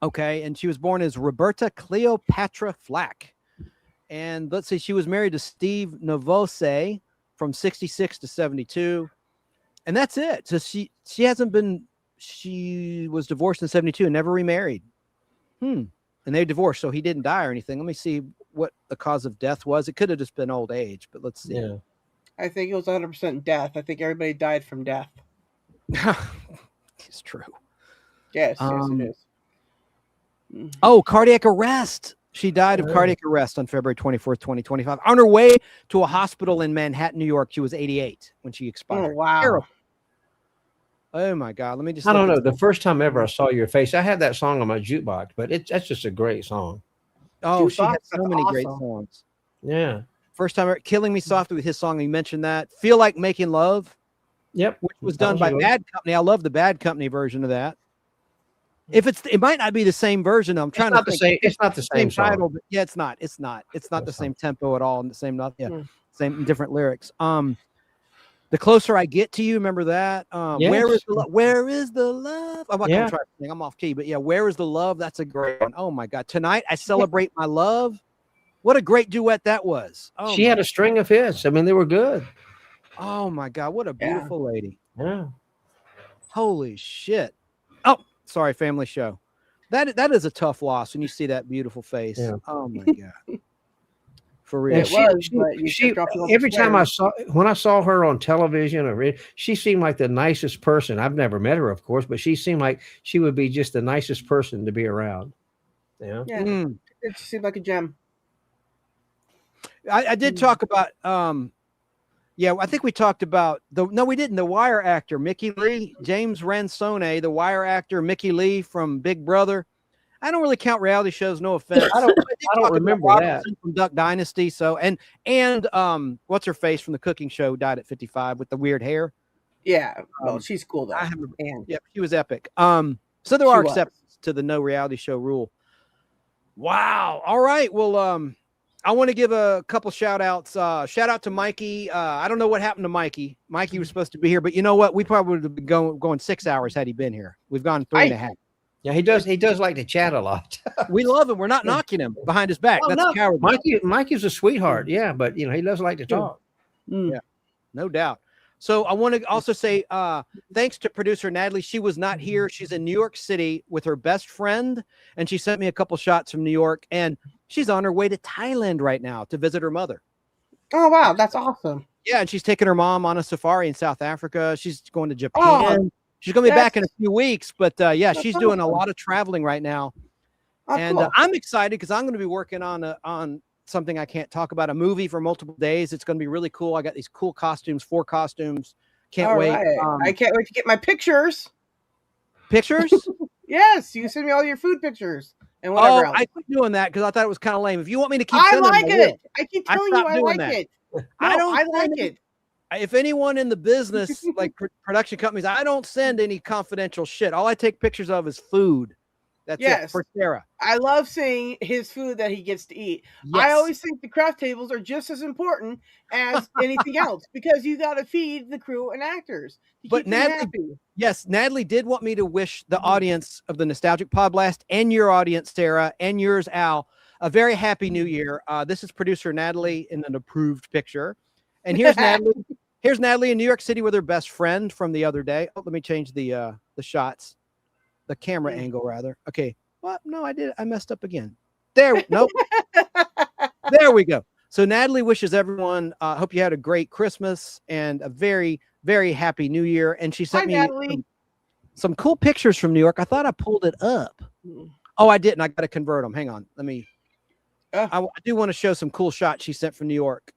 Okay, and she was born as Roberta Cleopatra Flack. And let's see, she was married to Steve Novose from 66 to 72. And that's it. So she was divorced in 72 and never remarried. And they divorced, so he didn't die or anything. Let me see what the cause of death was. It could have just been old age, but let's see. Yeah. I think it was 100% death. I think everybody died from death. It's true. Yes, yes, it is. Oh, cardiac arrest. She died of cardiac arrest on February 24th, 2025. On her way to a hospital in Manhattan, New York. She was 88 when she expired. Oh, wow. Terrible. Oh, my God. Let me just I don't look know. at The first time ever I saw your face, I had that song on my jukebox, but that's just a great song. Oh, she had Jukebox? so That's many great awesome. songs. Yeah. First time ever, Killing Me Softly with his song. You mentioned that. Feel Like Making Love. Yep. Which was That done was by a- Bad Company. I love the Bad Company version of that. It might not be the same version. I'm trying not to the think. same- it's not the same song. title, but yeah, it's not. It's not the same tempo at all, and the same same different lyrics. The Closer I Get to You, remember that? Where is Yes. the Where is the love? I'm not Yeah. gonna try to sing. I'm off key, but yeah, Where is the love? That's a great one. Oh my God! Tonight I Celebrate My Love. What a great duet that was. Oh, She had a string of hits. I mean, they were good. oh my God! What a beautiful lady. Yeah. Holy shit! Oh, sorry, family show. That is a tough loss when you see that beautiful face. Yeah. Oh my God. For real. And It was, but you she kept dropping off the every time squares. when I saw her on television she seemed like the nicest person. I've never met her, of course, but she seemed like she would be just the nicest person to be around. Yeah. Yeah, it seemed like a gem. I did talk about yeah, I think we talked about we didn't. The Wire actor Mickey Lee, James Ransone, the Wire actor Mickey Lee from Big Brother. I don't really count reality shows, no offense. I don't remember that. From Duck Dynasty. So and what's her face from the cooking show died at 55 with the weird hair. Yeah, well, she's cool though. Yeah, she was epic. So there are exceptions to the no reality show rule. Wow. All right. Well, I want to give a couple shout outs. Shout out to Mikey. I don't know what happened to Mikey. Mikey was supposed to be here, but you know what? We probably would have been going 6 hours had he been here. We've gone 3.5. Yeah, he does like to chat a lot. We love him. We're not knocking him behind his back. Oh, That's no. cowardly. Mikey's a sweetheart. Yeah, but he does like to talk. Yeah, no doubt. So I want to also say thanks to producer Natalie. She was not here. She's in New York City with her best friend, and she sent me a couple shots from New York, and she's on her way to Thailand right now to visit her mother. Oh, wow. That's awesome. Yeah, and she's taking her mom on a safari in South Africa. She's going to Japan. She's going to be back in a few weeks, but yeah, she's doing a lot of traveling right now. And cool. I'm excited because I'm going to be working on something I can't talk about, a movie for multiple days. It's going to be really cool. I got these cool costumes, 4 costumes. Can't All wait. right. I can't wait to get my pictures. Pictures? Yes, you send me all your food pictures and whatever else. I quit doing that because I thought it was kind of lame. If you want me to keep I sending like them, it. I keep telling you stopped I doing like that. it. No, I like it. If anyone in the business, like production companies, I don't send any confidential shit. All I take pictures of is food. That's it for Sara. I love seeing his food that he gets to eat. Yes. I always think the craft tables are just as important as anything else because you got to feed the crew and actors. But Natalie did want me to wish the audience of the Nostalgic Pod Blast and your audience, Sara, and yours, Al, a very happy new year. This is producer Natalie in an approved picture. And here's Natalie. Here's Natalie in New York City with her best friend from the other day. Oh, let me change the shots. The camera angle, rather. Okay. What? No, I messed up again. There. Nope. There we go. So Natalie wishes everyone, hope you had a great Christmas and a very, very happy New Year. And she sent me some cool pictures from New York. I thought I pulled it up. Oh, I didn't. I got to convert them. Hang on. Let me. I do want to show some cool shots she sent from New York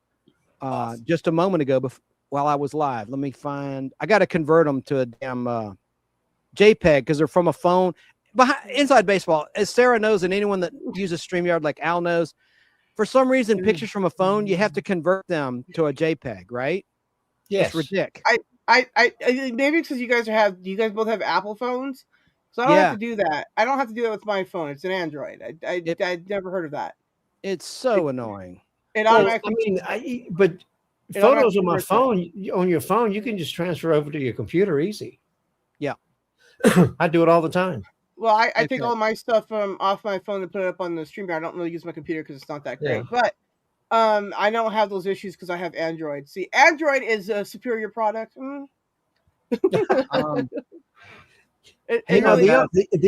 just a moment ago while I was live. Let me find. I got to convert them to a damn JPEG because they're from a phone. Inside baseball, as Sara knows, and anyone that uses StreamYard like Al knows, for some reason, pictures from a phone, you have to convert them to a JPEG, right? Yes. It's ridiculous. I maybe because you guys both have Apple phones, so I don't have to do that. I don't have to do that with my phone. It's an Android. I'd never heard of that. It's so annoying. It Well, automatically. but photos on my phone, on your phone, you can just transfer over to your computer easy. Yeah. I do it all the time. Well, I take all my stuff off my phone and put it up on the StreamYard. I don't really use my computer because it's not that great. Yeah. But I don't have those issues because I have Android. See, Android is a superior product. The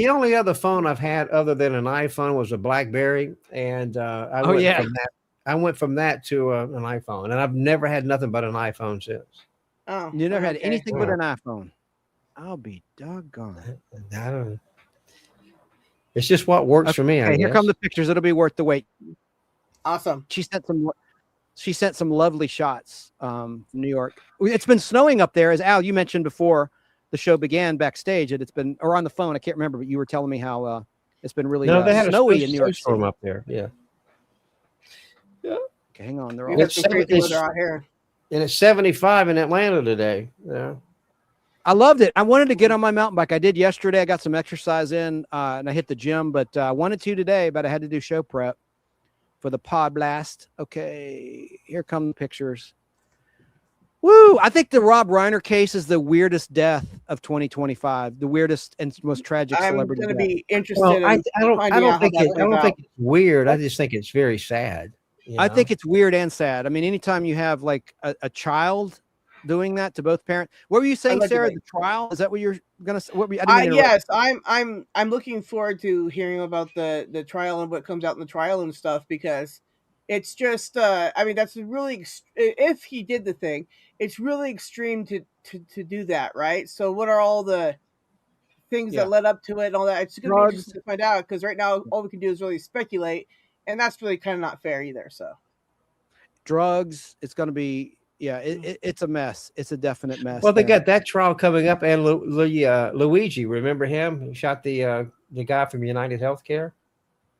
only other phone I've had other than an iPhone was a BlackBerry, and I went from that to an iPhone, and I've never had nothing but an iPhone since. Oh, You never had anything but an iPhone. I'll be doggone. I don't. It's just what works for me. I Here guess. come the pictures. It'll be worth the wait. Awesome. She sent some lovely shots from New York. It's been snowing up there, as Al, you mentioned before the show began backstage. It's been, or on the phone, I can't remember, but you were telling me how it's been really they had snowy a in New York storm City. up there. Yeah. Yeah. Okay, hang on. They're We all got some crazy weather out here. And it's 75 in Atlanta today. Yeah. I loved it. I wanted to get on my mountain bike. I did yesterday. I got some exercise in and I hit the gym, but I wanted to today, but I had to do show prep for the pod blast. Okay, here come the pictures. Woo! I think the Rob Reiner case is the weirdest death of 2025, the weirdest and most tragic celebrity I'm death. going to be interested Well, in I don't think it's it's weird. I just think it's very sad. I think it's weird and sad. I mean, anytime you have like a child doing that to both parents. What were you saying, Sara? The trial? Is that what you're gonna say? What were you, I didn't mean to interrupt. Yes, I'm looking forward to hearing about the trial and what comes out in the trial and stuff because It's just, I mean, that's really if he did the thing, it's really extreme to do that, right? So, what are all the things Yeah. that led up to it and all that? It's going to be Drugs. interesting to find out because right now all we can do is really speculate, and that's really kind of not fair either. So, Drugs. It's going to be, yeah, it's a mess. It's a definite mess. Well, they there. got that trial coming up, and Luigi, remember him? He shot the guy from United Healthcare.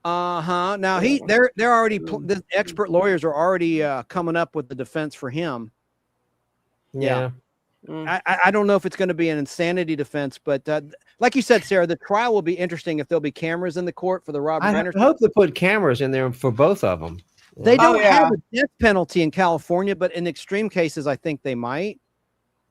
Now they're already the expert lawyers are already coming up with the defense for him. Yeah. I don't know if it's going to be an insanity defense, but like you said, Sarah, the trial will be interesting if there'll be cameras in the court for the Robert I Anderson. hope they put cameras in there for both of them. They don't have a death penalty in California, but in extreme cases, I think they might.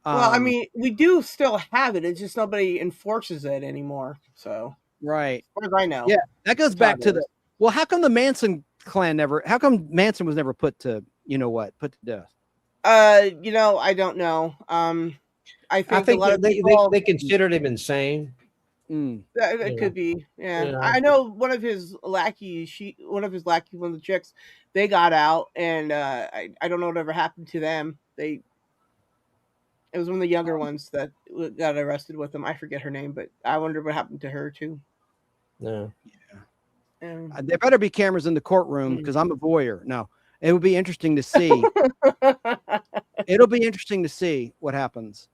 Well, I mean, we do still have it. It's just nobody enforces it anymore. So, right, as far as I know. Yeah, that goes back to the. Well, how come the Manson clan never? How come Manson was never put to put to death? I don't know. I think a lot of people they considered him insane. It could be. Yeah. I know one of his lackeys, one of the chicks, they got out, and I don't know whatever happened to them. It was one of the younger ones that got arrested with them. I forget her name, but I wonder what happened to her too. No. There better be cameras in the courtroom because I'm a voyeur. No, it would be interesting to see. It'll be interesting to see what happens.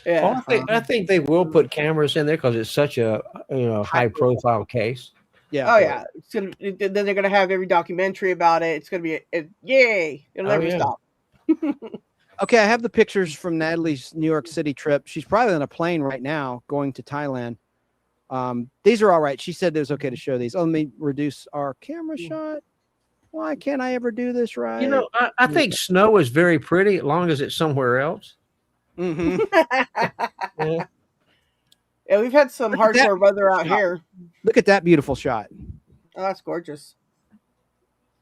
Yeah, well, I think they will put cameras in there because it's such a high profile case. Yeah. Oh yeah. Then they're gonna have every documentary about it. It's gonna be yay! It'll never stop. Okay, I have the pictures from Natalie's New York City trip. She's probably on a plane right now going to Thailand. These are all right. She said it was okay to show these. Oh, let me reduce our camera shot. Why can't I ever do this right? I think snow is very pretty as long as it's somewhere else. Yeah, we've had some hardcore weather out here. Look at that beautiful shot. Oh, that's gorgeous.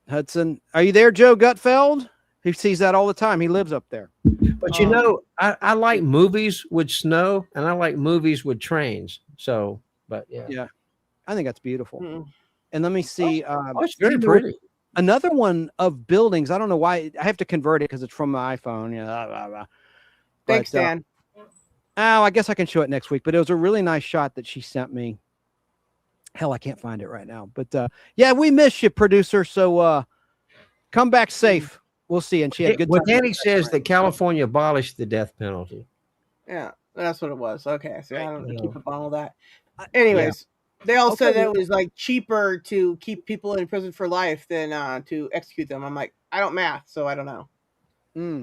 Hudson, are you there, Joe Gutfeld? He sees that all the time. He lives up there. But I like movies with snow, and I like movies with trains. So, but yeah, I think that's beautiful. And let me see. It's very pretty. Another one of buildings. I don't know why I have to convert it because it's from my iPhone. Yeah. Blah, blah. Thanks, Dan. I guess I can show it next week. But it was a really nice shot that she sent me. Hell, I can't find it right now. But yeah, we miss you, producer. So come back safe. We'll see. And she had good. Well, Danny says that California abolished the death penalty. Yeah, that's what it was. Okay, so I don't keep up on all that. Anyways, they all said that it was like cheaper to keep people in prison for life than to execute them. I'm like, I don't math, so I don't know.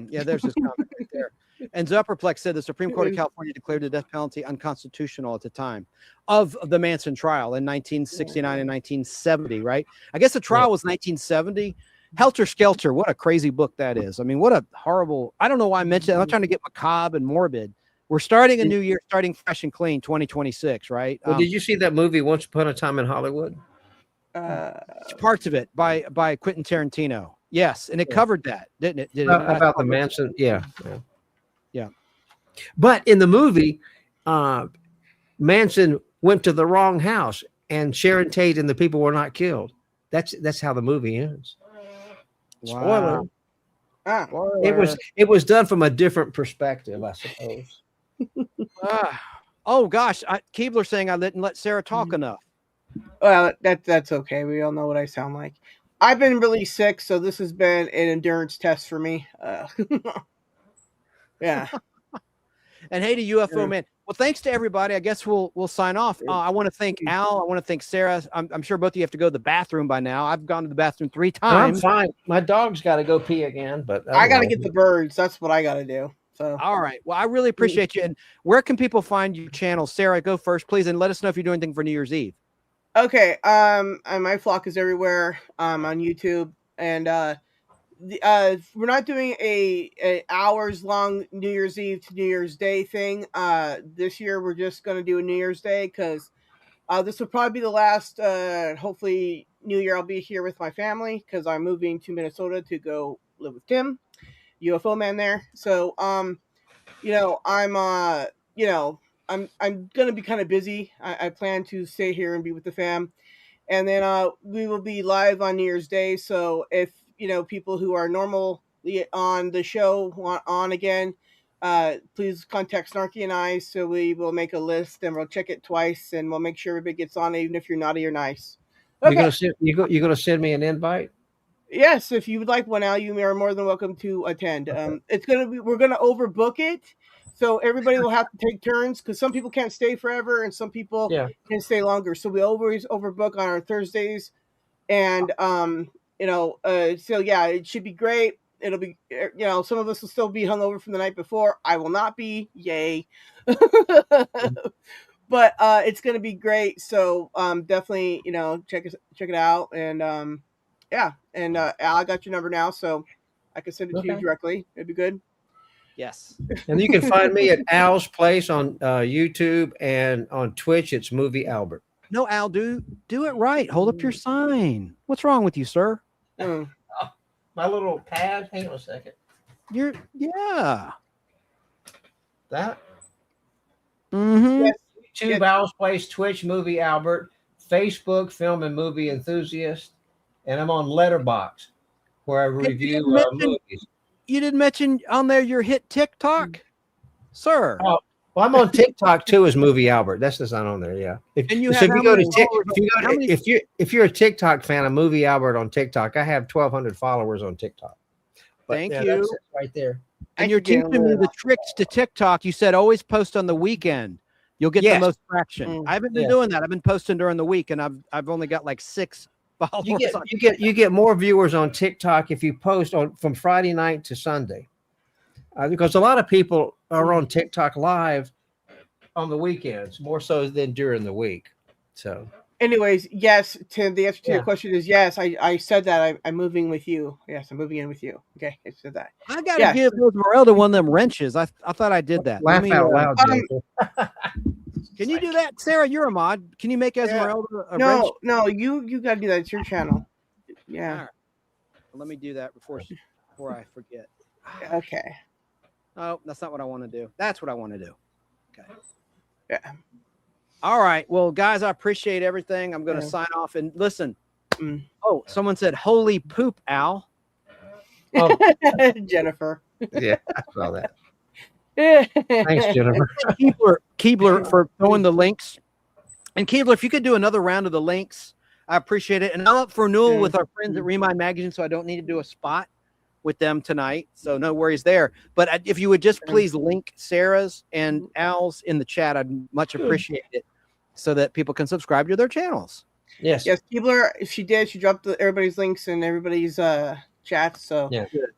Yeah, there's this comment right there. And Zupperplex said the Supreme Court of California declared the death penalty unconstitutional at the time of the Manson trial in 1969 and 1970, right? I guess the trial was 1970. Helter Skelter, what a crazy book that is. I mean, what a horrible, I don't know why I mentioned it. I'm not trying to get macabre and morbid. We're starting a new year, starting fresh and clean, 2026, right? Well, did you see that movie Once Upon a Time in Hollywood? Parts of it by Quentin Tarantino. Yes, and it covered that, didn't it? About the Manson, yeah. But in the movie, Manson went to the wrong house, and Sharon Tate and the people were not killed. That's how the movie ends. Wow. Spoiler. It was done from a different perspective, I suppose. Oh gosh, Keebler saying I didn't let Sarah talk enough. Well, that's okay. We all know what I sound like. I've been really sick, so this has been an endurance test for me. Yeah. And hey to UFO man. Well, thanks to everybody. I guess we'll sign off. I want to thank Al. I want to thank Sarah. I'm sure both of you have to go to the bathroom by now. I've gone to the bathroom 3 times. I'm fine. My dog's got to go pee again, but I got to get the birds. That's what I got to do. So all right. Well, I really appreciate you. And where can people find your channel? Sarah, go first, please, and let us know if you're doing anything for New Year's Eve. Okay. My flock is everywhere. On YouTube, and we're not doing a hours long New Year's Eve to New Year's Day thing. This year we're just going to do a New Year's Day because this will probably be the last. Hopefully, New Year I'll be here with my family because I'm moving to Minnesota to go live with Tim, UFO man there. So I'm gonna be kind of busy. I plan to stay here and be with the fam, and then we will be live on New Year's Day. So if people who are normally on the show want on again, please contact Snarky and I, so we will make a list and we'll check it twice and we'll make sure everybody gets on, even if you're naughty or nice. Okay. You're gonna send me an invite? Yes, if you would like one, Al, you are more than welcome to attend. We're gonna overbook it, so everybody will have to take turns because some people can't stay forever and some people can stay longer. So we always overbook on our Thursdays, and so yeah, it should be great. It'll be, some of us will still be hungover from the night before. I will not be, yay. But it's gonna be great. So definitely, check it out, and Al, I got your number now, so I can send it to you directly. It'd be good. Yes. And you can find me at Al's Place on YouTube, and on Twitch it's Movie Albert. No, Al, do it right. Hold up your sign. What's wrong with you, sir? My little pad. Hang on a second. That. Mm-hmm. Yes, YouTube, Al's Place, Twitch, Movie Albert, Facebook, Film and Movie Enthusiast, and I'm on Letterboxd, where I review movies. You didn't mention on there your hit TikTok, sir. Oh, well, I'm on TikTok too as Movie Albert. That's just not on there, yeah. If you if you're a TikTok fan of Movie Albert on TikTok, I have 1,200 followers on TikTok. But, Thank you. That's it right there. And you're teaching me the tricks to TikTok. You said always post on the weekend. You'll get the most traction. I haven't been doing that. I've been posting during the week, and I've only got like 6 followers. You get more viewers on TikTok if you post from Friday night to Sunday, because a lot of people are on TikTok live on the weekends more so than during the week. So, anyways, yes, Tim. The answer to your question is yes. I said that I'm moving with you. Yes, I'm moving in with you. Okay, I said that. I gotta give Esmeralda one of them wrenches. I thought I did that. Laugh out loud. Can you do that, Sarah? You're a mod. Can you make Esmeralda a wrench? No, you gotta do that. It's your channel. Yeah. Right. Well, let me do that before I forget. Okay. Oh, that's not what I want to do. That's what I want to do. Okay. Yeah. All right. Well, guys, I appreciate everything. I'm going to sign off and listen. Oh, someone said, "Holy poop, Al." Oh, Jennifer. Yeah, I saw that. Thanks, Jennifer. Keebler for throwing the links. And Keebler, if you could do another round of the links, I appreciate it. And I'm up for renewal with our friends at Remind Magazine, so I don't need to do a spot with them tonight. So no worries there. But if you would just please link Sarah's and Al's in the chat, I'd much appreciate it, so that people can subscribe to their channels. Yes. Keebler, if she did, she dropped everybody's links in everybody's chats. So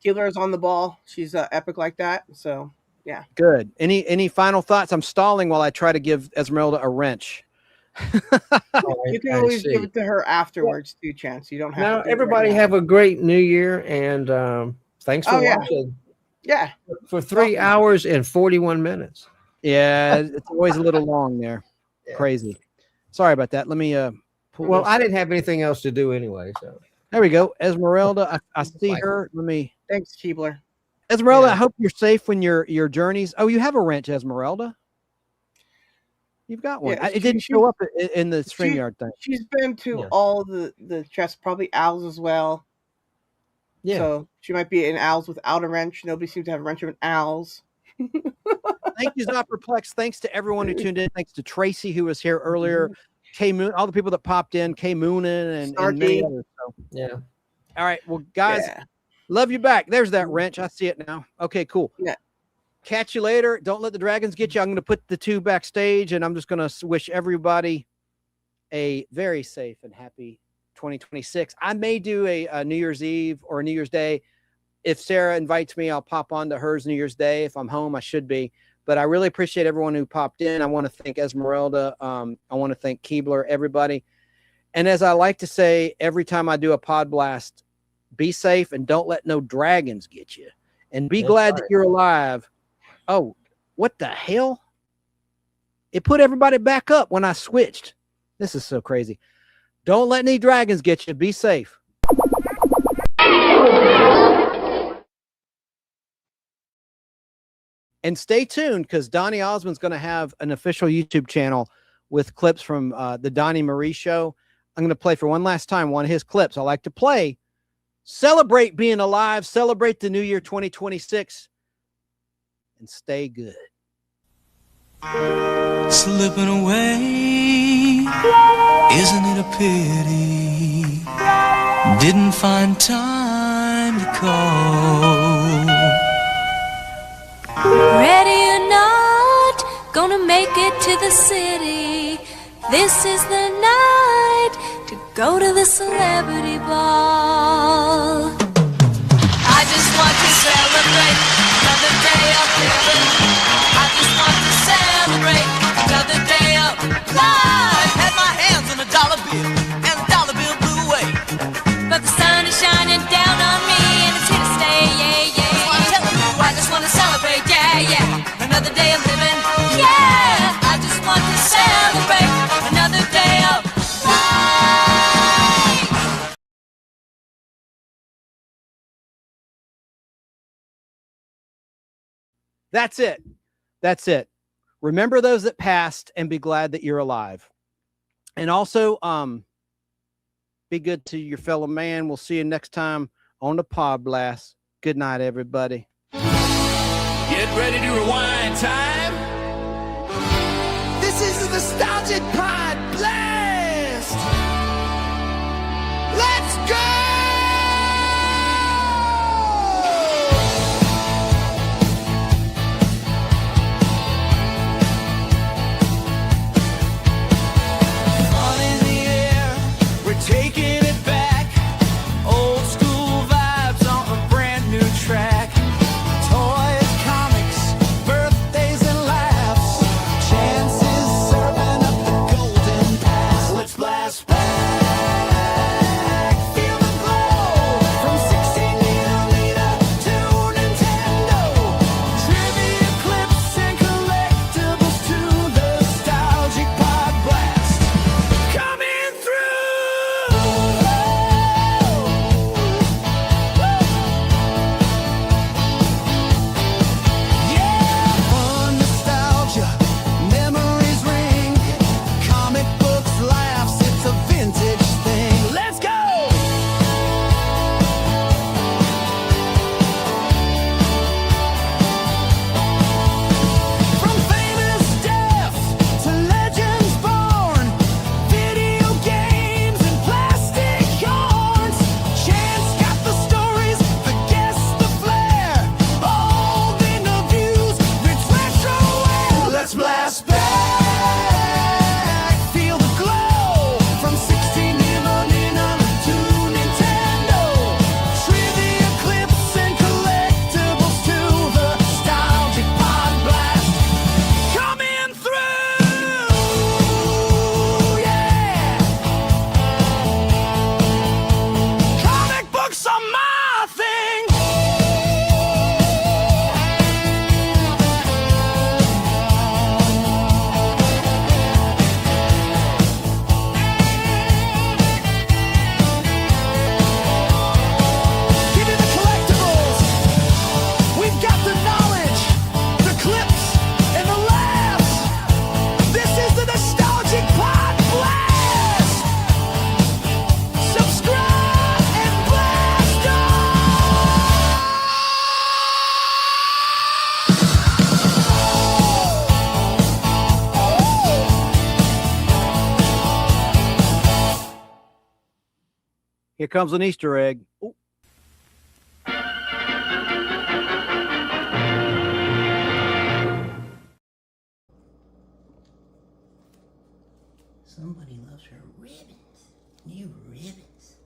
Keebler is on the ball. She's epic like that. So yeah. Good. Any final thoughts? I'm stalling while I try to give Esmeralda a wrench. You can always give it to her afterwards, too, Chance. You don't have now, to. Everybody have a great New Year, and thanks for watching. Yeah. For 3 hours and 41 minutes. Yeah, it's always a little long there. Crazy. Sorry about that. Let me pull Well, this. I didn't have anything else to do anyway, so. There we go. Esmeralda, I see her. Let me. Thanks, Keebler. Esmeralda, I hope you're safe when your journeys. Oh, you have a wrench, Esmeralda. You've got one. Yeah, It didn't show up in the StreamYard thing. She's been to all the chests, probably Al's as well. Yeah. So she might be in Al's without a wrench. Nobody seems to have a wrench in Al's. Thank you, Zopperplex. Thanks to everyone who tuned in. Thanks to Tracy, who was here earlier. K Moon, all the people that popped in, K Moonin and many others. So. Yeah. All right. Well, guys, love you back. There's that wrench. I see it now. Okay, cool. Yeah. Catch you later. Don't let the dragons get you. I'm going to put the 2 backstage, and I'm just going to wish everybody a very safe and happy 2026. I may do a New Year's Eve or a New Year's Day. If Sarah invites me, I'll pop on to hers New Year's Day. If I'm home, I should be. But I really appreciate everyone who popped in. I want to thank Esmeralda. I want to thank Keebler, everybody. And as I like to say every time I do a pod blast, be safe and don't let no dragons get you. And be glad that you're alive. Oh, what the hell? It put everybody back up when I switched. This is so crazy. Don't let any dragons get you. Be safe. And stay tuned, because Donnie Osmond's going to have an official YouTube channel with clips from the Donnie Marie show. I'm going to play for one last time one of his clips. I like to play Celebrate being alive. Celebrate the new year 2026. And stay good. Slipping away, isn't it a pity? Didn't find time to call. Ready or not, gonna make it to the city. This is the night to go to the celebrity ball. I just want to celebrate another day of living. I just want to celebrate another day of life. Had my hands on a dollar bill, and the dollar bill blew away. But the sun is shining down on me, and it's here to stay, yeah, yeah. So I'm telling you, I just want to celebrate, yeah, yeah. Another day of living, yeah. I just want to celebrate another day of life. That's it. That's it. Remember those that passed and be glad that you're alive. And also, be good to your fellow man. We'll see you next time on the Pod Blast. Good night, everybody. Get ready to rewind time. This is the nostalgic Pod Blast. Let's go! Fun in the air, we're taking it back. Old school vibes on a brand new track. Toys, comics, birthdays and laughs. Chances serving up the golden pass. Let's blast back. Feel the glow from 16mm to Nintendo. Trivia clips and collectibles to the nostalgic Pod Blast. Coming through. Yeah, fun nostalgia, memories ring. Comic books, laughs, it's a vintage thing. Let's go! From famous deaths to legends born, video games and plastic yarns. Chance got the stories, the guests, the flair. Old interviews, it's retro air. Let's blast back. Feel the glow from 16mm to Nintendo. Trivia clips and collectibles to the nostalgic Pod Blast. Coming through, yeah. Comic books are my thing. Give me the collectibles. We've got the knowledge, the clips, and the laughs. This is the nostalgic Pod Blast. Subscribe and blast Here comes an Easter egg. Ooh. Somebody loves her ribbons. New ribbons.